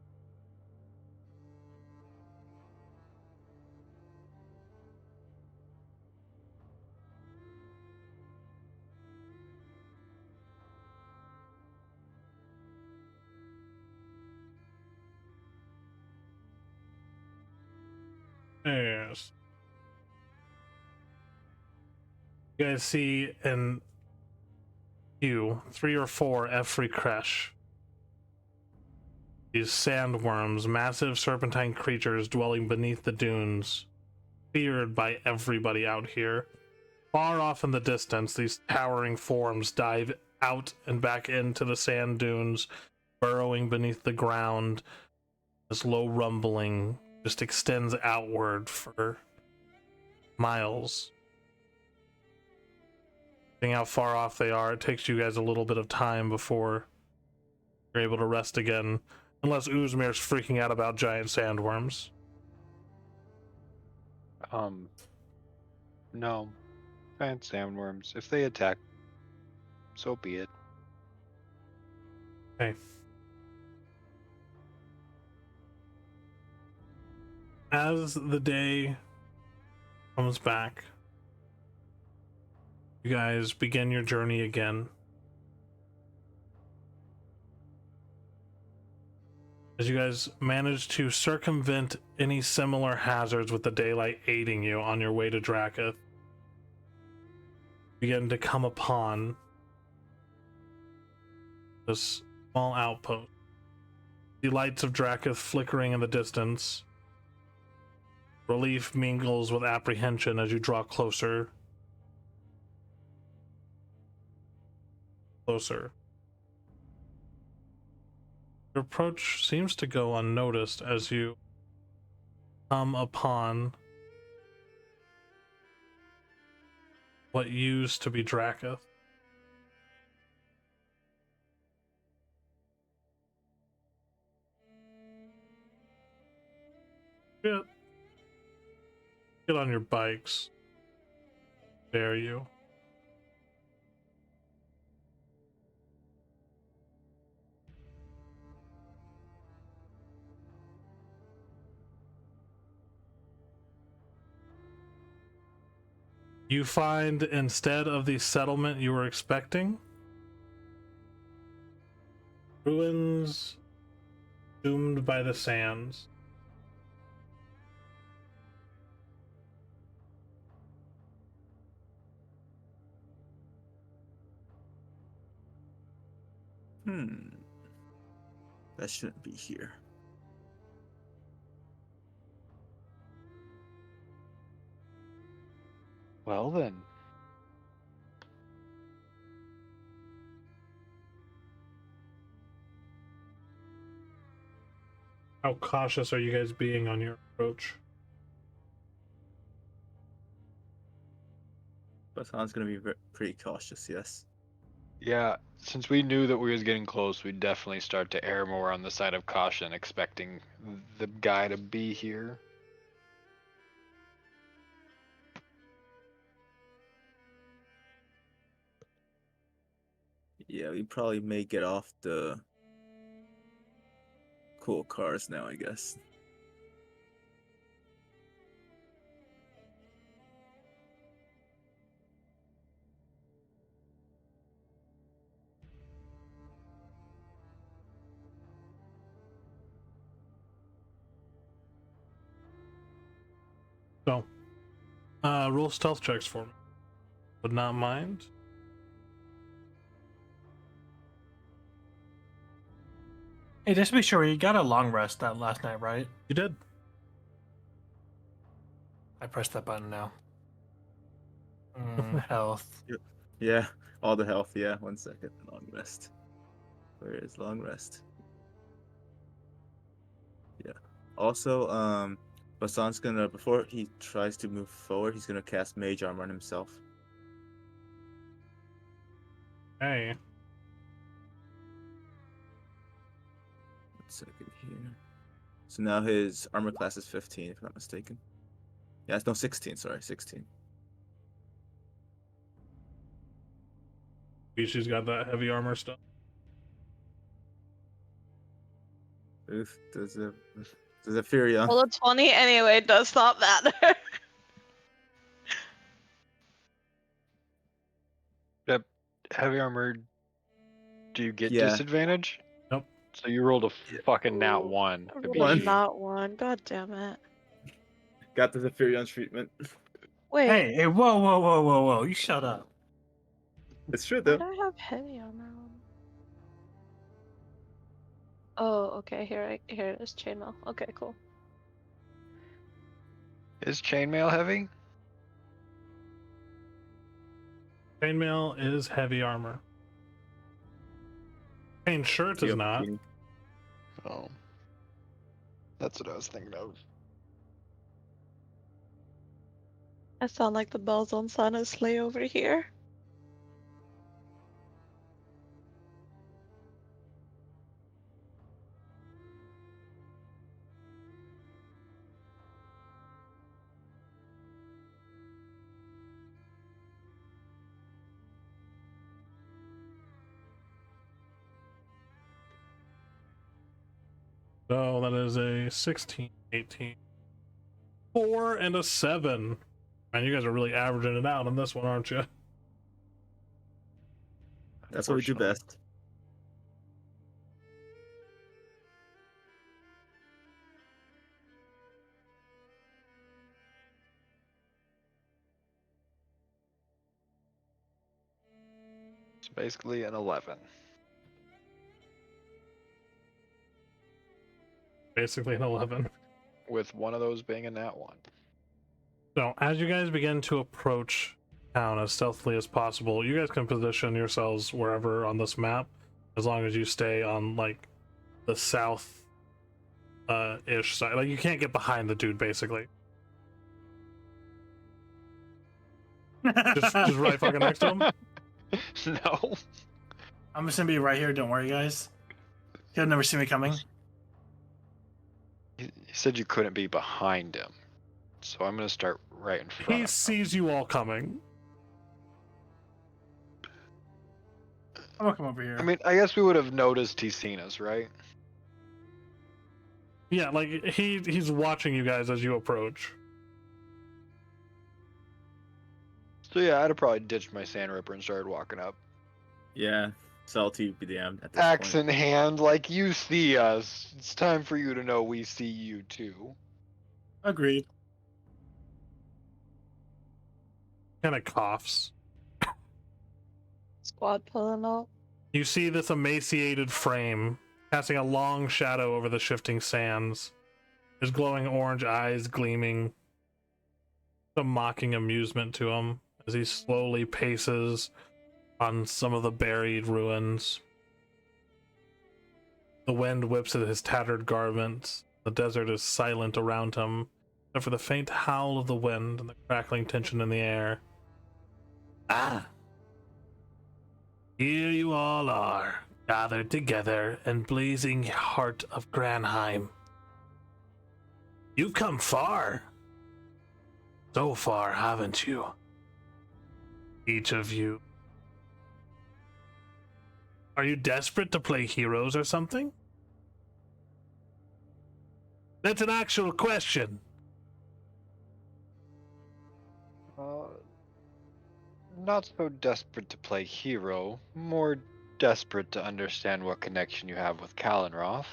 Yes. You guys see in you 3 or 4 Efri Kresh. These sandworms, massive serpentine creatures dwelling beneath the dunes, feared by everybody out here. Far off in the distance, these towering forms dive out and back into the sand dunes, burrowing beneath the ground. This low rumbling just extends outward for miles. Seeing how far off they are, it takes you guys a little bit of time before you're able to rest again. Unless Uzmir's freaking out about giant sandworms. No. Giant sandworms. If they attack, so be it. Okay. As the day comes back, you guys begin your journey again. As you guys manage to circumvent any similar hazards with the daylight aiding you on your way to Draketh, begin to come upon this small outpost. The lights of Draketh flickering in the distance. Relief mingles with apprehension as you draw closer. Closer. Your approach seems to go unnoticed as you come upon what used to be Draketh. Get on your bikes. Dare you. You find, instead of the settlement you were expecting, ruins doomed by the sands. That shouldn't be here. Well then. How cautious are you guys being on your approach? Basan's gonna be pretty cautious, yes. Yeah, since we knew that we was getting close, we'd definitely start to err more on the side of caution, expecting the guy to be here. Yeah, we probably may get off the cool cars now, I guess. So, roll stealth checks for me. Would not mind. Hey, just to be sure, you got a long rest that last night, right? You did. I pressed that button now. Health. Yeah, all the health. Yeah, 1 second. Long rest. Where is long rest? Yeah. Also, Basan's gonna, before he tries to move forward, he's gonna cast Mage Armor on himself. Hey. 1 second here. So now his armor class is 15, if I'm not mistaken. Yeah, it's no 16. Sorry, 16. She's got that heavy armor stuff. Oof, there's a Furion. Well, a 20 anyway does not matter. Yep. Heavy armor. Do you get Yeah. disadvantage? Nope. So you rolled a Yeah. fucking nat Ooh, 1. I to rolled be a One. you. not one. God damn it. Got the Furion treatment. Wait, Hey, whoa. You shut up. It's true why though. do I have heavy armor on? Oh, okay. Here it is. Chainmail. Okay, cool. Is chainmail heavy? Chainmail is heavy armor. Chain shirt is not. Oh. That's what I was thinking of. I sound like the bells on Santa's sleigh over here. So that is a 16, 18, 4, and a 7. Man, you guys are really averaging it out on this one, aren't you? That's what we do Unfortunately. best. It's basically an 11. Basically an 11. With one of those being a nat 1. So, as you guys begin to approach town as stealthily as possible, you guys can position yourselves wherever on this map, as long as you stay on, like, the south ish side. Like, you can't get behind the dude, basically. Just right fucking next to him? No. I'm just gonna be right here. Don't worry, guys. He'll never see me coming. He said you couldn't be behind him. so I'm gonna start right in front He of him. sees you all coming. I'm gonna come over here. I mean, I guess we would have noticed he's seen us, right? Yeah, like he's watching you guys as you approach. So yeah, I'd have probably ditched my Sand Ripper and started walking up. Yeah, salty be damned at this Axe point. in hand, like you see us. It's time for you to know we see you too. Agreed. Kind of coughs. Squad pulling up. You see this emaciated frame casting a long shadow over the shifting sands. His glowing orange eyes gleaming. Some mocking amusement to him as he slowly paces on some of the buried ruins. The wind whips at his tattered garments. The desert is silent around him, except for the faint howl of the wind and the crackling tension in the air. Ah! Here you all are, gathered together in blazing heart of Granheim. You've come far. So far, haven't you? Each of you. Are you desperate to play heroes or something? That's an actual question. Not so desperate to play hero, more desperate to understand what connection you have with Kalenroth.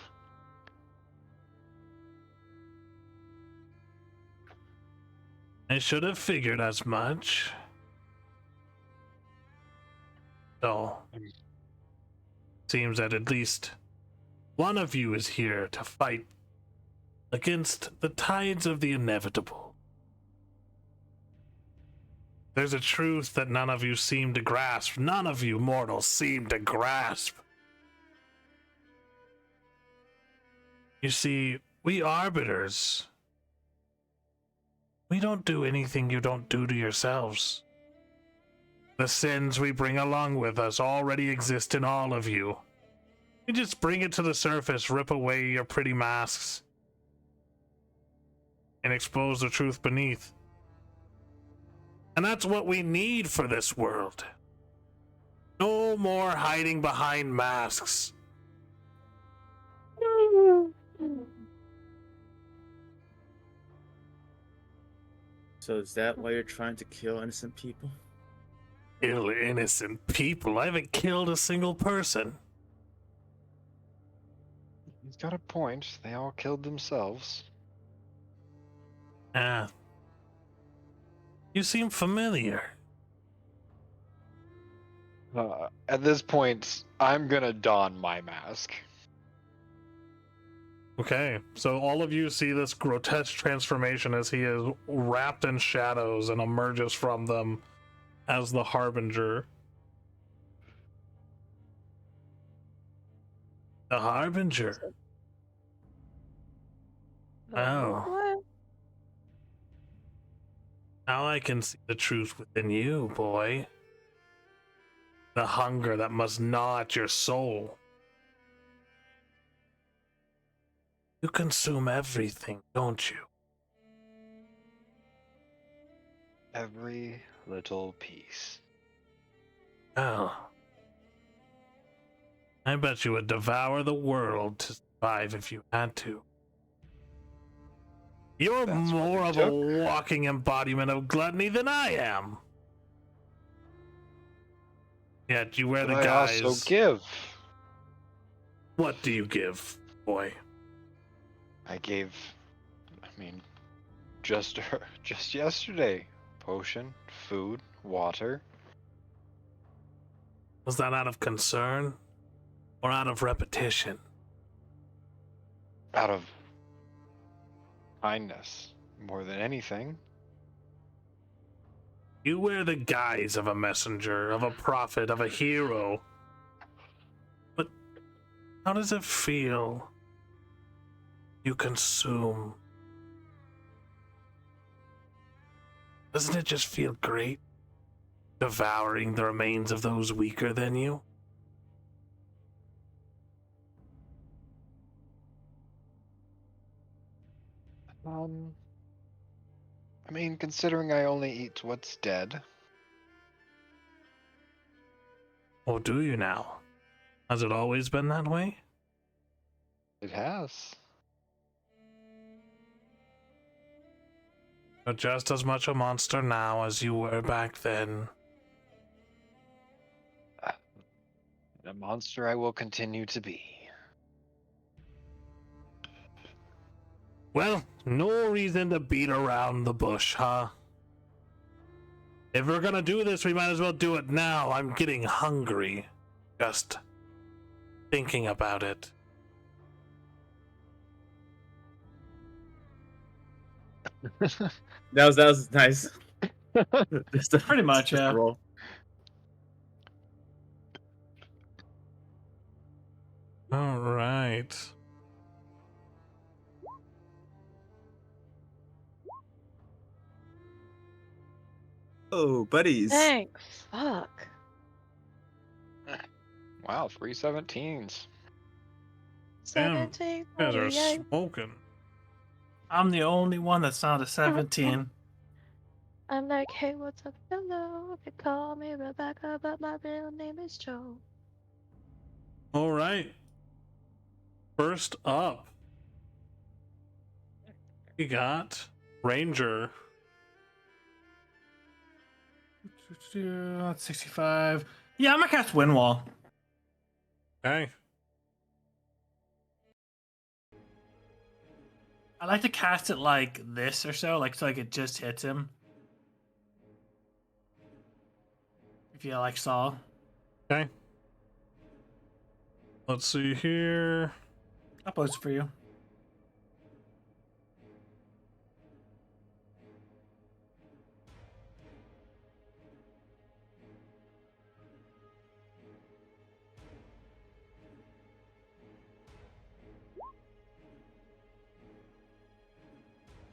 I should have figured as much. So, seems that at least one of you is here to fight against the tides of the inevitable. There's a truth that none of you seem to grasp. None of you mortals seem to grasp. You see, we arbiters, we don't do anything you don't do to yourselves. The sins we bring along with us already exist in all of you. We just bring it to the surface, rip away your pretty masks, and expose the truth beneath. And that's what we need for this world. No more hiding behind masks. So is that why you're trying to kill innocent people? Kill innocent people. I haven't killed a single person. He's got a point. They all killed themselves. Ah. You seem familiar. At this point, I'm gonna don my mask. Okay, so all of you see this grotesque transformation as he is wrapped in shadows and emerges from them as the Harbinger. The Harbinger. Oh. What? Now I can see the truth within you, boy. The hunger that must gnaw at your soul. You consume everything, don't you? Every little piece. Oh. I bet you would devour the world to survive if you had to. You're That's what more it of took. a walking embodiment of gluttony than I am. Yet you wear But the I guise. also give. What do you give, boy? I gave. I mean, just yesterday. Potion, food, water. Was that out of concern? Or out of repetition? Out of kindness, more than anything. You wear the guise of a messenger, of a prophet, of a hero. But how does it feel? You consume. Doesn't it just feel great? Devouring the remains of those weaker than you? I mean, considering I only eat what's dead. Or do you now? Has it always been that way? It has. You're just as much a monster now as you were back then. The monster I will continue to be. Well, no reason to beat around the bush, huh? If we're gonna do this, we might as well do it now. I'm getting hungry. Just thinking about it. That was nice. Just Pretty much, just a yeah. roll. All right. Oh, buddies. Thanks. Fuck. Wow, 3 17s. Damn, 17, you guys are 48. smoking. I'm the only one that's not a 17. I'm like, hey, what's up? Hello. They call me Rebecca, but my real name is Joe. All right. First up, we got Ranger. That's 65. Yeah, I'm gonna cast Windwall. Okay. I like to cast it like this or so, like it just hits him. If you like saw. Okay. Let's see here. I'll post it for you.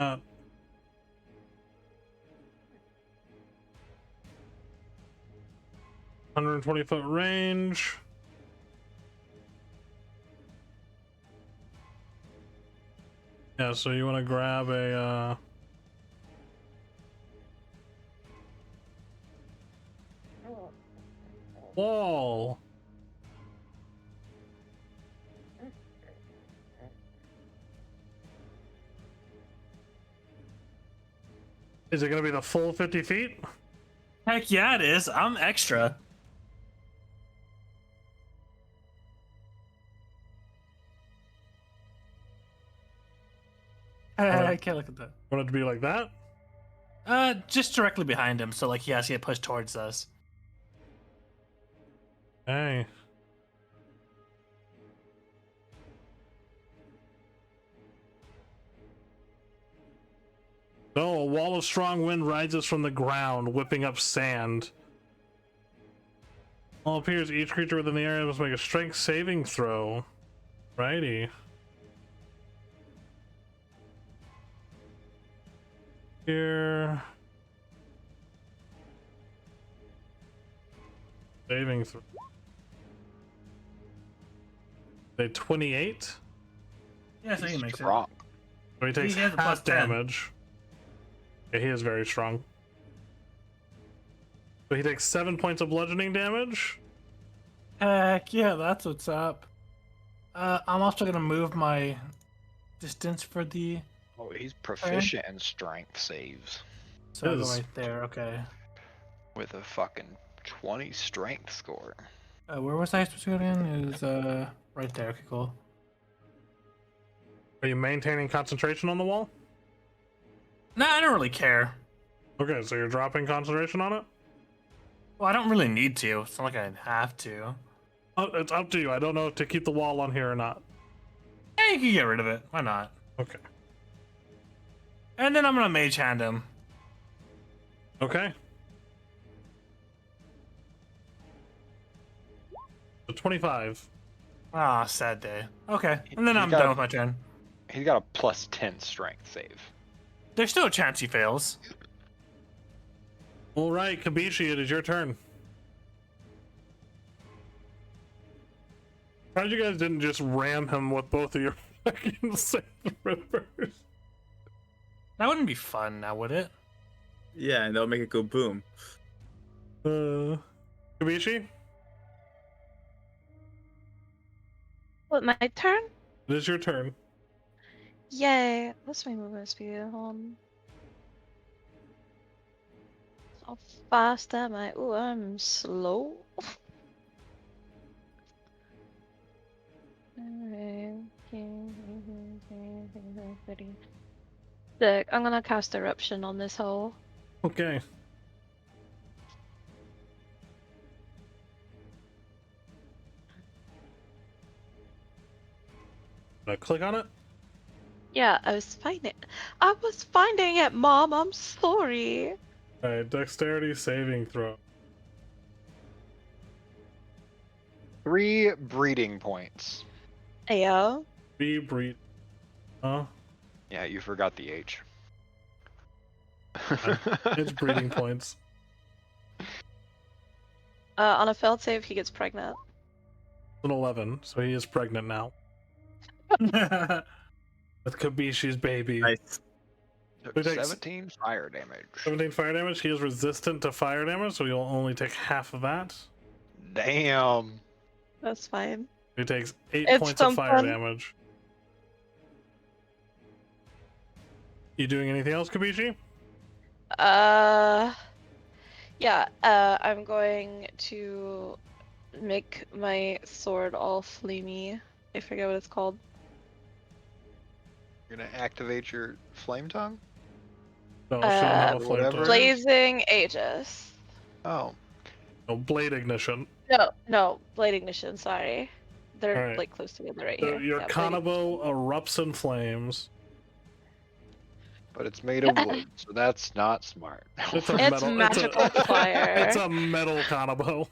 Uh, 120-foot range. Yeah, so you want to grab a wall. Is it going to be the full 50 feet? Heck yeah, it is. I'm extra. I can't look at that. Want it to be like that? Just directly behind him, so like he has to get pushed towards us. Hey. So, a wall of strong wind rises from the ground, whipping up sand. All appears each creature within the area must make a strength saving throw. Righty. Here. Saving throw. They 28? Yeah, so he makes it. Strong. So he takes He has a half plus 10. damage. Yeah, he is very strong. So he takes 7 points of bludgeoning damage. Heck yeah, that's what's up. I'm also gonna move my distance for the. Oh, he's proficient in strength saves. So I'll go Is. right there. Okay. With a fucking 20 strength score. Where was I supposed to go again? Is right there. Okay, cool. Are you maintaining concentration on the wall? No, I don't really care. Okay, so you're dropping concentration on it? Well, I don't really need to. It's not like I have to. Oh, it's up to you. I don't know if to keep the wall on here or not. Yeah, you can get rid of it. Why not? Okay. And then I'm gonna mage hand him. Okay. So 25. Ah, sad day. Okay, and then You I'm got- done with my turn. He's got a plus 10 strength save. There's still a chance he fails. All right, Kabishi, it is your turn. How'd you guys didn't just ram him with both of your fucking sand rivers? That wouldn't be fun now, would it? Yeah, and that'll make it go boom. Kabishi, What, my turn? it is your turn. Yay. What's my movement speed? Hold on. How fast am I? Ooh, I'm slow. Alright. Sick. I'm gonna cast Eruption on this hole. Okay. Click on it. Yeah, I was finding it, Mom. I'm sorry. All right, dexterity saving throw. 3 breeding points. Ayo. Be breed. Huh? Yeah, you forgot the H. It's breeding points. On a failed save, he gets pregnant. An 11, so he is pregnant now. With Kabishi's baby. Nice. Took Who takes- 17 fire damage. 17 fire damage. He is resistant to fire damage, so he'll only take half of that. Damn. That's fine. He takes 8 It's points of fire something. damage. You doing anything else, Kabishi? Yeah, I'm going to make my sword all flamey. I forget what it's called. You're gonna activate your flame tongue? No, she don't have a Or flame whatever. tongue. Blazing Aegis. Oh. No, blade ignition. No, Blade Ignition, sorry. They're Alright. like close together right So here. your Yeah, Blade Kanabo erupts in flames. But it's made of wood, so that's not smart. It's a It's metal. magical fire. It's a metal Kanabo.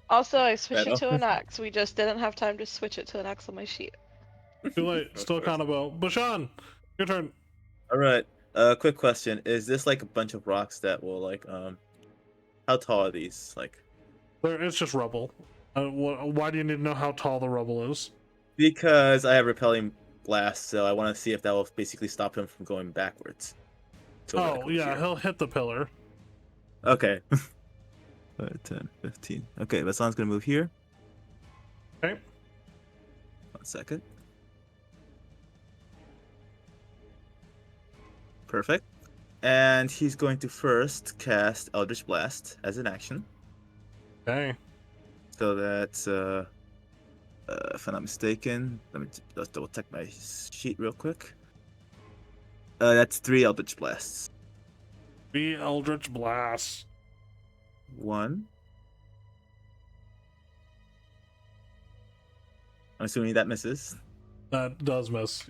Also, I switched Metal. it to an axe. We just didn't have time to switch it to an axe on my sheet. Too late. Still Kanabo. Bashan, your turn. All right. Quick question: is this like a bunch of rocks that will like How tall are these? Like, It's just rubble. Why do you need to know how tall the rubble is? because I have repelling blast, so I want to see if that will basically stop him from going backwards. So when I Oh, come yeah, here. he'll hit the pillar. Okay. 5, 10, 15. Okay, Vassan's gonna move here. Okay. 1 second. Perfect. And he's going to first cast Eldritch Blast as an action. Okay. So that's, if I'm not mistaken, let me just double check my sheet real quick. That's 3 Eldritch Blasts. Be Eldritch Blast. 1. I'm assuming that misses. That does miss.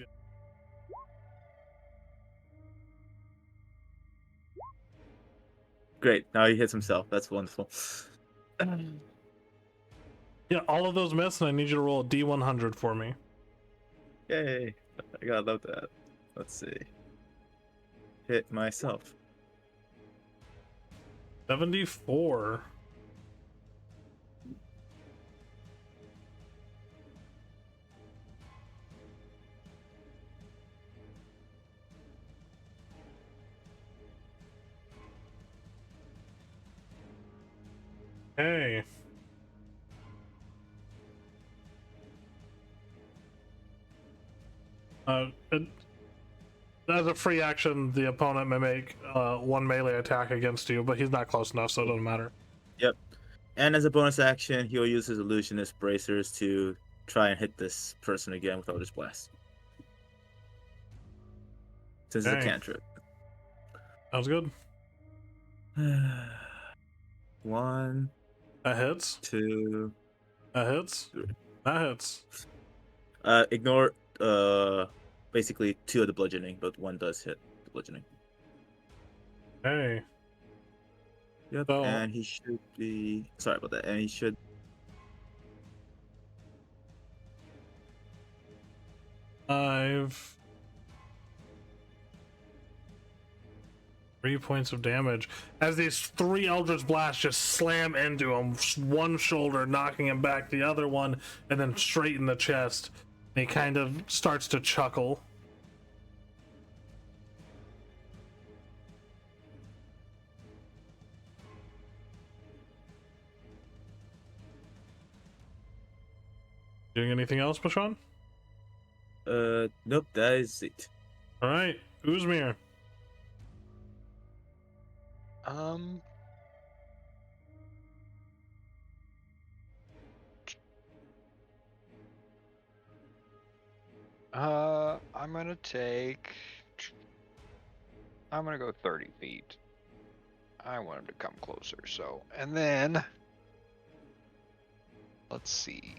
Great. Now he hits himself. That's wonderful. Yeah, all of those miss, and I need you to roll a D100 for me. Yay. I gotta love that. Let's see. Hit myself. 74. Hey. As a free action, the opponent may make 1 melee attack against you, but he's not close enough, so it doesn't matter. Yep. And as a bonus action, he'll use his illusionist bracers to try and hit this person again with Eldritch Blast. Since it's a Dang. cantrip. Sounds good. 1, That hits. 2. That hits. That hits. Ignore basically 2 of the bludgeoning, but 1 does hit the bludgeoning. Hey. Yep. So- And he should be sorry about that. And he should I've 3 points of damage as these 3 Eldritch Blasts just slam into him. One shoulder knocking him back, the other one, and then straight in the chest. And he kind of starts to chuckle. Doing anything else, Bashan? Nope, that is it. All right, Uzmir. Um. I'm gonna take. I'm gonna go 30 feet. I want him to come closer, so. And then. Let's see.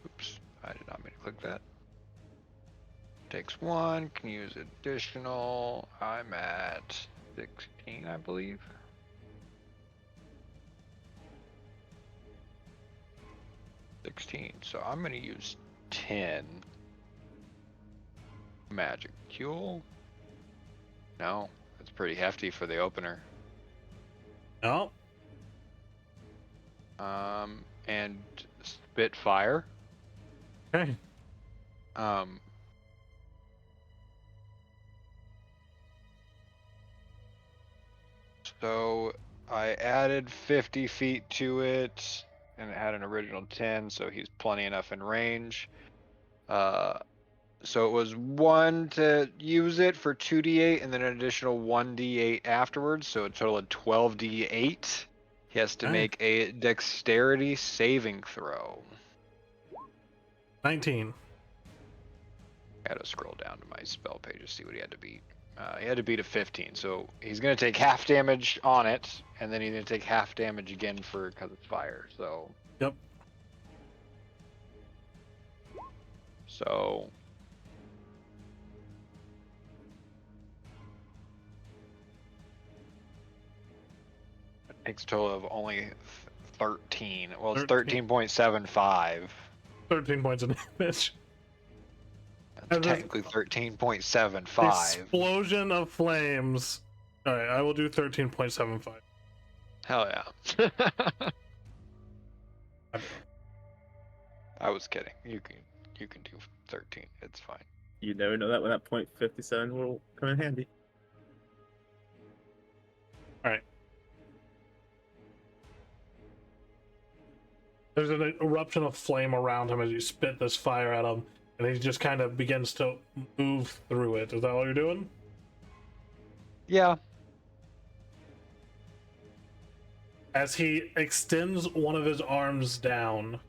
Oops, I did not mean to click that. Takes 1, can use additional. I'm at 16, I believe. So I'm gonna use 10 magic fuel. No, that's pretty hefty for the opener. Oh, And spit fire. okay. So I added 50 feet to it, and it had an original 10, so he's plenty enough in range. So it was 1 to use it for 2d8, and then an additional 1d8 afterwards, so a total of 12d8. He has to Okay. make a dexterity saving throw. 19. I had to scroll down to my spell page to see what he had to beat. He had to beat a 15, so he's going to take half damage on it, and then he's going to take half damage again because it's fire. So. Yep. So. It takes a total of only 13. Well, it's 13.75. 13 points of damage. That's technically 13.75. Explosion of flames. All right, I will do 13.75. Hell yeah. I was kidding. You can do 13. It's fine. You never know that when that .57 will come in handy. All right. There's an eruption of flame around him as you spit this fire at him, and he just kind of begins to move through it. Is that what you're doing? Yeah. As he extends one of his arms down,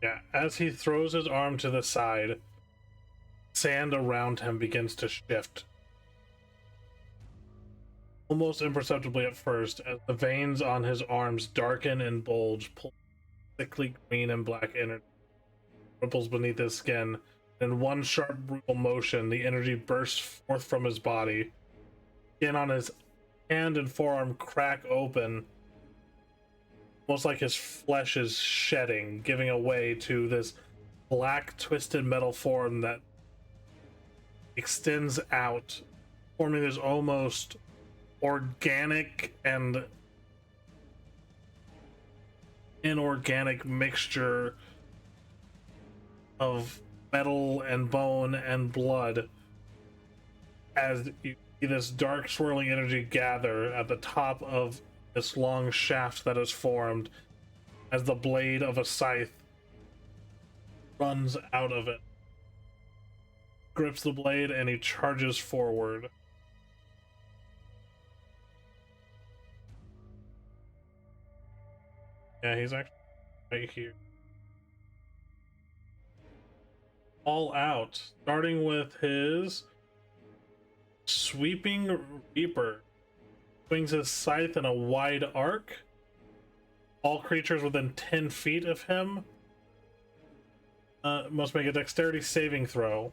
yeah, as he throws his arm to the side, sand around him begins to shift. Almost imperceptibly at first, as the veins on his arms darken and bulge, pull thickly green and black energy ripples beneath his skin. In one sharp, brutal motion, the energy bursts forth from his body. Skin on his hand and forearm crack open, almost like his flesh is shedding, giving away to this black, twisted metal form that extends out, forming this almost organic and inorganic mixture of metal and bone and blood, as you see this dark swirling energy gather at the top of this long shaft that is formed as the blade of a scythe runs out of it, grips the blade, and he charges forward. Yeah, he's actually right here. All out, starting with his sweeping reaper. Swings his scythe in a wide arc. All creatures within 10 feet of him must make a dexterity saving throw.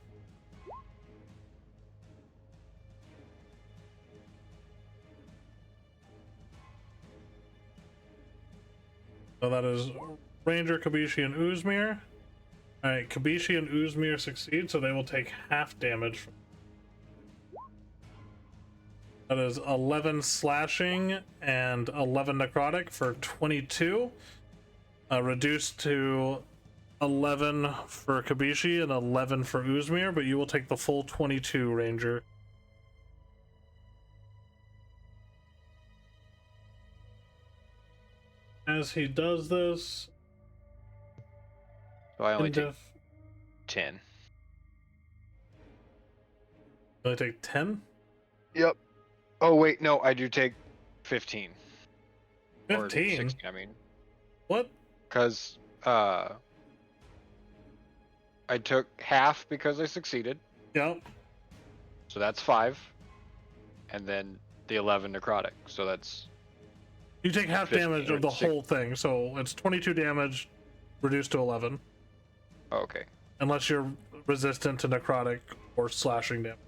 So that is Ranger, Kabishi, and Uzmir. Alright, Kabishi and Uzmir succeed, so they will take half damage. That is 11 slashing and 11 necrotic for 22. Reduced to 11 for Kabishi and 11 for Uzmir, but you will take the full 22, Ranger. As he does this, So I only and take if 10. only take 10? Yep. Oh wait, no, I do take 15. Or 15? 16, I mean. What? Because I took half because I succeeded, Yep. so that's 5. And then the 11 necrotic, so that's You take half 15 damage or of the 6. whole thing, so it's 22 damage reduced to 11. Oh, okay. Unless you're resistant to necrotic or slashing damage.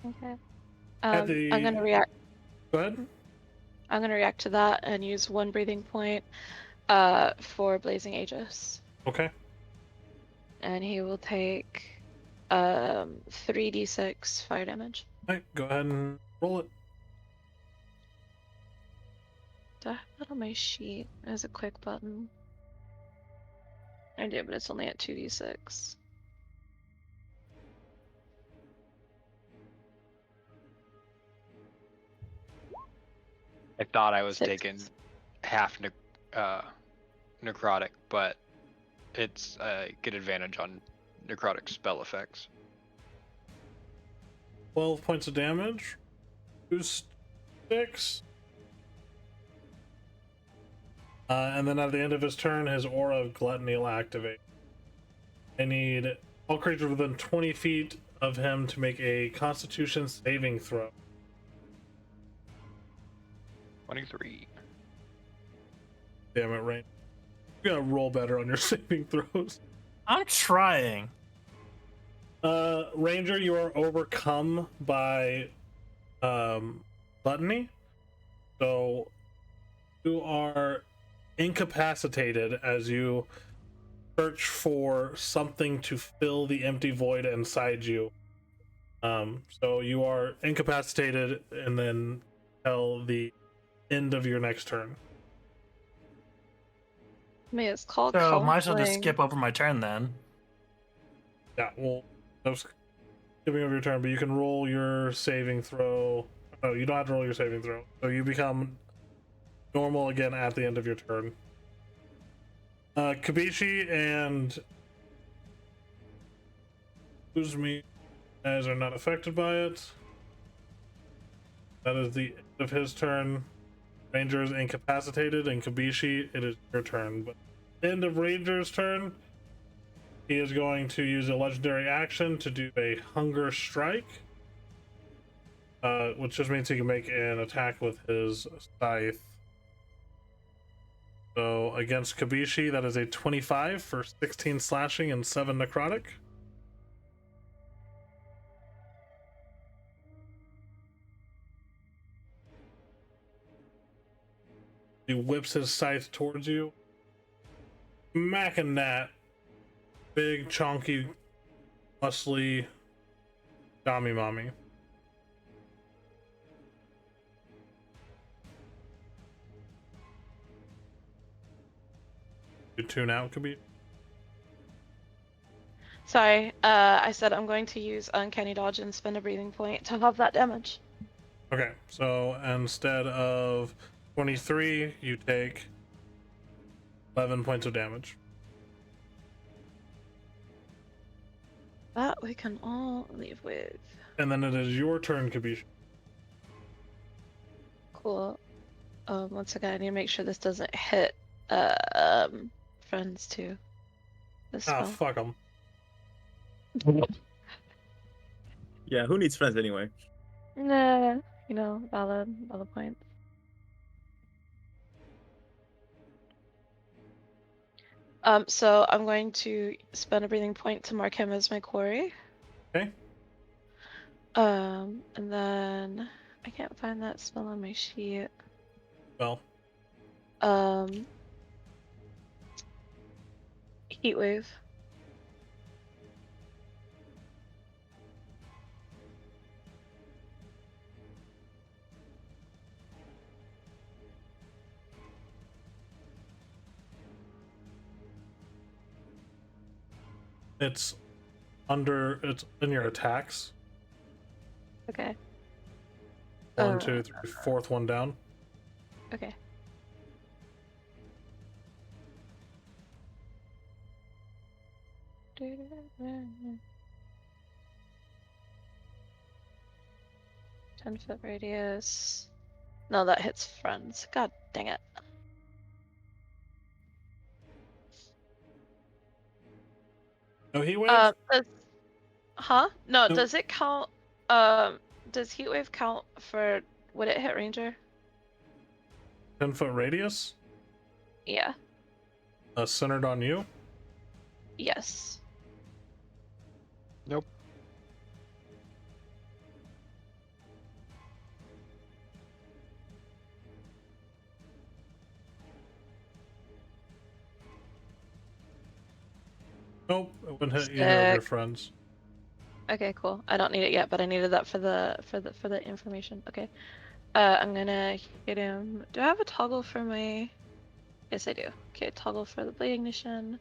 Okay. At the- I'm gonna react. Go ahead. I'm gonna react to that and use 1 breathing point for Blazing Aegis. Okay. And he will take 3d6 fire damage. Alright, go ahead and roll it. Do I have that on my sheet as a quick button? I do, but it's only at 2d6. I thought I was 6. taking half necrotic, but it's get advantage on necrotic spell effects. 12 points of damage. Boost 6. And then at the end of his turn, his aura of Gluttony will activate. I need all creatures within 20 feet of him to make a Constitution saving throw. 23. Damn it, Rain. You gotta roll better on your saving throws. I'm trying. Ranger, you are overcome by Gluttony. So you are incapacitated as you search for something to fill the empty void inside you. So you are incapacitated and then till the end of your next turn. I mean, it's called So might as well just counseling. skip over my turn then. Yeah, well, that was skipping over your turn, but you can roll your saving throw. No, you don't have to roll your saving throw. So you become normal again at the end of your turn. Kabishi and Uzumi guys are not affected by it. That is the end of his turn. Ranger is incapacitated, and Kabishi, it is your turn. But end of Ranger's turn, he is going to use a legendary action to do a Hunger Strike, which just means he can make an attack with his scythe. So against Kabishi, that is a 25 for 16 slashing and 7 necrotic. He whips his scythe towards you, smacking that big, chonky, muscly Dami Mommy. You tune out, Kabishi. Sorry, I said I'm going to use Uncanny Dodge and spend a breathing point to have that damage. Okay, so instead of 23, you take 11 points of damage. That we can all leave with. And then it is your turn, Kabishi. Cool. Once again, I need to make sure this doesn't hit friends too. This Ah, spell. fuck them. Yeah, who needs friends anyway? Nah, valid point. So I'm going to spend a breathing point to mark him as my quarry. Okay. And then I can't find that spell on my sheet. Well, Heat wave. It's it's in your attacks. Okay. 1, 2, 3, fourth one down. Okay. Ten-foot radius. No, that hits friends. God dang it. No heat wave? Huh? No, No. does it count? Does heat wave count for? Would it hit ranger? 10-foot radius? Yeah. Centered on you? Yes. Nope. Nope, it wouldn't hit either of your Sick. friends. Okay, cool. I don't need it yet, but I needed that for the information. Okay. I'm gonna hit him. Do I have a toggle for my? Yes, I do. Okay, toggle for the blade ignition.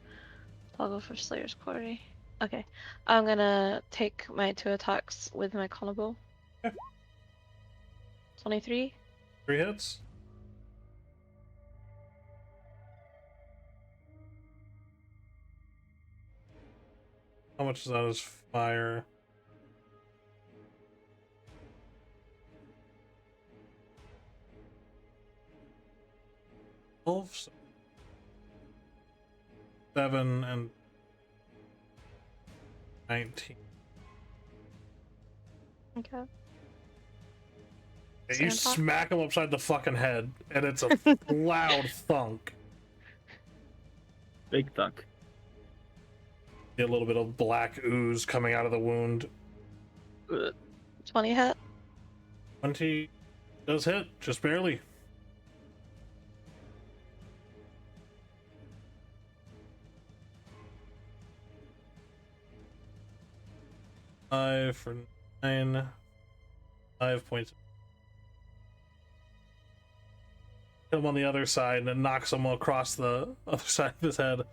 Toggle for Slayer's Quarry. Okay. I'm gonna take my 2 attacks with my Connibal. Okay. 23. 3 hits. How much is that as fire? Wolves. 7 and 19. Okay. You Sand talk? smack him upside the fucking head, and it's a loud thunk. Big thunk. A little bit of black ooze coming out of the wound. 20 hit. 20 does hit, just barely. Five for 9. 5 points. Hit him on the other side and it knocks him across the other side of his head.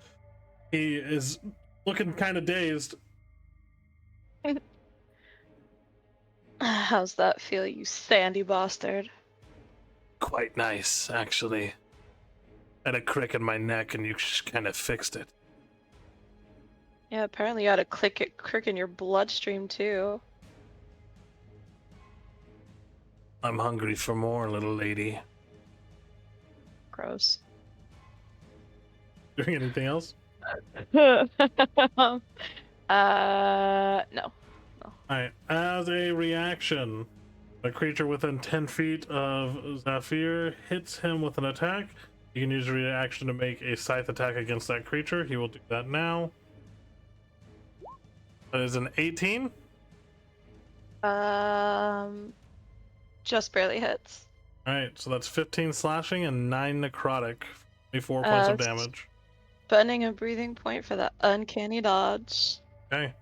He is looking kind of dazed. How's that feel, you sandy bastard? Quite nice, actually. I had a crick in my neck and you just kind of fixed it. Yeah, apparently you had a crick in your bloodstream too. I'm hungry for more, little lady. Gross. Doing anything else? No. Alright, as a reaction, a creature within 10 feet of Zephyr hits him with an attack. You can use a reaction to make a scythe attack against that creature. He will do that now. That is an 18. Just barely hits. Alright, so that's 15 slashing and 9 necrotic. 24 points of damage. Spending a breathing point for that uncanny dodge. Okay.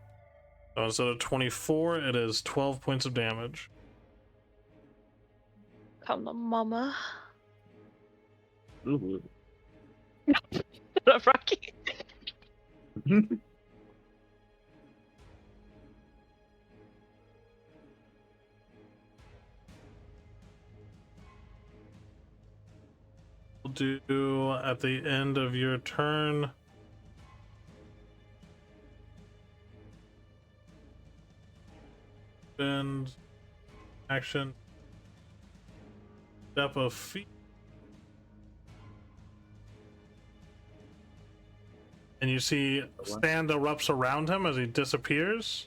So instead of 24, it is 12 points of damage. Come on, mama. Ooh. Shut up, Rocky. We'll do at the end of your turn. Spend action. Step of feet. And you see sand erupts around him as he disappears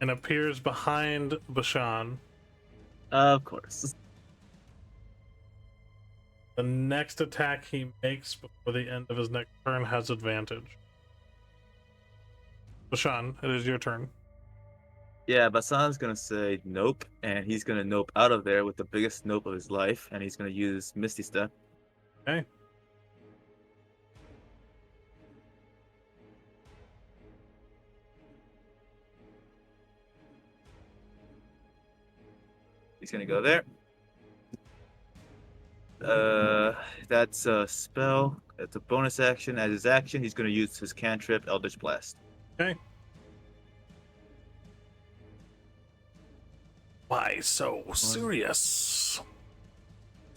and appears behind Bashan. Of course. The next attack he makes before the end of his next turn has advantage. Bashan, it is your turn. Yeah, Basan's gonna say nope, and he's gonna nope out of there with the biggest nope of his life, and he's gonna use Misty Step. Okay. He's gonna go there. That's a spell. It's a bonus action. As his action, he's gonna use his cantrip, Eldritch Blast. Okay. Why so serious?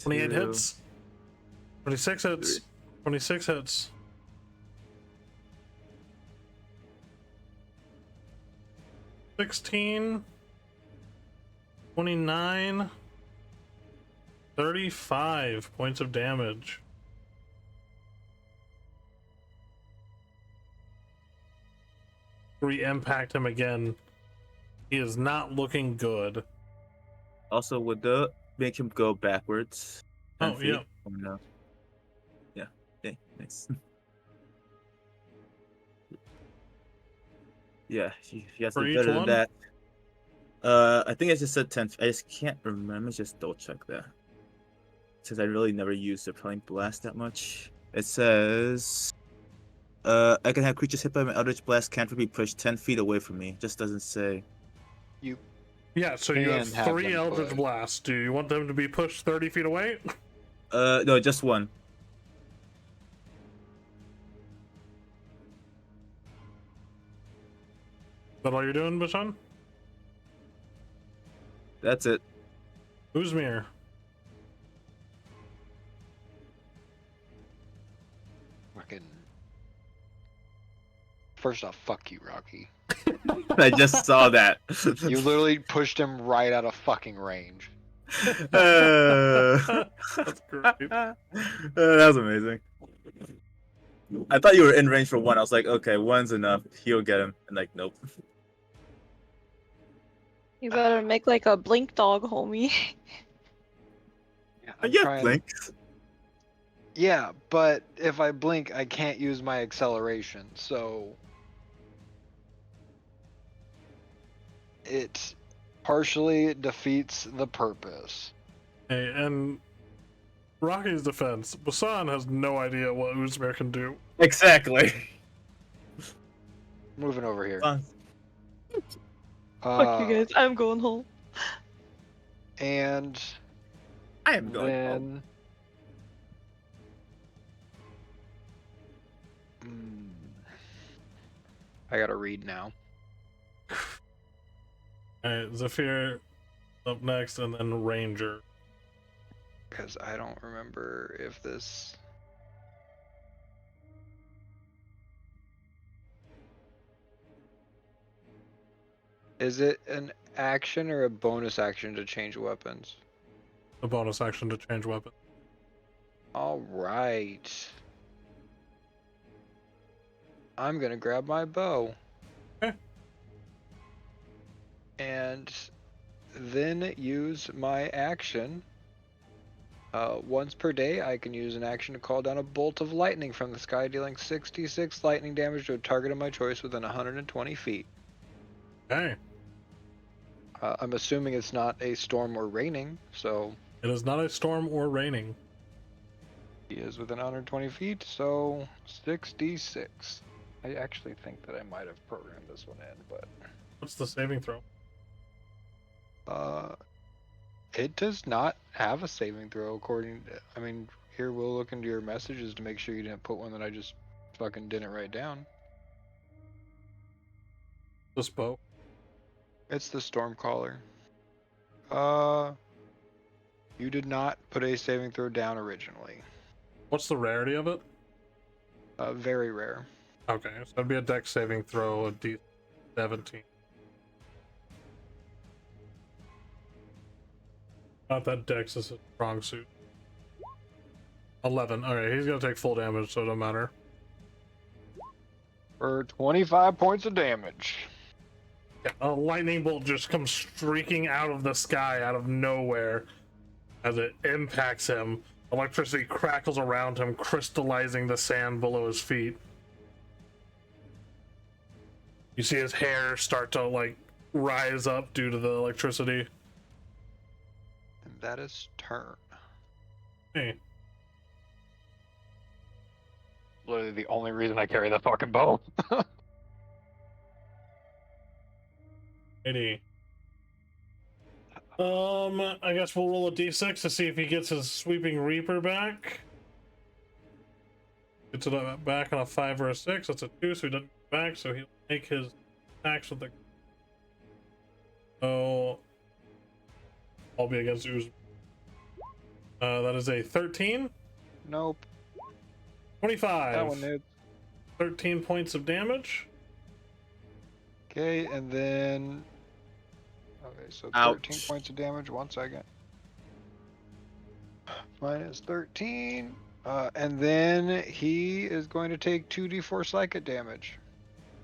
28 2, hits. 26 hits. 26 hits. 16. 29. 35 points of damage. Re-impact him again. He is not looking good. Also, would the make him go backwards? 10 Oh, feet? yeah. Or no? Yeah. Okay, nice. Yeah, he has to For be each better one? than that. I think I just said 10. I just can't remember. Let me just double check that. Since I really never used the Propelling Blast that much. It says, I can have creatures hit by my Eldritch Blast can't be pushed 10 feet away from me. Just doesn't say. You Yeah, so you have can have 3 them Eldritch pushed. Blasts. Do you want them to be pushed 30 feet away? No, just one. Is that all you're doing, Bashan? That's it. Uzmir. Fucking. First off, fuck you, Rocky. I just saw that. You literally pushed him right out of fucking range. That's great. That was amazing. I thought you were in range for one. I was like, okay, one's enough. He'll get him. And like, nope. You better make like a blink dog, homie. Yeah, Yeah, blinks. Yeah, but if I blink, I can't use my acceleration, so it partially defeats the purpose. Hey, and Rocky's defense, Basan has no idea what Uzmir can do. Exactly. Moving over here. Fuck you guys, I'm going home. And I am going home. then I gotta read now. Alright, Zephyr up next, and then Ranger. Because I don't remember if this. Is it an action or a bonus action to change weapons? A bonus action to change weapon. Alright. I'm gonna grab my bow. Okay. And then use my action. Once per day, I can use an action to call down a bolt of lightning from the sky, dealing 66 lightning damage to a target of my choice within 120 feet. Okay. I'm assuming it's not a storm or raining, so It is not a storm or raining. he is within 120 feet, so 66. I actually think that I might have programmed this one in, but What's the saving throw? it does not have a saving throw according to, I mean, here we'll look into your messages to make sure you didn't put one that I just fucking didn't write down. This bow. It's the Stormcaller. You did not put a saving throw down originally. What's the rarity of it? Very rare. Okay, so that'd be a dex saving throw, a D17. Not that dex is a strong suit. 11. Alright, he's gonna take full damage, so it don't matter. For 25 points of damage. Yeah, a lightning bolt just comes streaking out of the sky, out of nowhere, as it impacts him. Electricity crackles around him, crystallizing the sand below his feet. You see his hair start to, like, rise up due to the electricity. And that is turn. Hey. Literally the only reason I carry the fucking bow. 80. I guess we'll roll a d6 to see if he gets his Sweeping Reaper back. Gets it back on a 5 or a 6. That's a 2, so he doesn't get back, so he'll make his attacks with the. So, I'll be against Uz. That is a 13. Nope. 25. That one hits. 13 points of damage. Okay, and then. Okay, so 13 Ouch. points of damage. 1 second. Minus 13. And then he is going to take 2d4 psychic damage.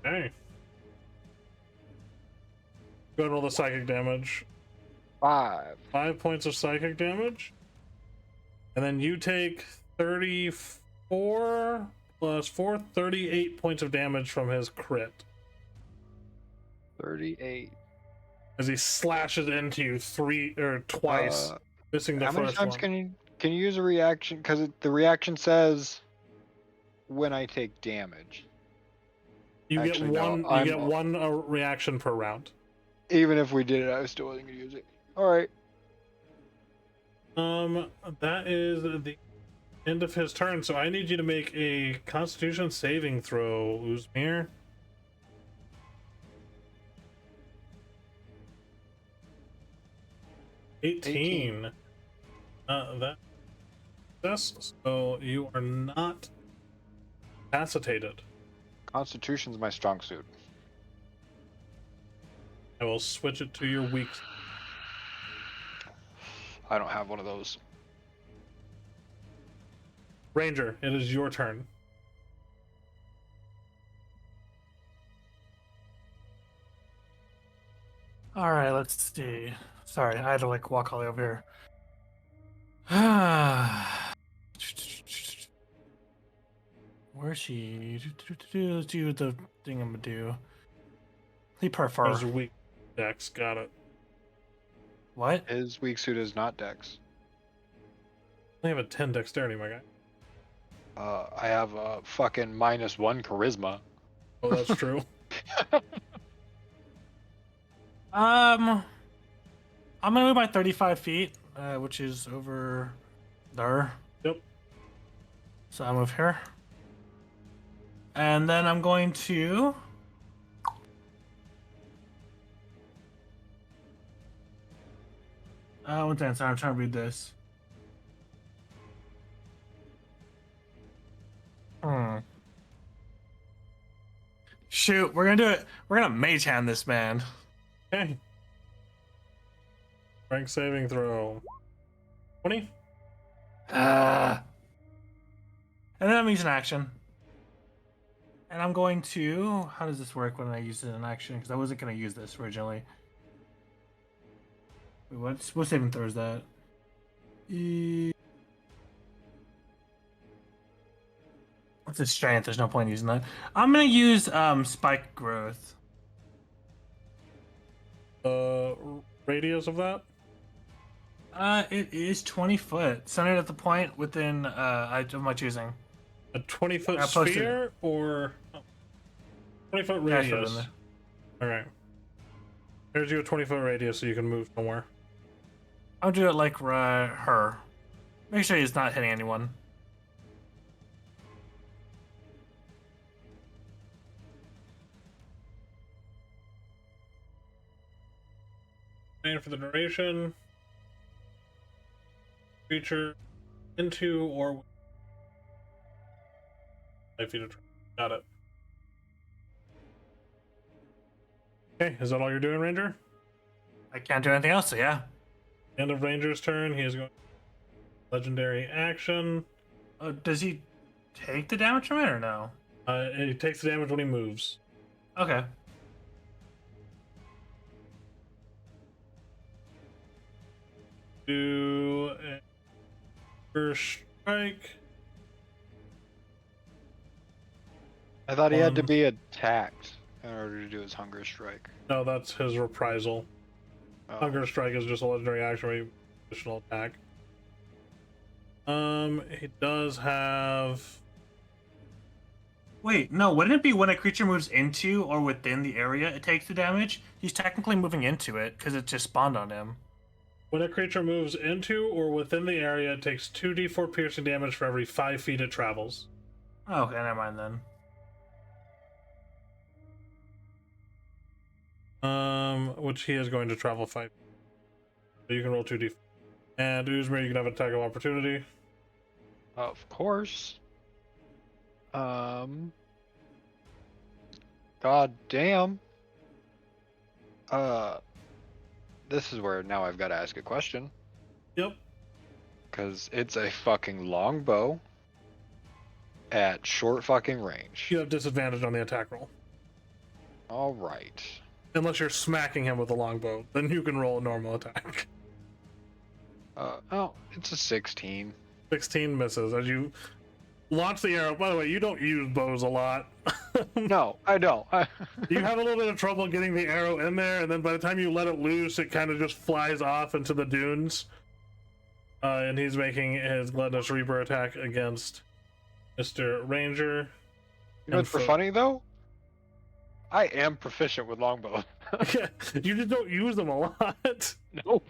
Okay. Go ahead and roll the psychic damage. 5. 5 points of psychic damage. And then you take 34 plus 4, 38 points of damage from his crit. 38. As he slashes into you twice, missing the How many first times one. can you use a reaction? Because the reaction says when I take damage. You Actually, get no, one. I'm- You get one reaction per round. Even if we did it, I still wasn't gonna use it. All right. That is the end of his turn. So I need you to make a Constitution saving throw, Uzmir. $18. So you are not incapacitated. Constitution's my strong suit. I will switch it to your weak. I don't have one of those. Ranger, it is your turn. All right, let's see. Sorry, I had to like walk all the way over here. Where's she? Let's do the thing I'm gonna do. He prefer. As your weak dex, got it. What? His weak suit is not Dex. I have a 10 dexterity, my guy. I have a fucking -1 charisma. Oh, that's true. I'm gonna move by 35 feet, which is over there. Yep. So I move here, and then I'm going to. One second, sorry, I'm trying to read this. Shoot, we're gonna do it. We're gonna mage hand this man. Okay. Strength saving throw. 20? And then I'm using action. And I'm going to. How does this work when I use it in action? Because I wasn't going to use this originally. Wait, what saving throw is that? What's his strength? There's no point in using that. I'm going to use spike growth. Radius of that? It is 20 foot. Centered at the point within of my choosing. A 20-foot I posted sphere or 20-foot Yeah, I put it in radius? there. Alright. Here's you a 20-foot radius so you can move somewhere. I'll do it like her. Make sure he's not hitting anyone. And for the duration, creature into or 5 feet of travel. Got it. Okay, is that all you're doing, Ranger? I can't do anything else, so yeah. End of Ranger's turn. He is going legendary action. Does he take the damage from it or no? He takes the damage when he moves. Okay. Do a first strike. I thought he had to One. be attacked in order to do his hunger strike. No, that's his reprisal. Oh. Hunger strike is just a legendary action where you additional attack. He does have. Wait, no, wouldn't it be when a creature moves into or within the area it takes the damage? He's technically moving into it because it just spawned on him. When a creature moves into or within the area, it takes 2d4 piercing damage for every 5 feet it travels. Oh, okay, never mind then. Which he is going to travel fight. So you can roll 2d. And Uzmir, you can have an attack of opportunity. Of course. God damn. This is where now I've got to ask a question. Yep. Because it's a fucking longbow at short fucking range. You have disadvantage on the attack roll. All right. Unless you're smacking him with a longbow, then you can roll a normal attack. Oh, it's a 16. 16 misses as you launch the arrow. By the way, you don't use bows a lot. No, I don't. You have a little bit of trouble getting the arrow in there, and then by the time you let it loose, it kind of just flies off into the dunes. And he's making his Gluttonous Reaper attack against Mr. Ranger. You know what's funny, though? I am proficient with longbows. Yeah, you just don't use them a lot. Nope.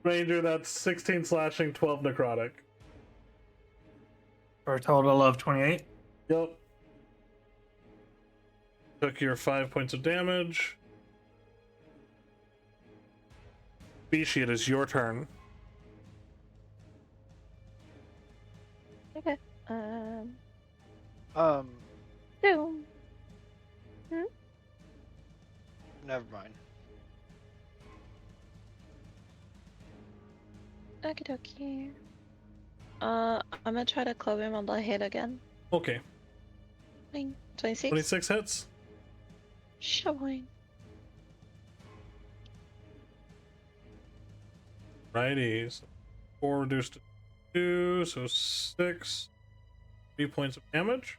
Ranger, that's 16 slashing, 12 necrotic. For a total of 28. Yep. Took your 5 points of damage. Bishi, it is your turn. Okay. Um, Doom. never mind. Okie dokie. I'm gonna try to club him on the head again. Okay. Fine. 26. 26 hits. Showing. Righty. So 4 reduced to 2, so 6. 3 points of damage.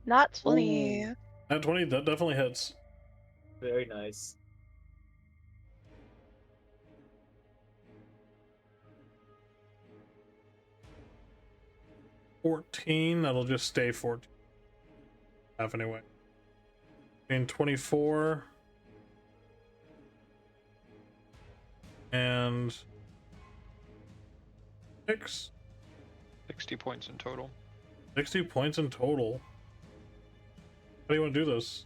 Not 20. Ooh. At 20, that definitely hits. Very nice. $14, that'll just stay 14. Half anyway. And 24. And 6. 60 points in total. 60 points in total. How do you want to do this?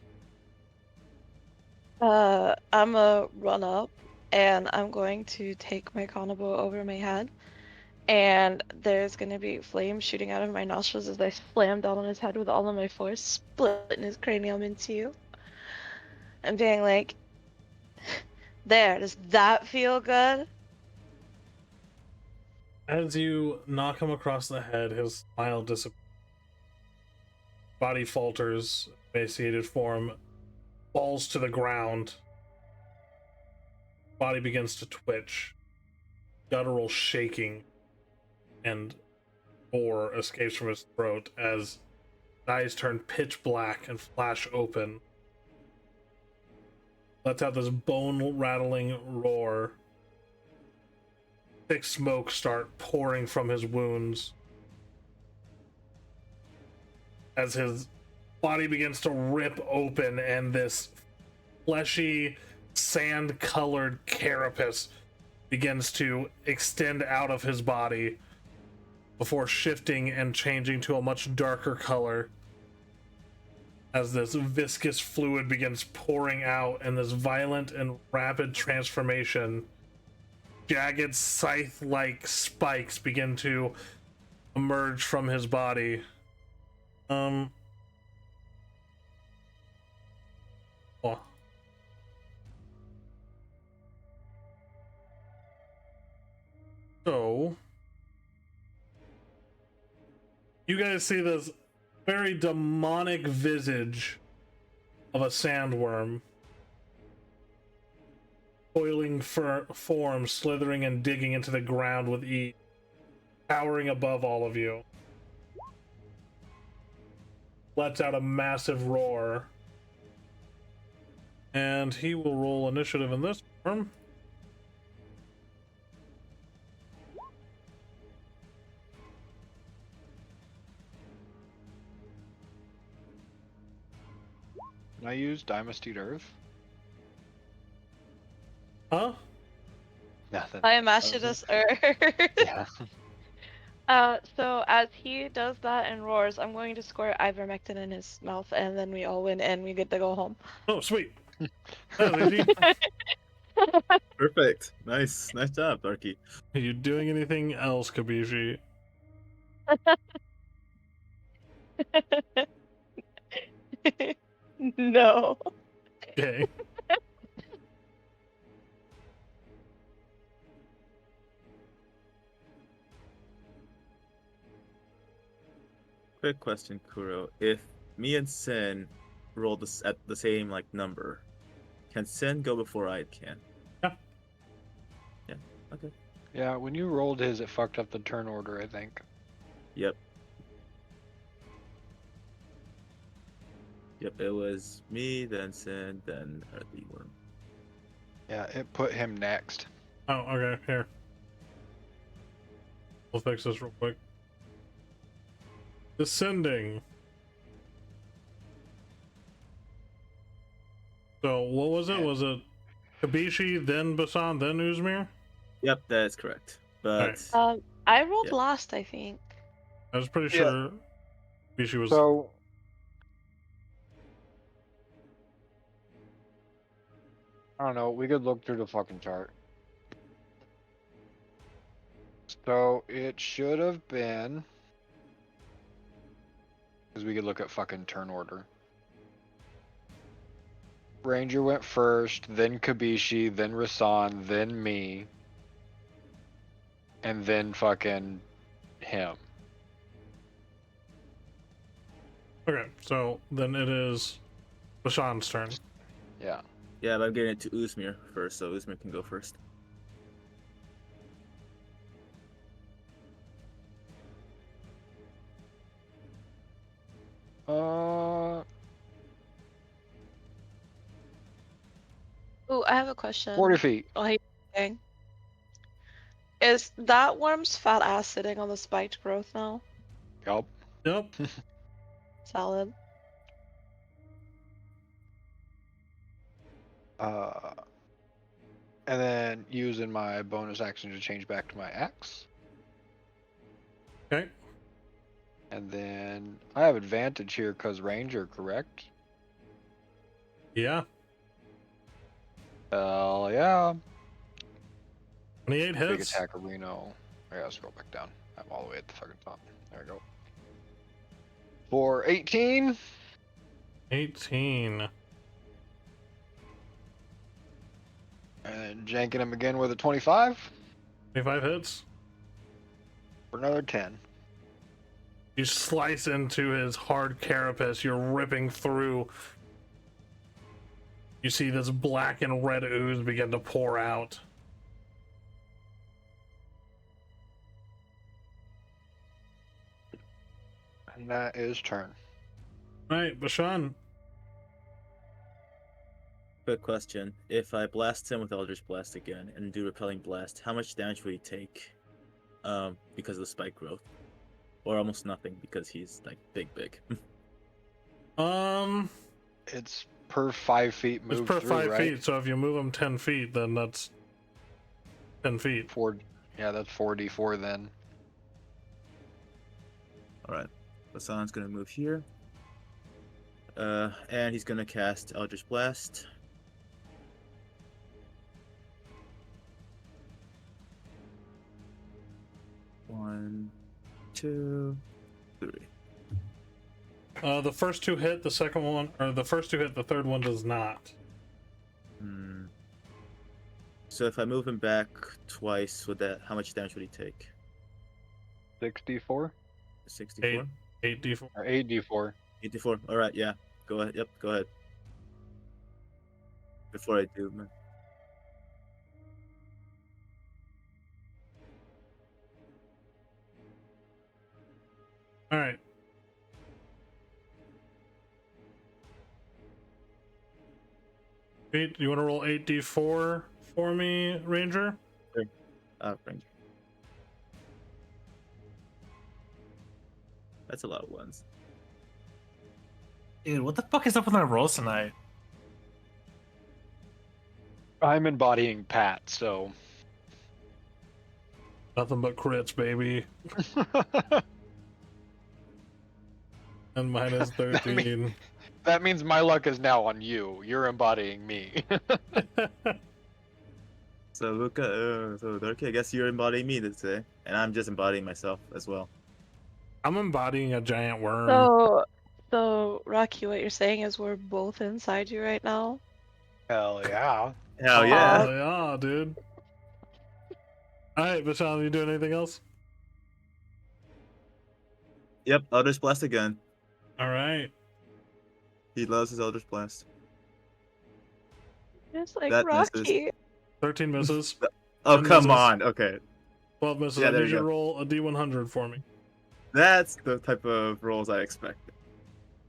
I'm gonna run up and I'm going to take my carnival over my head. And there's gonna be flames shooting out of my nostrils as I slam down on his head with all of my force, splitting his cranium in two. And being like, there, does that feel good? As you knock him across the head, his smile disappears. Body falters, emaciated form falls to the ground. Body begins to twitch. Guttural shaking and gore escapes from his throat as his eyes turn pitch black and flash open. Lets out this bone-rattling roar. Thick smoke start pouring from his wounds as his body begins to rip open and this fleshy, sand-colored carapace begins to extend out of his body before shifting and changing to a much darker color as this viscous fluid begins pouring out in this violent and rapid transformation. Jagged scythe-like spikes begin to emerge from his body. Oh. So, you guys see this very demonic visage of a sandworm. Coiling form slithering and digging into the ground with ease, towering above all of you. Lets out a massive roar. And he will roll initiative in this form. Can I use Dynasty Earth? Huh? Nothing. I am Ashidus Earth. Yeah. So as he does that and roars, I'm going to squirt ivermectin in his mouth, and then we all win, and we get to go home. Oh, sweet. That was easy. Perfect. Nice job, Darky. Are you doing anything else, Kabishi? No. Okay. Quick question, Kuro. If me and Sin roll this at the same number, can Sin go before I can? Yeah. Yeah. Okay. Yeah, when you rolled his, it fucked up the turn order, I think. Yep. Yep. It was me, then Sin, then the worm. Yeah, it put him next. Oh, okay. Here. We'll fix this real quick. Descending. So, what was it? Was it Kabishi, then Basan, then Uzmir? Yep, that is correct. But I rolled Yeah. last, I think. I was pretty Yeah. sure Kabishi was. So, I don't know. We could look through the fucking chart. So it should have been, because we could look at fucking turn order. Ranger went first, then Kabishi, then Rasan, then me, and then fucking him. Okay, so then it is Basan's turn. Yeah. yeah, but I'm getting it to Uzmir first, so Uzmir can go first. Ooh, I have a question. 40 feet. Oh, hey, dang. Is that worm's fat ass sitting on the spiked growth now? Yup. Yep. Salad. And then using my bonus action to change back to my axe. Okay. And then I have advantage here because Ranger, correct? Yeah. Hell yeah. 28 Big hits. attack Reno. I gotta scroll back down. I'm all the way at the fucking top. There we go. For 18. 18. And then janking him again with a 25 25 hits. for another 10. You slice into his hard carapace. You're ripping through. You see this black and red ooze begin to pour out. And that is turn. Right, Bashan. Quick question. If I blast him with Eldritch Blast again and do Repelling Blast, how much damage would he take because of the spike growth? Or almost nothing because he's big. It's per 5 feet It's move per through, 5 right? feet, so if you move him 10 feet, then that's 10 feet. Yeah, that's 4d4 then. Alright. Hassan's gonna move here. And he's gonna cast Eldritch Blast. One, two, three. The first two hit, the second one, or the first two hit, the third one does not. So if I move him back twice, how much damage would he take? 6d4? 64? 8d4. Or 8d4. 84. Alright, yeah. Go ahead. Yep, go ahead. Before I do, man. Alright. You want to roll 8d4 for me, Ranger? Ranger. That's a lot of ones. Dude, what the fuck is up with my rolls tonight? I'm embodying Pat, so Nothing but crits, baby. And minus 13. That means my luck is now on you. You're embodying me. So Luca, so Darky, I guess you're embodying me today, and I'm just embodying myself as well. I'm embodying a giant worm. So Rocky, what you're saying is we're both inside you right now. Hell yeah. Hell yeah! Yeah, dude. Alright, Vishal, you doing anything else? Yep, Eldritch Blast again. Alright. He loves his Eldritch Blast. Just like That misses. Rocky. 13 misses. Oh, 10 come misses. on. Okay. 12 misses. Yeah, I there need you you to go. roll a D100 for me. That's the type of rolls I expected.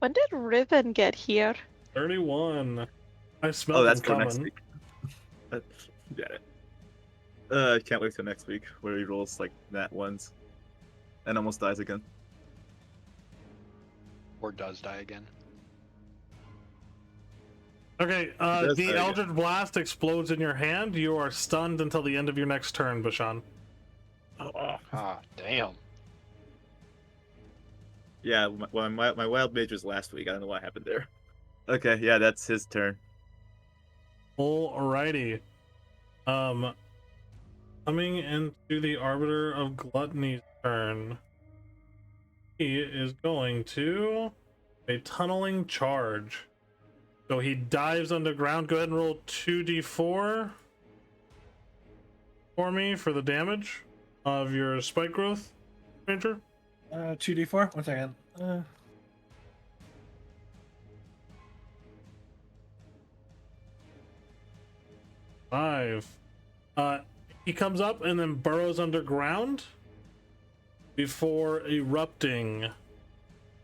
When did Ribbon get here? 31. I smelled Oh, that's him for coming. next week. Got it. I can't wait till next week where he rolls like that once and almost dies again. Or does die again. Okay, does the die again. Eldritch Blast explodes in your hand. You are stunned until the end of your next turn, Bashan. Ah, damn. Yeah, my wild mage was last week. I don't know what happened there. Okay, yeah, that's his turn. Alrighty. Coming into the Arbiter of Gluttony's turn. He is going to a tunneling charge. So he dives underground. Go ahead and roll 2d4 for me for the damage of your spike growth, Ranger. 2d4. 1 second. 5. He comes up and then burrows underground before erupting.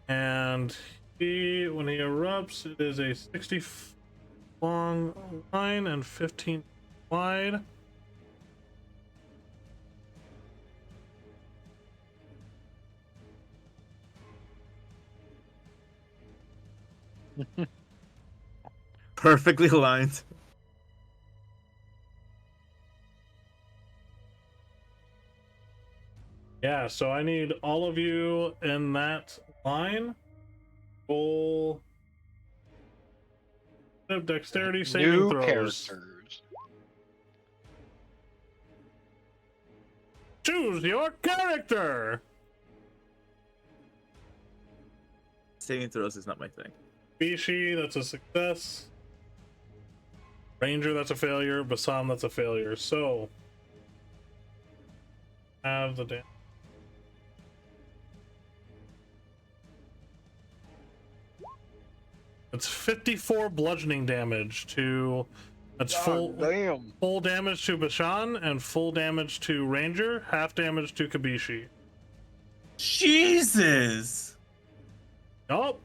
And when he erupts, it is a 60 long line and 15 wide. Perfectly aligned. Yeah, so I need all of you in that line. Roll dexterity saving New throws. characters. Choose your character. Saving throws is not my thing. Bishi, that's a success. Ranger, that's a failure. Basam, that's a failure. So, have the damage. It's 54 bludgeoning damage to. That's God damn. full damage to Bashan and full damage to Ranger, half damage to Kabishi. Jesus! Yup.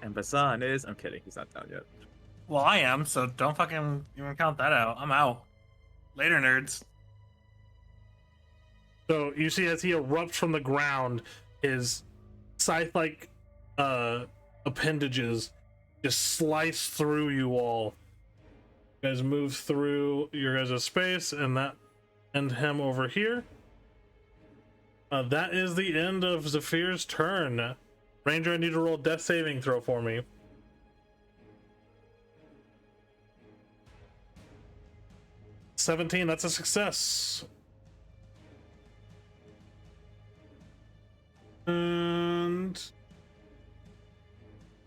And Basan is. I'm kidding. He's not down yet. Well, I am, so don't fucking even count that out. I'm out. Later, nerds. So you see as he erupts from the ground, his scythe-like appendages just slice through you all. You guys move through your guys' space, and that end him over here. That is the end of Zephyr's turn. Ranger, I need to roll a death saving throw for me. $17, that's a success. And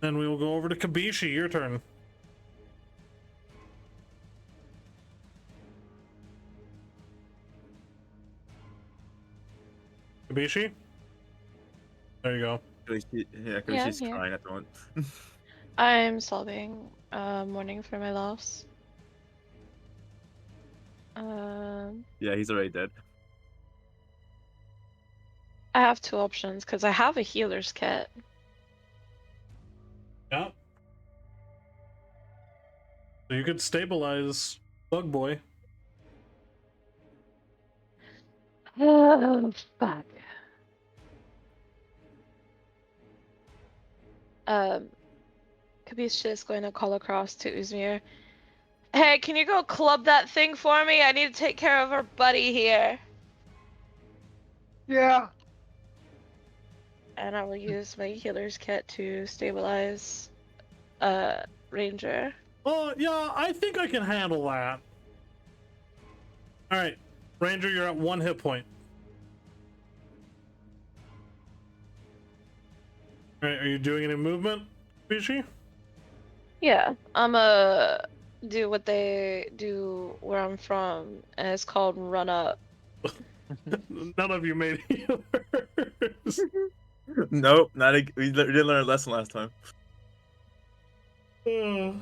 then we will go over to Kabishi. Your turn. Kabishi? There you go. Yeah, because Yeah, she's I'm here. crying at the moment. I'm solving mourning for my loss. Yeah, he's already dead. I have two options because I have a healer's kit. Yeah. So you could stabilize Bug Boy. Oh, fuck. Kabish is going to call across to Uzmir. Hey, can you go club that thing for me? I need to take care of our buddy here. Yeah. And I will use my healer's kit to stabilize Ranger. Oh, yeah, I think I can handle that. All right, Ranger, you're at 1 hit point. All right, are you doing any movement, Bishi? Yeah, I'm do what they do where I'm from, and it's called run up. None of you made healers. Nope, we didn't learn a lesson last time. You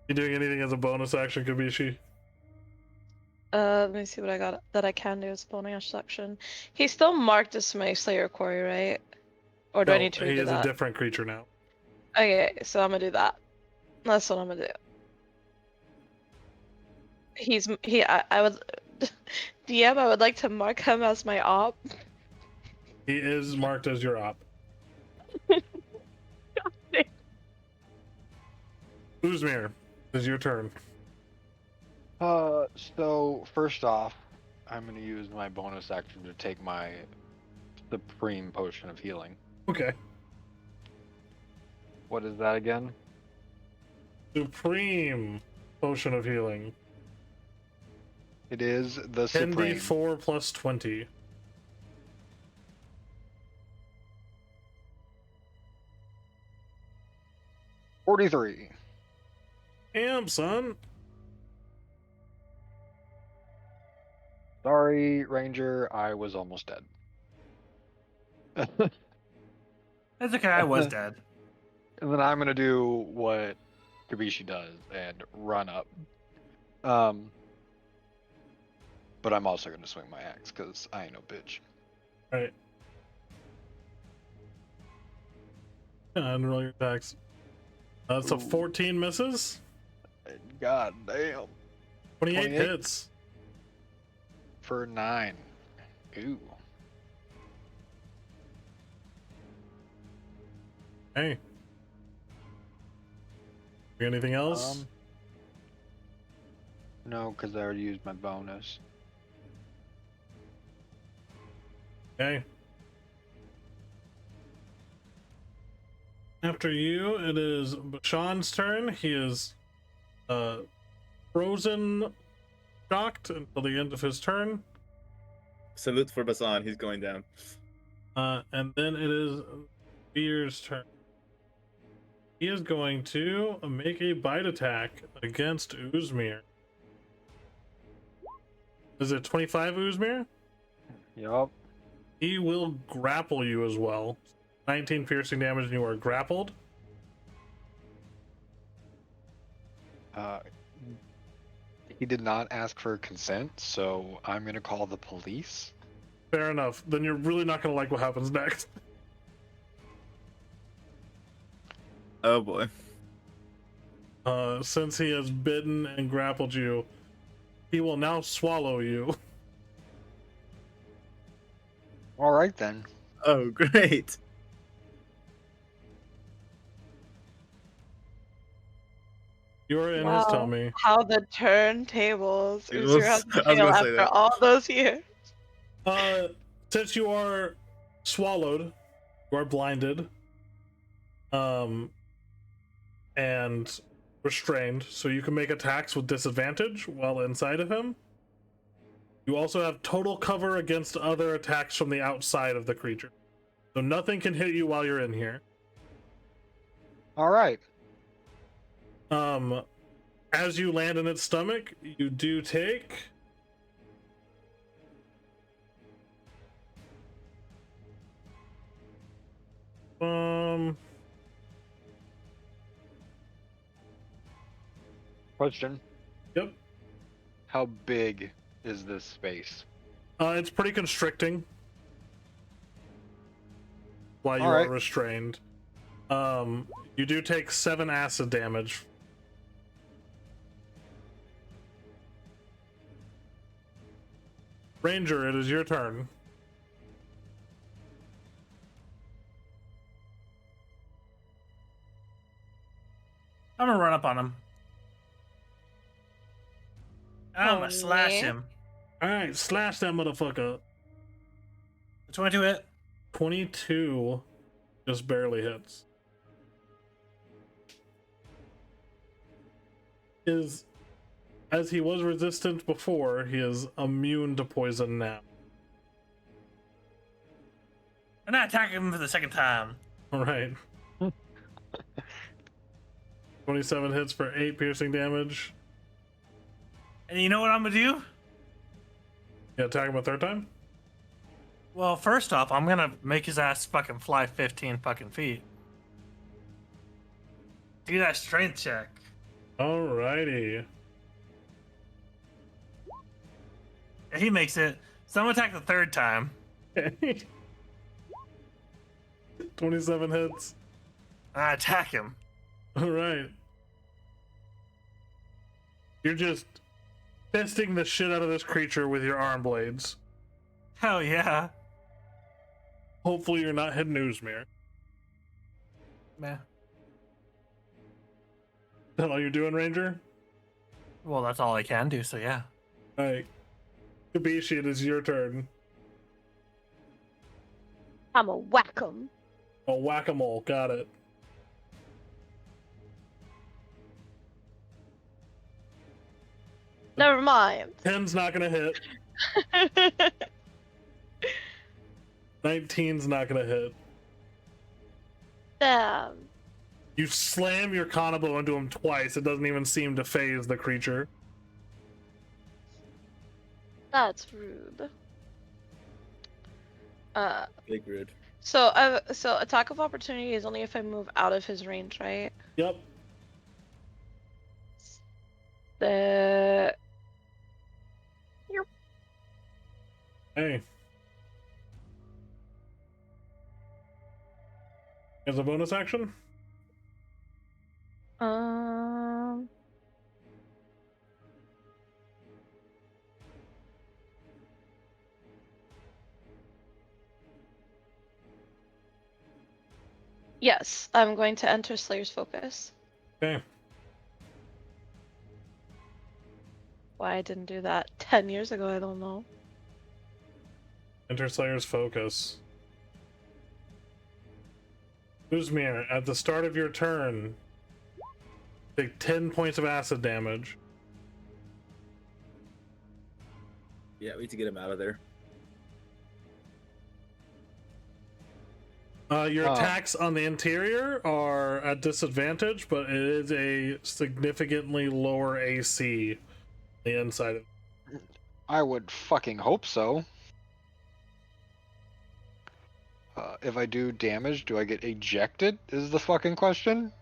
doing anything as a bonus action, Kabishi? Let me see what I got that I can do as a bonus action. He's still marked as my Slayer Quarry, right? Or do I No, need to he redo is that? a different creature now. Okay, so I'm gonna do that. That's what I'm gonna do. I would DM, I would like to mark him as my op. He is marked as your op. Uzmir, it's your turn. So first off, I'm gonna use my bonus action to take my Supreme Potion of Healing. Okay. What is that again? Supreme Potion of Healing. It is the Supreme. 10d4 plus 20. $43. Damn, son. Sorry, Ranger, I was almost dead. It's okay, I was dead. And then I'm gonna do what Kabishi does and run up. But I'm also gonna swing my axe because I ain't no bitch. Alright. And roll your attacks. That's a 14 misses. God damn. 28 hits. For 9. Ooh. Hey. Anything else? No, because I already used my bonus. Okay. After you, it is Bashan's turn. He is frozen, shocked until the end of his turn. Salute for Basan, he's going down. And then it is Beer's turn. He is going to make a bite attack against Uzmir. Is it 25, Uzmir? Yup. He will grapple you as well. 19 piercing damage and you are grappled. He did not ask for consent, so I'm gonna call the police. Fair enough. Then you're really not going to like what happens next. Oh boy. Since he has bitten and grappled you, he will now swallow you. All right then. Oh great. You're in his tummy. How the turntables. It Uzu was- has I was to fail gonna say after that. all those years. Since you are swallowed, you are blinded, and restrained, so you can make attacks with disadvantage while inside of him. You also have total cover against other attacks from the outside of the creature. So nothing can hit you while you're in here. All right. As you land in its stomach, you do take Question. Yep. How big is this space? It's pretty constricting while you All are right. restrained. You do take 7 acid damage. Ranger, it is your turn. I'm gonna run up on him. I'm Oh, gonna slash man. him. All right, slash that motherfucker. 22 hit. 22 just barely hits. As he was resistant before, he is immune to poison now. And I attack him for the second time. All right. 27 hits for 8 piercing damage. And you know what I'm gonna do? You attack him a third time? Well, first off, I'm gonna make his ass fucking fly 15 fucking feet. Do that strength check. Alrighty. And he makes it. So I'm gonna attack the third time. 27 hits. And I attack him. Alright. You're just fisting the shit out of this creature with your arm blades. Hell yeah. Hopefully you're not hitting Uzmir. Man. Is that all you're doing, Ranger? Well, that's all I can do, so yeah. Alright. Kabishi, it is your turn. I'm a whack 'em. Oh, whack-a-mole. Got it. Never mind. 10's not gonna hit. 19's not gonna hit. Damn. You slam your Kanabo into him twice. It doesn't even seem to phase the creature. That's rude. Big rude. So attack of opportunity is only if I move out of his range, right? Yep. The Hey. As a bonus action? um Yes, I'm going to enter Slayer's Focus. Okay. Why I didn't do that 10 years ago, I don't know. Enter Slayer's Focus. Uzmir, at the start of your turn, take 10 points of acid damage. Yeah, we need to get him out of there. Your attacks on the interior are at disadvantage, but it is a significantly lower AC. The inside of I would fucking hope so. If I do damage, do I get ejected? Is the fucking question.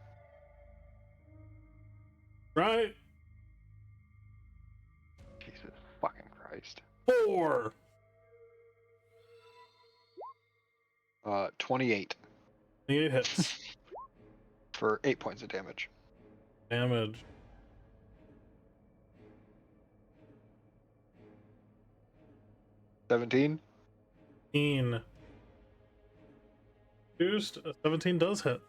right. Jesus fucking Christ. 4. 28 28 hits. for 8 points of damage. Damage. $17. 17. Boost. 17 does hit.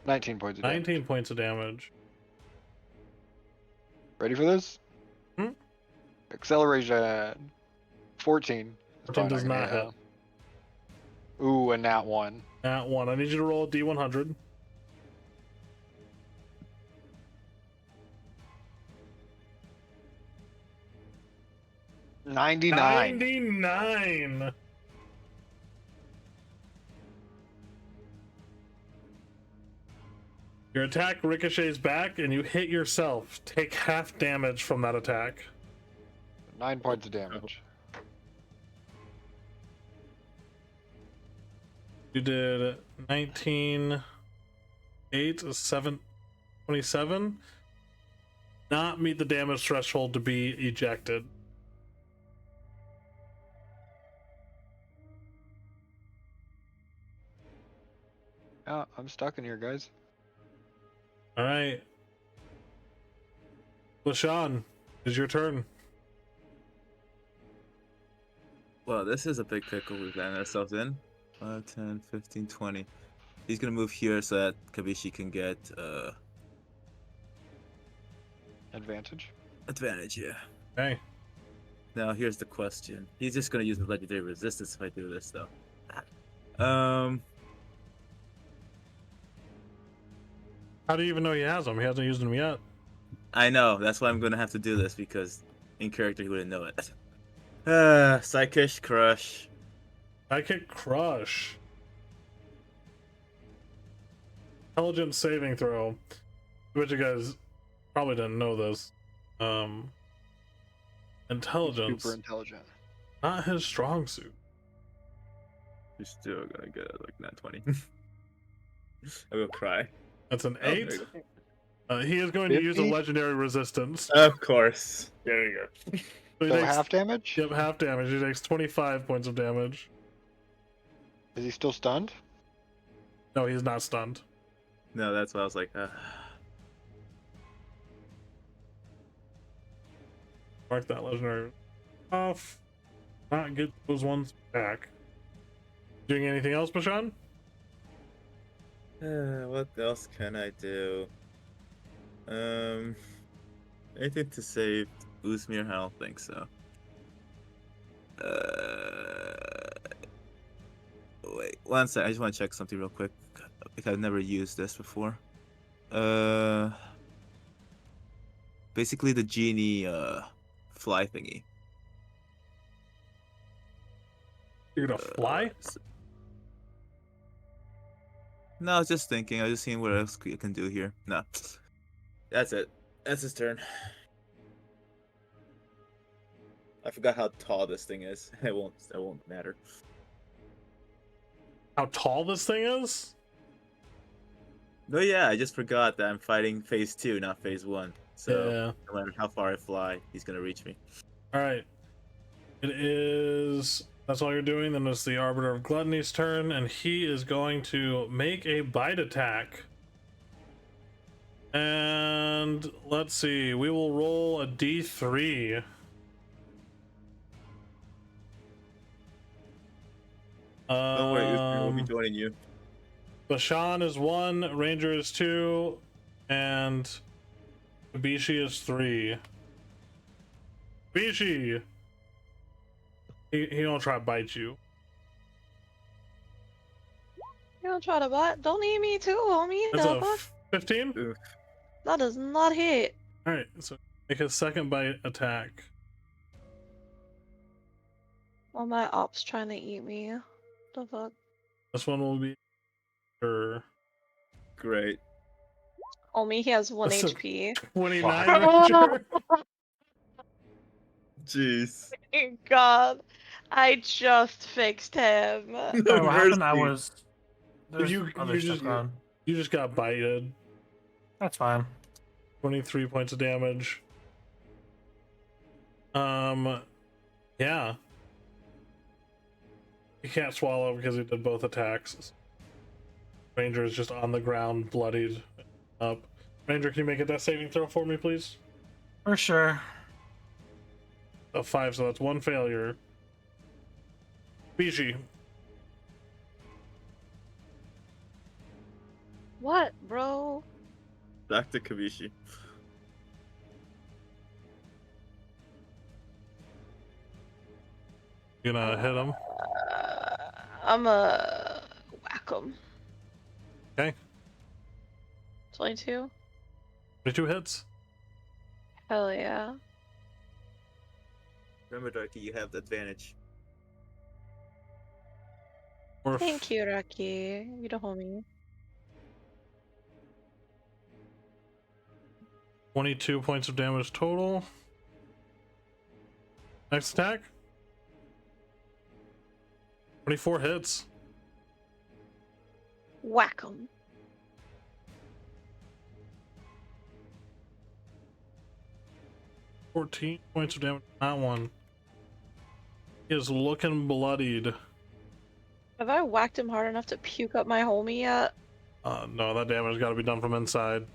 19 points of damage. 19 points of damage. Ready for this? Hmm? Acceleration. 14. 14 does not hit. Ooh, and that one. That one. I need you to roll a D100. $99. 99. Your attack ricochets back and you hit yourself. Take half damage from that attack. 9 points of damage. You did 19, 8, 7, 27. Not meet the damage threshold to be ejected. Yeah, I'm stuck in here, guys. All right. LaShawn, it's your turn. Well, this is a big pickle we've gotten ourselves in. 5, 10, 15, 20. He's gonna move here so that Kabishi can get Advantage. advantage, yeah. Okay. Now here's the question. He's just gonna use the legendary resistance if I do this though. Um How do you even know he has them? He hasn't used them yet. I know, that's why I'm gonna have to do this because in character he wouldn't know it. Psychish Crush. I can crush. Intelligence saving throw. Which you guys probably didn't know this. Intelligence. Super intelligent. Not his strong suit. You're still gonna get it like nat 20. I will cry. That's an Oh, there 8. you He is going to use a 50? legendary resistance. Of course. There you go. So he So takes, half damage? Yep, half damage. He takes 25 points of damage. Is he still stunned? No, he's not stunned. No, that's why I was like, Mark that legendary off. Not get those ones back. Doing anything else, Bashan? what else can I do? Anything to save Uzmir? I don't think so. Wait, one sec. I just want to check something real quick. Because I've never used this before. Basically the genie, fly thingy. You're gonna fly? No, I was just thinking. I was just seeing what else I can do here. No, that's it. That's his turn. I forgot how tall this thing is. It won't matter. How tall this thing is? No, yeah, I just forgot that I'm fighting phase 2, not phase 1. So Yeah. no matter how far I fly, he's gonna reach me. Alright. It is. That's all you're doing. Then it's the Arbiter of Gluttony's turn, and he is going to make a bite attack. And let's see. We will roll a d3. Don't worry, Uzmir will be joining you. Bashan is 1, Ranger is 2, and Kabishi is 3. Kabishi! He don't try to bite you. You don't try to bite. Don't eat me too, homie. That's The a fuck? 15? That does not hit. Alright, so make a second bite attack. Well, my op's trying to eat me. The fuck? This one will be sure. Great. Homie, he has 1 That's a- HP. 29 Fuck. Ranger? Jeez. God, I just fixed him. Sorry, what happened? I Mercy. was. There's You- other you stuff just- going on. You just got bited. That's fine. 23 points of damage. Yeah. He can't swallow because he did both attacks. Ranger is just on the ground, bloodied up. Ranger, can you make a death saving throw for me, please? For sure. A 5, so that's 1 failure. Bishi. What, bro? Back to Kabishi. You gonna hit him? I'm a whack him. Okay. 22? 22 hits. Hell yeah. Remember, Darky, you have the advantage. Or Thank you, Rocky. You the homie. 22 points of damage total. Next attack. 24 hits. Whack him. $14 points of damage. That one. He is looking bloodied. Have I whacked him hard enough to puke up my homie yet? No, that damage got to be done from inside.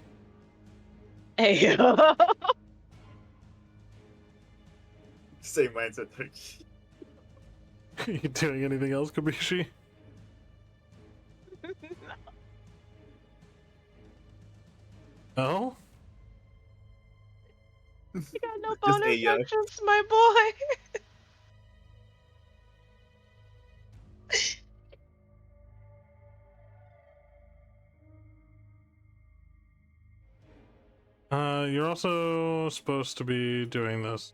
Hey. Same mindset, Darky. You doing anything else, Kabishi? No? You got no Just bonus a, actions, my boy. You're also supposed to be doing this.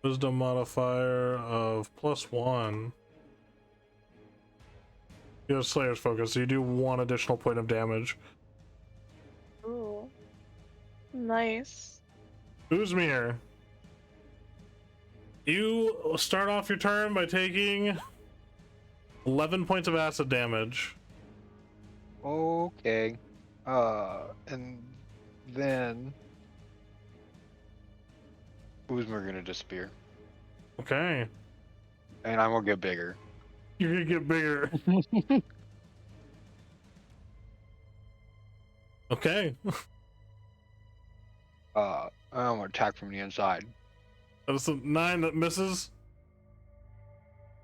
Wisdom modifier of +1. You have Slayer's Focus, so you do 1 additional point of damage. Ooh. Nice. Uzmir, you start off your turn by taking 11 points of acid damage. Okay. And then Uzma gonna disappear, Okay. and I'm gonna get bigger. You're gonna get bigger. Okay. I'm gonna attack from the inside. That's a 9 that misses.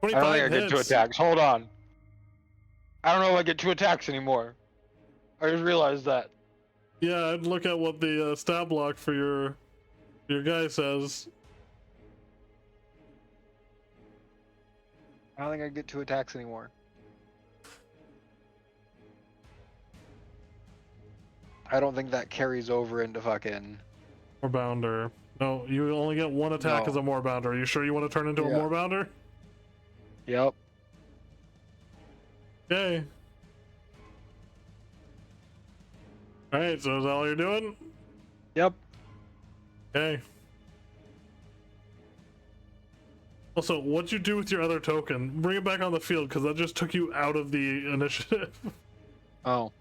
I don't 25 think I get 2 hits. attacks. Hold on. I don't know if I get 2 attacks anymore. I just realized that. Yeah, I'd look at what the stat block for your guy says. I don't think I get 2 attacks anymore. I don't think that carries over into fucking. Moorbounder. No, you only get 1 attack No. as a Moorbounder. Are you sure you want to turn into a Yeah. Moorbounder? Yep. Okay. Alright, so is that all you're doing? Yep. Okay. Also, what'd you do with your other token? Bring it back on the field, because that just took you out of the initiative. Oh.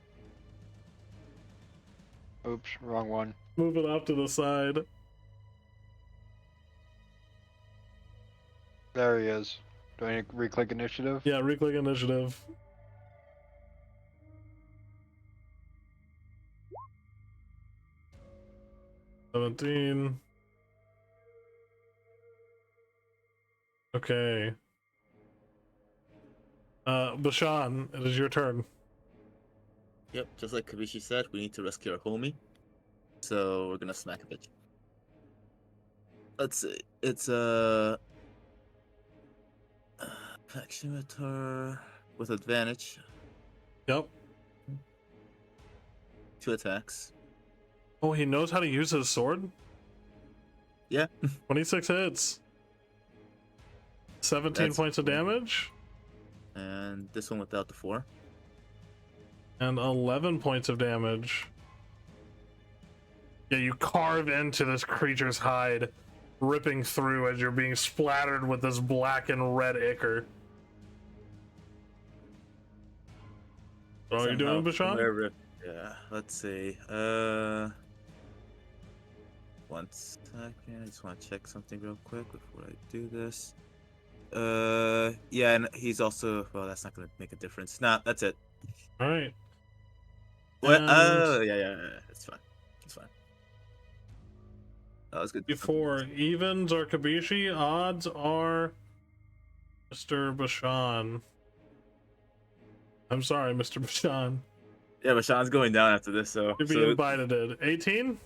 Oops, wrong one. Move it off to the side. There he is. Do I need to re-click initiative? Yeah, reclick initiative. $17. Okay. Bashan, it is your turn. Yep, just like Kabishi said, we need to rescue our homie. So we're gonna smack a bitch. Let's see. It's action with her with advantage. Yep. 2 attacks. Oh, he knows how to use his sword? Yeah. 26 hits. 17 That's points of cool. damage. And this one without the 4. And 11 points of damage. Yeah, you carve into this creature's hide, ripping through as you're being splattered with this black and red ichor. What are you doing, Somehow, Bashan? Yeah, let's see. 1 second. I just want to check something real quick before I do this. Yeah, and he's also. Well, that's not gonna make a difference. Nah, that's it. All right. What? And Oh, yeah. It's fine. It's fine. That was good. before evens or Kabishi, odds are Mr. Bashan. I'm sorry, Mr. Bashan. Yeah, but Sean's going down after this, so. You're being invited. 18?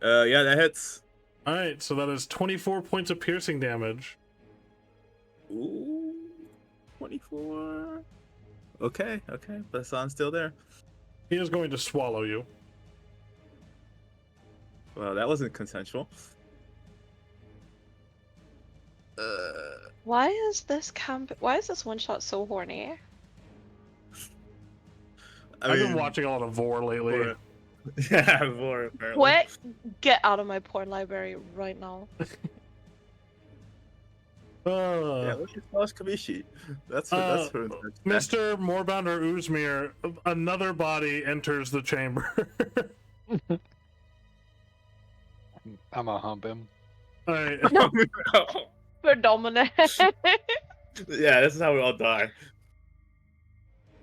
Yeah, that hits. All right, so that is 24 points of piercing damage. Ooh, 24. Okay, but Hassan's still there. He is going to swallow you. Well, that wasn't consensual. Why is this one shot so horny? I've been watching a lot of Vor lately. Vor. Yeah, Vor, apparently. What? Get out of my porn library right now. Yeah, let's just watch Kabishi. That's her. Mr. Moorbounder Uzmir, another body enters the chamber. I'm gonna hump him. All right. For Dominic. Yeah, this is how we all die.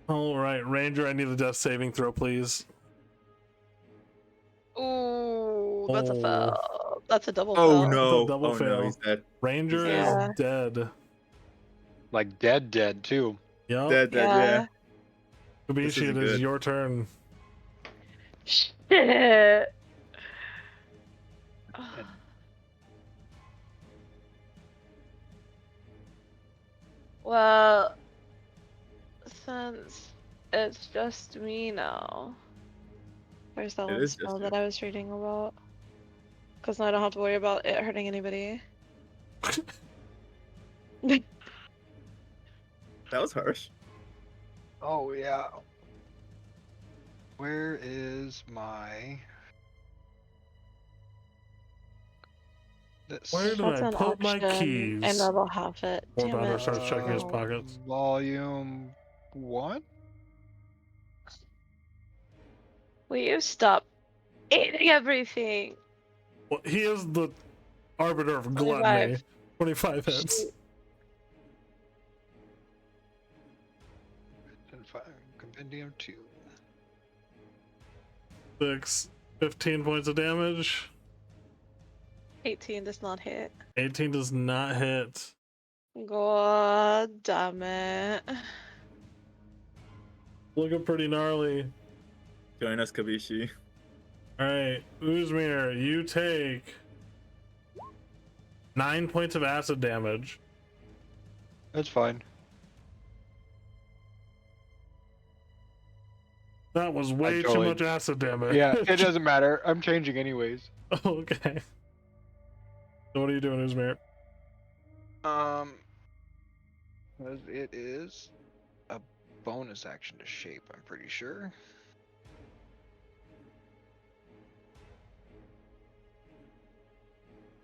All right, Ranger, I need a death saving throw, please. Ooh, that's a Oh. fail. That's a double Oh fail. no! It's a double fail. No, he's dead. Ranger Yeah. is dead. Like dead too. Yep. Dead, yeah. This Kabishi, isn't it is good. your turn. Shit. Well, since it's just me now. Where's that It one is just spell you. that I was reading about? Because now I don't have to worry about it hurting anybody. That was harsh. Oh yeah. Where is my this Where did That's I an put my option. I keys? know they'll have it. Damn Warbounder it. starts checking his Oh. pockets. volume 1? Will you stop eating everything? Well, he is the arbiter of 25. gluttony. 25 hits. Shoot. Compendium 2. 15 points of damage. 18 does not hit. 18 does not hit. God damn it. Looking pretty gnarly. Join us, Kabishi. Alright, Uzmir, you take 9 points of acid damage. That's fine. That was way totally- too much acid damage. Yeah, it doesn't matter. I'm changing anyways. Okay. So what are you doing, Uzmir? Because it is a bonus action to shape, I'm pretty sure.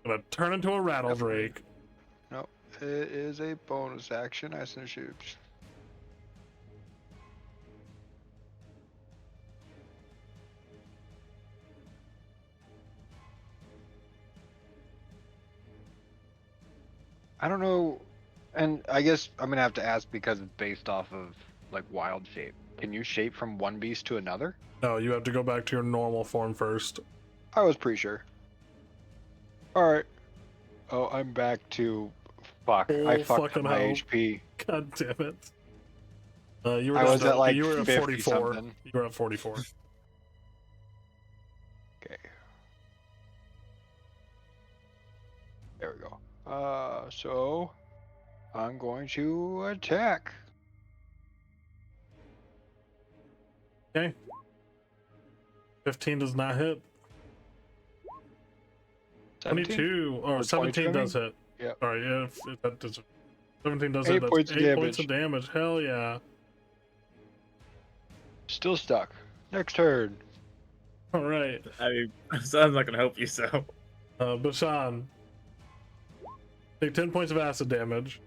Gonna turn into a rattle drake. No, it is a bonus action. I should shoot. I don't know, and I guess I'm gonna have to ask because it's based off of like wild shape. Can you shape from one beast to another? No, you have to go back to your normal form first. I was pretty sure. All right. Oh, I'm back to fuck. I Oh, fucked up fucking my hell. HP. God damn it. You were I down was to- at like you were at 50 44. something. You were at 44. Okay. There we go. So I'm going to attack. Okay. 15 does not hit. 22 or 17 does hit. Yeah. Sorry, yeah, if that does. 17 does 8 hit. That's points of 8 points damage. of damage. Hell yeah. Still stuck. Next turn. All right. I mean, Son's not gonna help you, so. Bashan. Take 10 points of acid damage.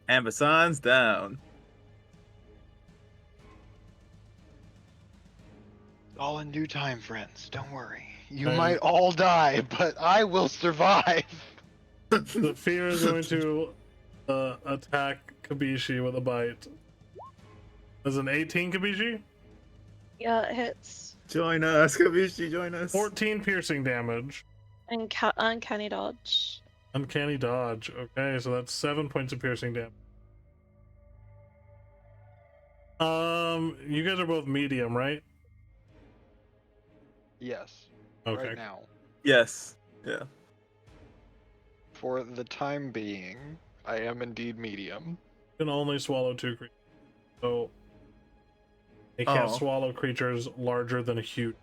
And Basan's down. All in due time, friends. Don't worry. You And- might all die, but I will survive. The fear is going to attack Kabishi with a bite. Is an 18 Kabishi? Yeah, it hits. Join us, Kabishi, join us. 14 piercing damage. And uncanny dodge. Uncanny dodge. Okay, so that's 7 points of piercing damage. You guys are both medium, right? Yes. Okay. Right now. Yes. Yeah. For the time being, I am indeed medium. Can only swallow 2 creatures. So they can't Oh. swallow creatures larger than a huge.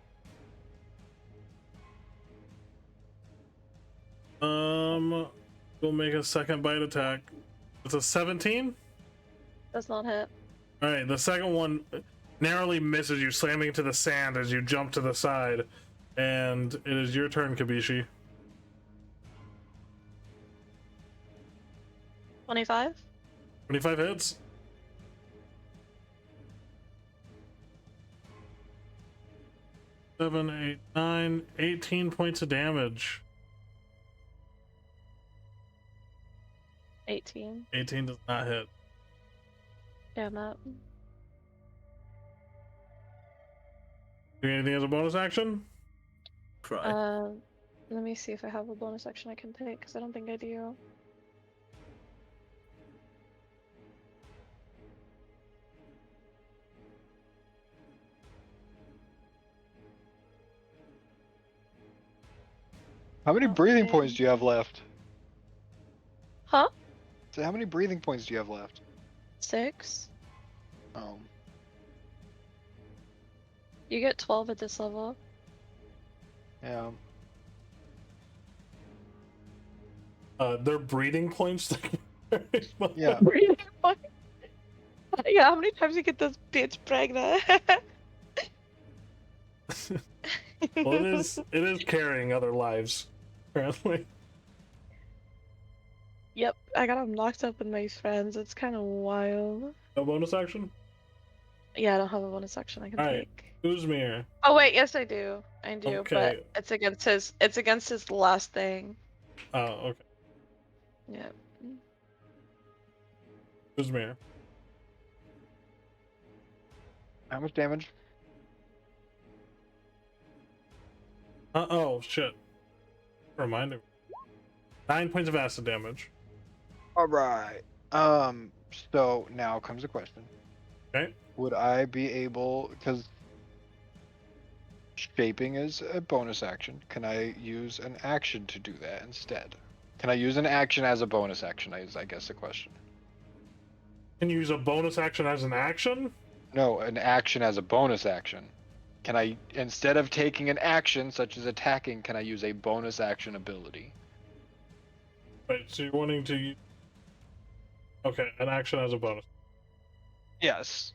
We'll make a second bite attack. It's a 17. Does not hit. All right, the second one narrowly misses you, slamming into the sand as you jump to the side, and it is your turn, Kabishi. 25? 25 hits. Seven, 8, 9, 18 points of damage. 18. 18 does not hit. Damn it. Do anything as a bonus action? Cry. Let me see if I have a bonus action I can take, because I don't think I do. How many breathing Okay. points do you have left? Huh? So how many breathing points do you have left? 6? Oh. You get 12 at this level. Yeah. They're breeding points. Yeah. Yeah, how many times you get this bitch pregnant? Well, it is carrying other lives, apparently. Yep, I got them locked up with my friends. It's kind of wild. No bonus action? Yeah, I don't have a bonus action I can Alright. take. Uzmir. Oh wait, yes I do. I do, Okay. but it's against his last thing. Oh, okay. Yeah. Uzmir. How much damage? Oh, shit. Reminder. 9 points of acid damage. All right. So now comes a question. Okay. Would I be able, because shaping is a bonus action, can I use an action to do that instead? Can I use an action as a bonus action, is I guess the question. Can you use a bonus action as an action? No, an action as a bonus action. Can I, instead of taking an action such as attacking, can I use a bonus action ability? Wait, so you're wanting to... Okay, an action as a bonus. Yes.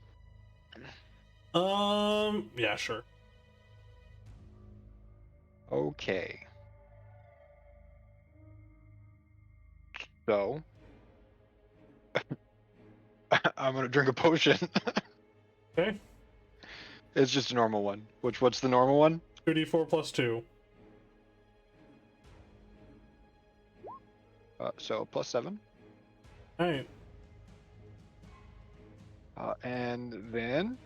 Yeah, sure. Okay. So, I'm gonna drink a potion. Okay. It's just a normal one. What's the normal one? 2d4 plus 2. So +7. Alright. And then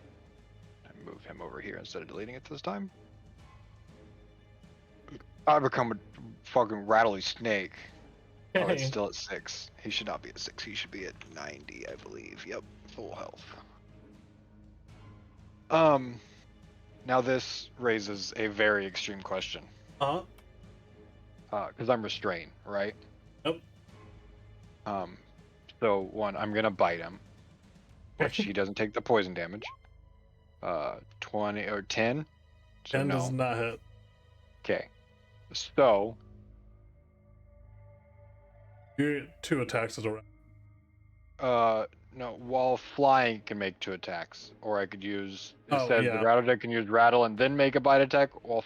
I move him over here instead of deleting it this time. I become a fucking rattly snake. Oh, it's Okay. still at 6. He should not be at 6. He should be at 90, I believe. Yep, full health. Now this raises a very extreme question. Uh-huh. Because I'm restrained, right? Yep. So one, I'm gonna bite him, which he doesn't take the poison damage. 20 or 10. So 10 no. does not hit. Okay. So You get 2 attacks as a round. no, while flying can make 2 attacks, or I could use instead of the yeah. rattle, I can use rattle and then make a bite attack. While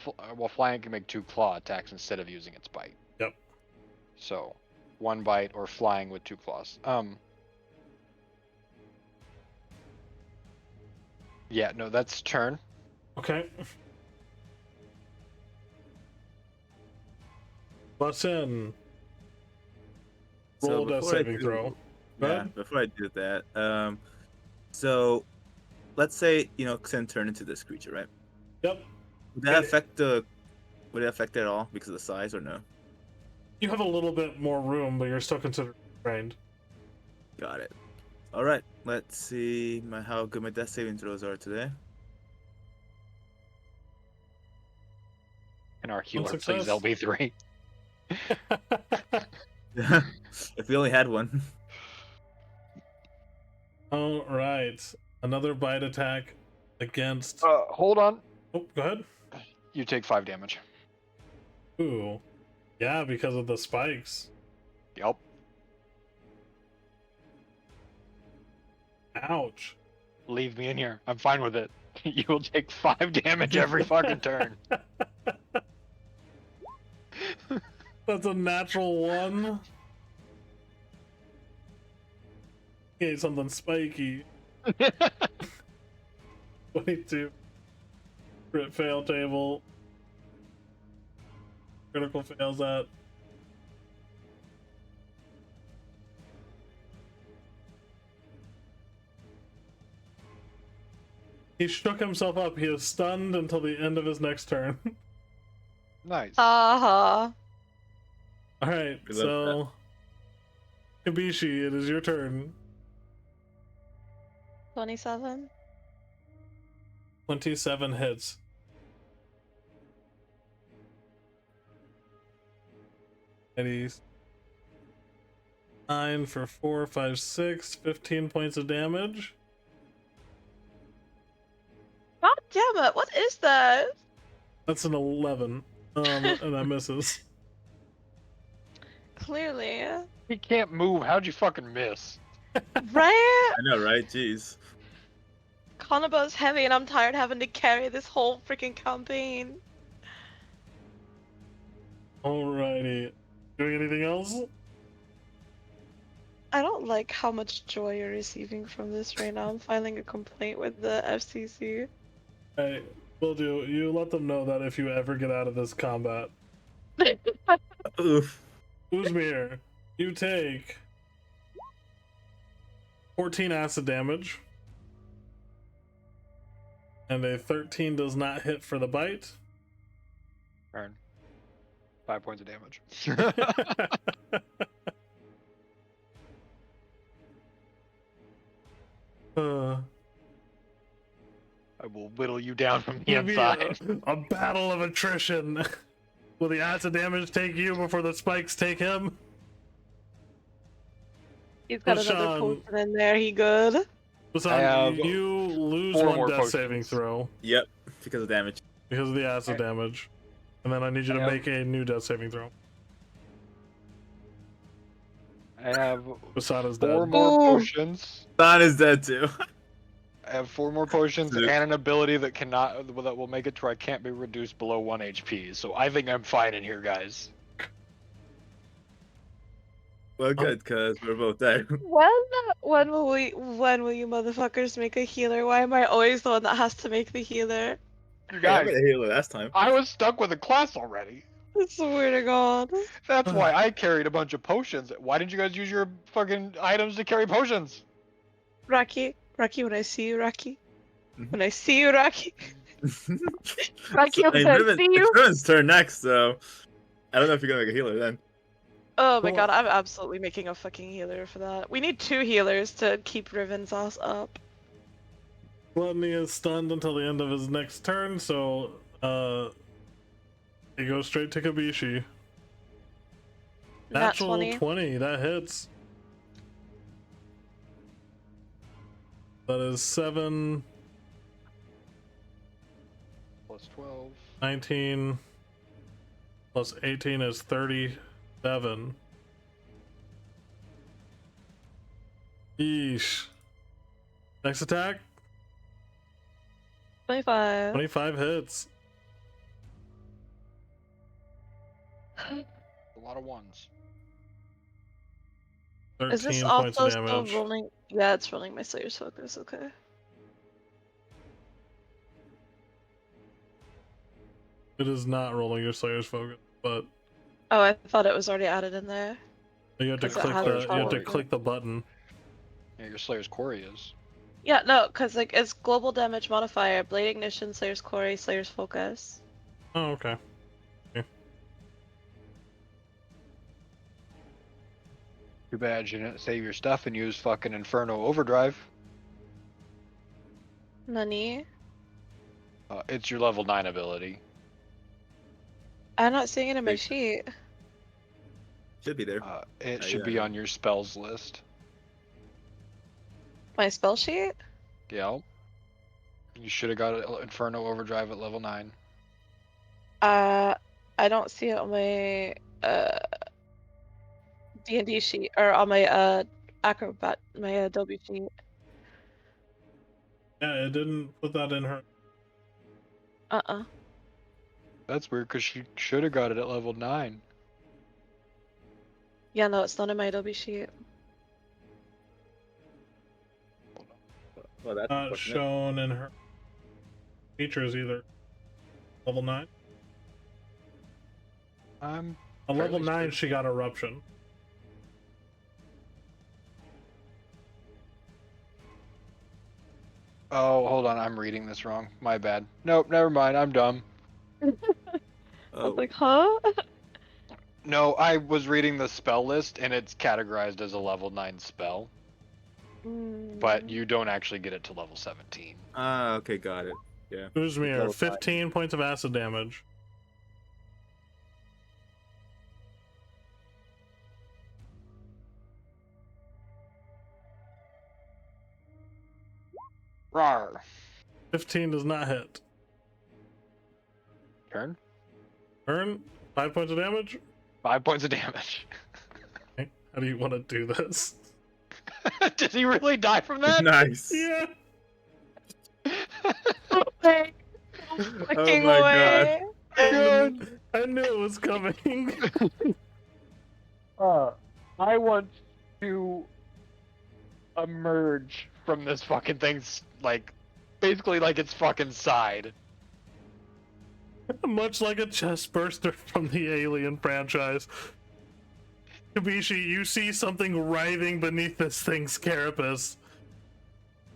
flying can make 2 claw attacks instead of using its bite. Yep. So 1 bite or flying with 2 claws. Yeah, no, that's turn. Okay. Butts in. Roll a death before I saving do- throw. Go Yeah, ahead. before I do that, so let's say Xin turned into this creature, right? Yep. Would that affect the? Would it affect it at all because of the size, or no? You have a little bit more room, but you're still considered restrained. Got it. All right. Let's see how good my death saving throws are today. And our healer, please, success. LB3. If we only had one. All right. Another bite attack against. Hold on. Oh, go ahead. You take 5 damage. Ooh. Yeah, because of the spikes. Yep. Ouch. Leave me in here. I'm fine with it. You will take 5 damage every fucking turn. That's a natural 1. Okay, something spiky. 22. Crit fail table. Critical fails that. He shook himself up. He is stunned until the end of his next turn. Nice. Uh-huh. Alright, We love so Kabishi, it is your turn. 27. 27 hits. And he's 9 for 4, 5, 6, 15 points of damage. God damn it! What is that? That's an 11. And that misses. Clearly, He can't move. How'd you fucking miss? right? I know, right? Jeez. Konobo's heavy, and I'm tired having to carry this whole freaking campaign. Alrighty. Doing anything else? I don't like how much joy you're receiving from this right now. I'm filing a complaint with the FCC. Hey, will do. You let them know that if you ever get out of this combat. Oof. Uzmir, you take 14 acid damage. And a 13 does not hit for the bite. Turn. 5 points of damage. I will whittle you down from the Maybe inside. a battle of attrition. Will the acid damage take you before the spikes take him? He's got another Sean. potion in there. He good? Hassan, have you lose 4 one more death saving potions. throw Yep, because of damage. because of the acid Okay. damage. And then I need you to I have- make a new death saving throw. I have Basada's 4 dead. more Ooh. potions. Don is dead too. I have 4 more potions Dude. and an ability that will make it to where I can't be reduced below 1 HP. So I think I'm fine in here, guys. Well, good, cause we're both dead. When will you motherfuckers make a healer? Why am I always the one that has to make the healer? You Hey, I guys, made a healer last time. I was stuck with a class already. I swear to God. That's why I carried a bunch of potions. Why didn't you guys use your fucking items to carry potions? Rocky, when I see you, Rocky. Mhm. When I see you, Rocky. Rocky, when I see you. It's Riven's turn next, so I don't know if you're gonna make a healer then. Oh my Well- God, I'm absolutely making a fucking healer for that. We need 2 healers to keep Riven's ass up. Gluttony is stunned until the end of his next turn, so he goes straight to Kabishi. Nat Natural 20. 20, that hits. That is 7, Plus 12. 19, plus 18 is 37. Yeesh. Next attack, 25. 25 hits. A lot of ones. 13 Is this points of also still damage. rolling? Yeah, it's rolling my Slayer's Focus, okay. It is not rolling your Slayer's Focus, but Oh, I thought it was already added in there. you have to 'Cause it click has the a you have to power. click the button. Yeah, your Slayer's Quarry is. Yeah, no, because like it's global damage modifier, Blade Ignition, Slayer's Quarry, Slayer's Focus. Oh, okay. Too bad you didn't save your stuff and use fucking Inferno Overdrive. Nani? It's your level 9 ability. I'm not seeing it in my Big- sheet. Should be there. It Oh, should yeah, be yeah. on your spells list. My spell sheet? Yeah. You should have got Inferno Overdrive at level 9. I don't see it on my D&D sheet or on my Acrobat, my Adobe sheet. Yeah, it didn't put that in her. That's weird because she should have got it at level 9. Yeah, no, it's not in my Adobe sheet. Well, that's Not unfortunate. shown in her features either. Level 9. I'm On level fairly 9, certain. she got Eruption. Oh, hold on. I'm reading this wrong. My bad. Nope, never mind. I'm dumb. I was Oh, like, huh? No, I was reading the spell list and it's categorized as a level 9 spell, but you don't actually get it to level 17. okay, got it. Yeah. Uzmir, Level 15 points of acid damage. Rawr. 15 does not hit. Turn. Earn 5 points of damage. 5 points of damage. Okay, how do you want to do this? Did he really die from that? Nice. Yeah. Fucking Oh my god. way. Good. I knew it was coming. I want to emerge from this fucking thing's like, basically like its fucking side. Much like a chest burster from the Alien franchise. Kabishi, you see something writhing beneath this thing's carapace.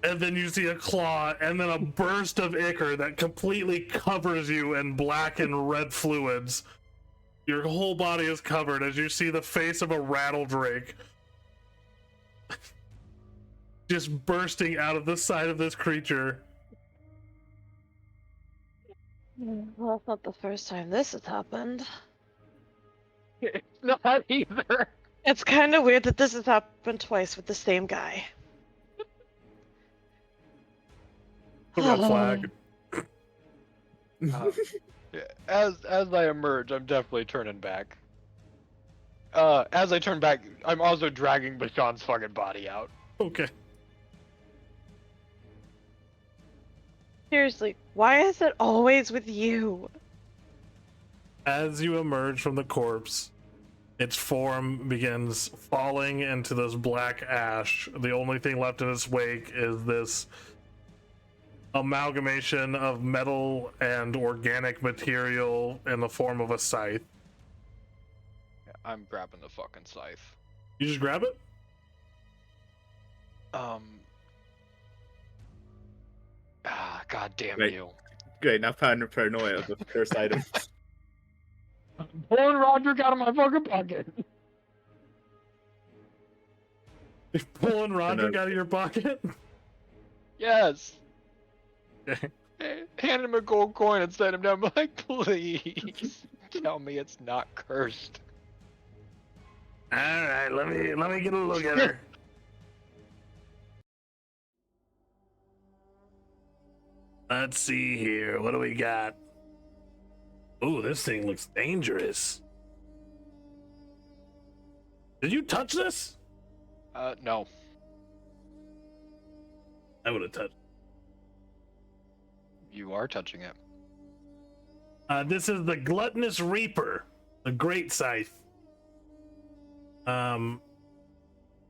And then you see a claw, and then a burst of ichor that completely covers you in black and red fluids. Your whole body is covered as you see the face of a rattledrake just bursting out of the side of this creature. Well, it's not the first time this has happened. It's not either. It's kind of weird that this has happened twice with the same guy. The red flag. Yeah, as I emerge, I'm definitely turning back. As I turn back, I'm also dragging Bashan's fucking body out. Okay. Seriously, why is it always with you? As you emerge from the corpse, its form begins falling into this black ash. The only thing left in its wake is this amalgamation of metal and organic material in the form of a scythe. Yeah, I'm grabbing the fucking scythe. You just grab it? God damn Wait. you. Great, now paranoia of the first item. I'm pulling Roderick out of my fucking pocket. You're pulling Roderick out of your pocket? Yes. Okay. Hand him a gold coin and set him down. I'm like, please tell me it's not cursed. Alright, let me get a look at her. Let's see here. What do we got? Ooh, this thing looks dangerous. Did you touch this? No. I would have touched. You are touching it. This is the Gluttonous Reaper, the Great Scythe.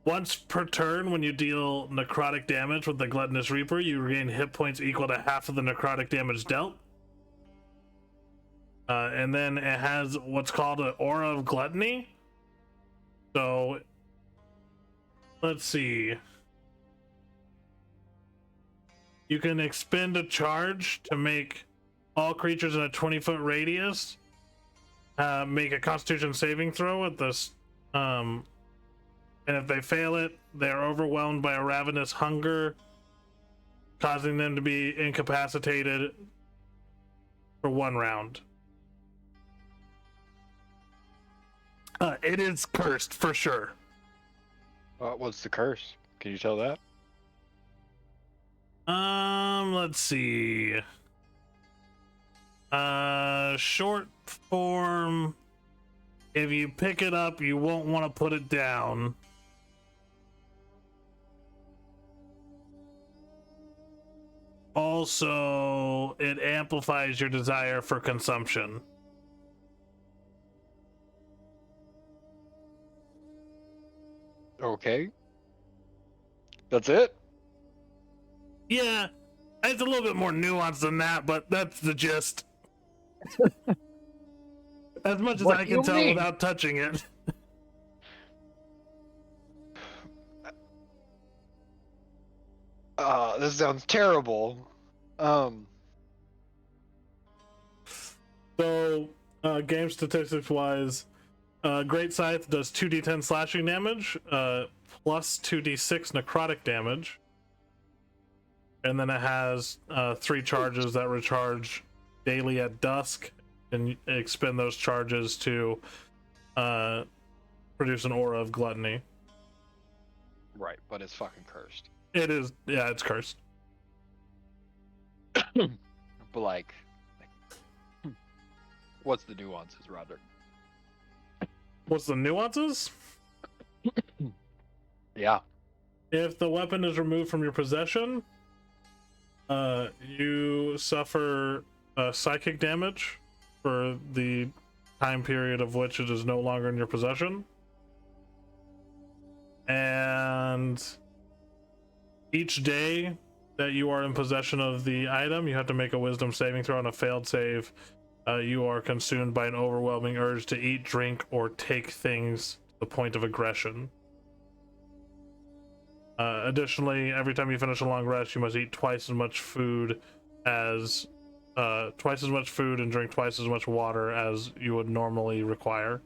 Once per turn, when you deal necrotic damage with the Gluttonous Reaper, you regain hit points equal to half of the necrotic damage dealt. And then it has what's called an Aura of Gluttony. So, let's see. You can expend a charge to make all creatures in a 20-foot radius make a Constitution saving throw at this. And if they fail it, they are overwhelmed by a ravenous hunger, causing them to be incapacitated for 1 round. It is cursed for sure. What's the curse? Can you tell that? Let's see. Short form. If you pick it up, you won't want to put it down. Also, it amplifies your desire for consumption. Okay. That's it? Yeah, it's a little bit more nuanced than that, but that's the gist. As much as What I do you can tell mean? without touching it. This sounds terrible. So, game statistics wise, Great Scythe does 2d10 slashing damage, plus 2d6 necrotic damage. And then it has 3 charges that recharge daily at dusk, and you expend those charges to produce an aura of gluttony. Right, but it's fucking cursed. It is, yeah, it's cursed. But like, what's the nuances, Roderick? What's the nuances? Yeah. If the weapon is removed from your possession, you suffer psychic damage for the time period of which it is no longer in your possession. And each day that you are in possession of the item, you have to make a wisdom saving throw. On a failed save, you are consumed by an overwhelming urge to eat, drink, or take things to the point of aggression. Additionally, every time you finish a long rest, you must eat twice as much food and drink twice as much water as you would normally require.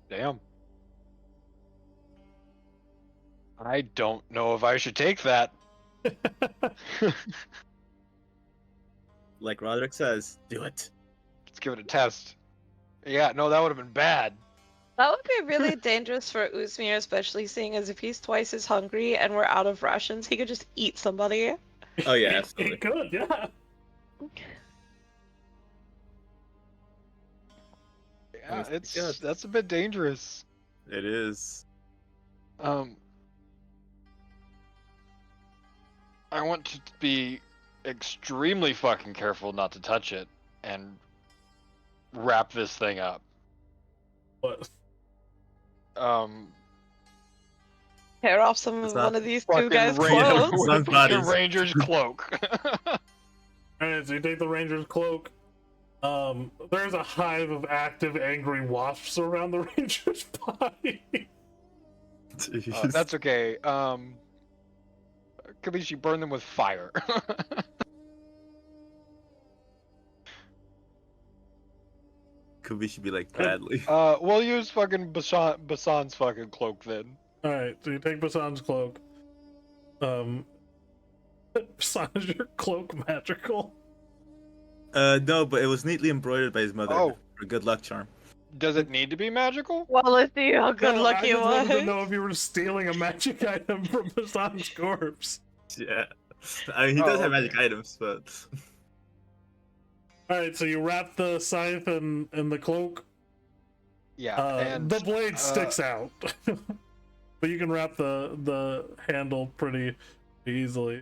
Damn. I don't know if I should take that. Like Roderick says, do it. Let's give it a test. Yeah, no, that would have been bad. That would be really dangerous for Uzmir, especially seeing as if he's twice as hungry and we're out of rations, he could just eat somebody. Oh yeah, He absolutely. could, yeah. Yeah, That was good. that's a bit dangerous. It is. I want to be extremely fucking careful not to touch it and wrap this thing up. But Tear off some It's of not one of these two Fucking guys' ranger, clothes. Sun's fucking bodies. ranger's cloak. alright, so you take the ranger's cloak. There's a hive of active, angry wasps around the ranger's body. Jeez. That's okay. Kabishi, burn them with fire. Kubi should be like badly. We'll use fucking Basan's fucking cloak then. Alright, so you take Basan's cloak. Basan, is your cloak magical? No, but it was neatly embroidered by his mother Oh. for a good luck charm. Does it need to be magical? Well, let's see how good No, luck you I just wanted to was. know if you were stealing a magic item from Basan's corpse. Yeah. I mean, he does have okay. magic items, but Alright, so you wrap the scythe in the cloak. Yeah, and the blade sticks out. But you can wrap the handle pretty easily.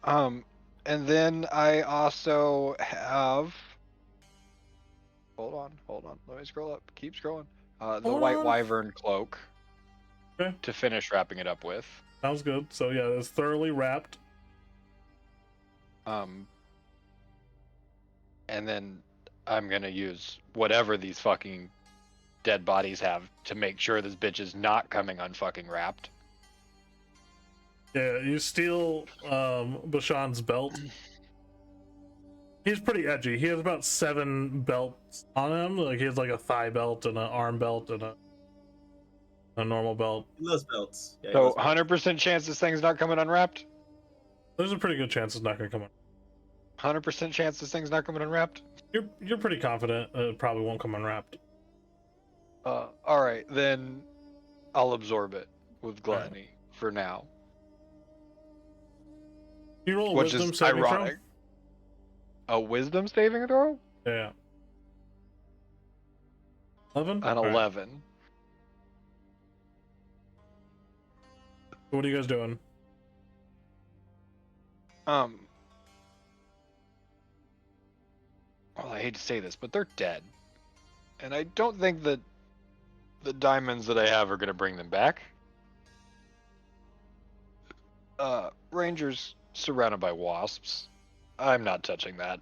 and then I also have. Hold on. Let me scroll up. Keep scrolling. The Hold white on. wyvern cloak. Okay. To finish wrapping it up with. Sounds good. So yeah, it's thoroughly wrapped. And then I'm gonna use whatever these fucking dead bodies have to make sure this bitch is not coming unfucking wrapped. Yeah, you steal Bashan's belt. He's pretty edgy. He has about 7 belts on him. Like he has like a thigh belt and an arm belt and a normal belt. he loves belts. Yeah, he So loves belts. 100% chance this thing's not coming unwrapped. There's a pretty good chance it's not gonna come on. 100% chance this thing's not coming unwrapped. You're pretty confident it probably won't come unwrapped. All right, then I'll absorb it with gluttony for now, You roll a which wisdom is saving throw? ironic. A wisdom saving throw? Yeah. 11? An Alright. 11. What are you guys doing? Well, I hate to say this, but they're dead. And I don't think that the diamonds that I have are going to bring them back. Rangers surrounded by wasps. I'm not touching that.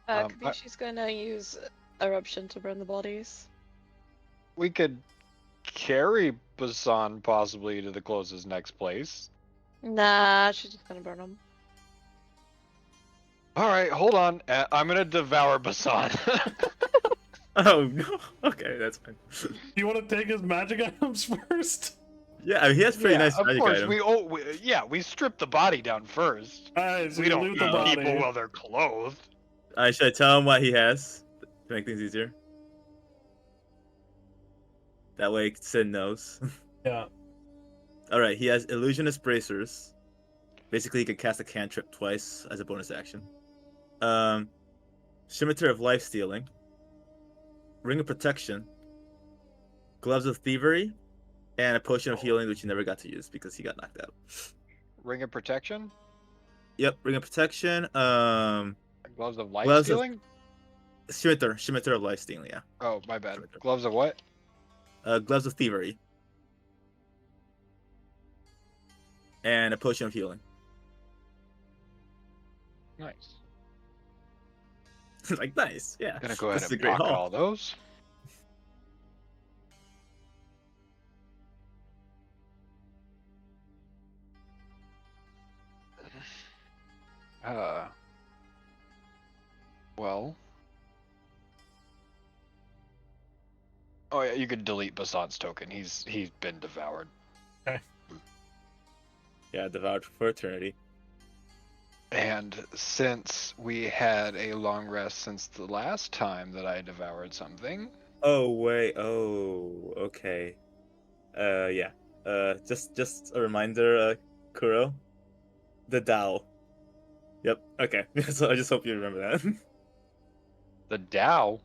Kabishi's gonna use eruption to burn the bodies. We could carry Basan possibly to the closest next place. Nah, she's just gonna burn them. All right, hold on. I'm going to devour Basan. Oh no. Okay, that's fine. You want to take his magic items first? Yeah, I mean, he has pretty nice of magic course. items. We strip the body down first. Alright, so We you don't loot eat the body. people while they're clothed. Should I tell him what he has to make things easier? That way, Sin knows. Yeah. All right, he has illusionist bracers. Basically, he can cast a cantrip twice as a bonus action. Scimitar of life stealing, ring of protection, gloves of thievery, and a potion of healing, which he never got to use because he got knocked out. Ring of protection. Yep, ring of protection. Gloves of life Gloves of stealing. scimitar of life stealing. Yeah. Oh, my bad. Scimitar. Gloves of what? Gloves of thievery, and a potion of healing. Nice. Like nice, yeah. Gonna go ahead This is a and great pocket haul. all those. Well. Oh yeah, you could delete Basan's token. He's been devoured. Yeah, devoured for eternity. And since we had a long rest since the last time that I devoured something, Oh wait. Oh, okay. Yeah. Just a reminder, Kuro. The Tao. Yep. Okay. So I just hope you remember that. the Tao.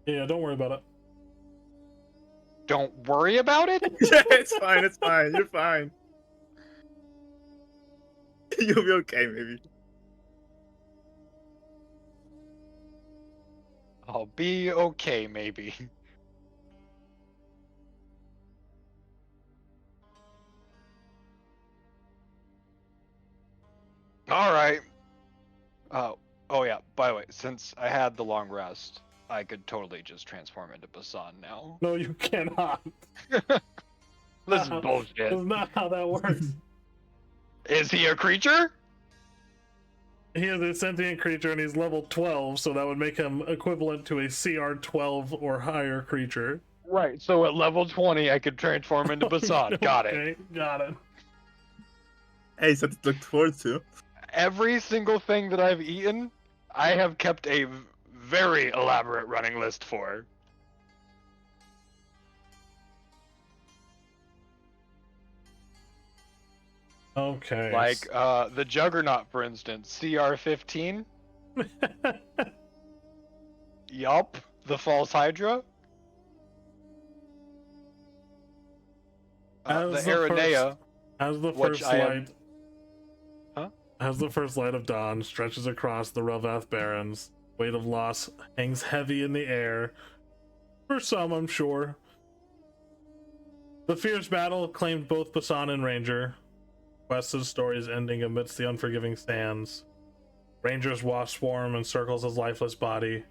Yeah, don't worry about it. Don't worry about it. Yeah, it's fine. It's fine. You're fine. You'll be okay, maybe. I'll be okay, maybe. All right. Oh yeah. By the way, since I had the long rest, I could totally just transform into Basan now. No, you cannot. This is That's bullshit. not how that works. Is he a creature? He is a sentient creature and he's level 12, so that would make him equivalent to a CR 12 or higher creature. Right. So at level 20, I could transform into Basan. Got it. Okay, got it. Hey, something to look forward to. Every single thing that I've eaten, I have kept a very elaborate running list for. Okay. Like the Juggernaut, for instance, CR 15. Yup, the False Hydra. The As the Aranea. As the which first I am- light, Huh? As the first light of dawn stretches across the Relvath Barrens, weight of loss hangs heavy in the air. For some, I'm sure. The fierce battle claimed both Basan and Ranger. Wes's stories ending amidst the unforgiving sands. Ranger's wasp swarm encircles his lifeless body.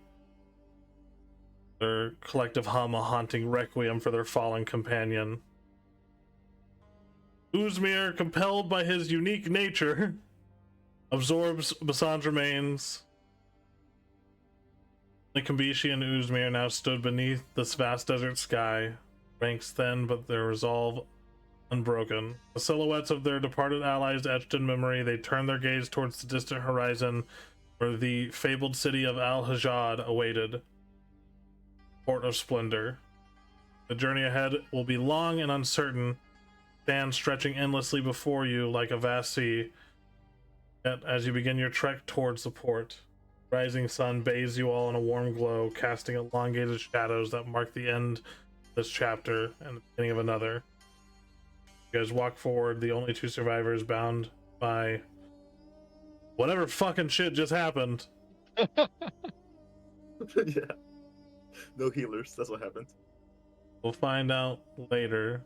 Their collective hum a haunting requiem for their fallen companion. Uzmir, compelled by his unique nature, absorbs Basan's remains. The Kambishi and Uzmir now stood beneath this vast desert sky, ranks thin but their resolve unbroken. The silhouettes of their departed allies etched in memory, they turned their gaze towards the distant horizon where the fabled city of Al-Hajjad awaited. Port of Splendor. The journey ahead will be long and uncertain, sand stretching endlessly before you like a vast sea. Yet as you begin your trek towards the port, rising sun bathes you all in a warm glow, casting elongated shadows that mark the end of this chapter and the beginning of another. You guys walk forward, the only two survivors bound by whatever fucking shit just happened. Yeah. No healers. That's what happened. We'll find out later.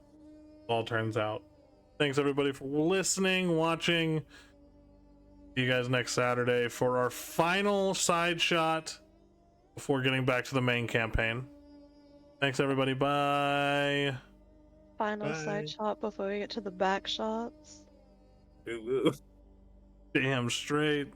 It all turns out. Thanks everybody for listening, watching. See you guys next Saturday for our final side shot before getting back to the main campaign. Thanks everybody. Bye. Final Bye. side shot before we get to the back shots. Ooh, ooh. Damn straight.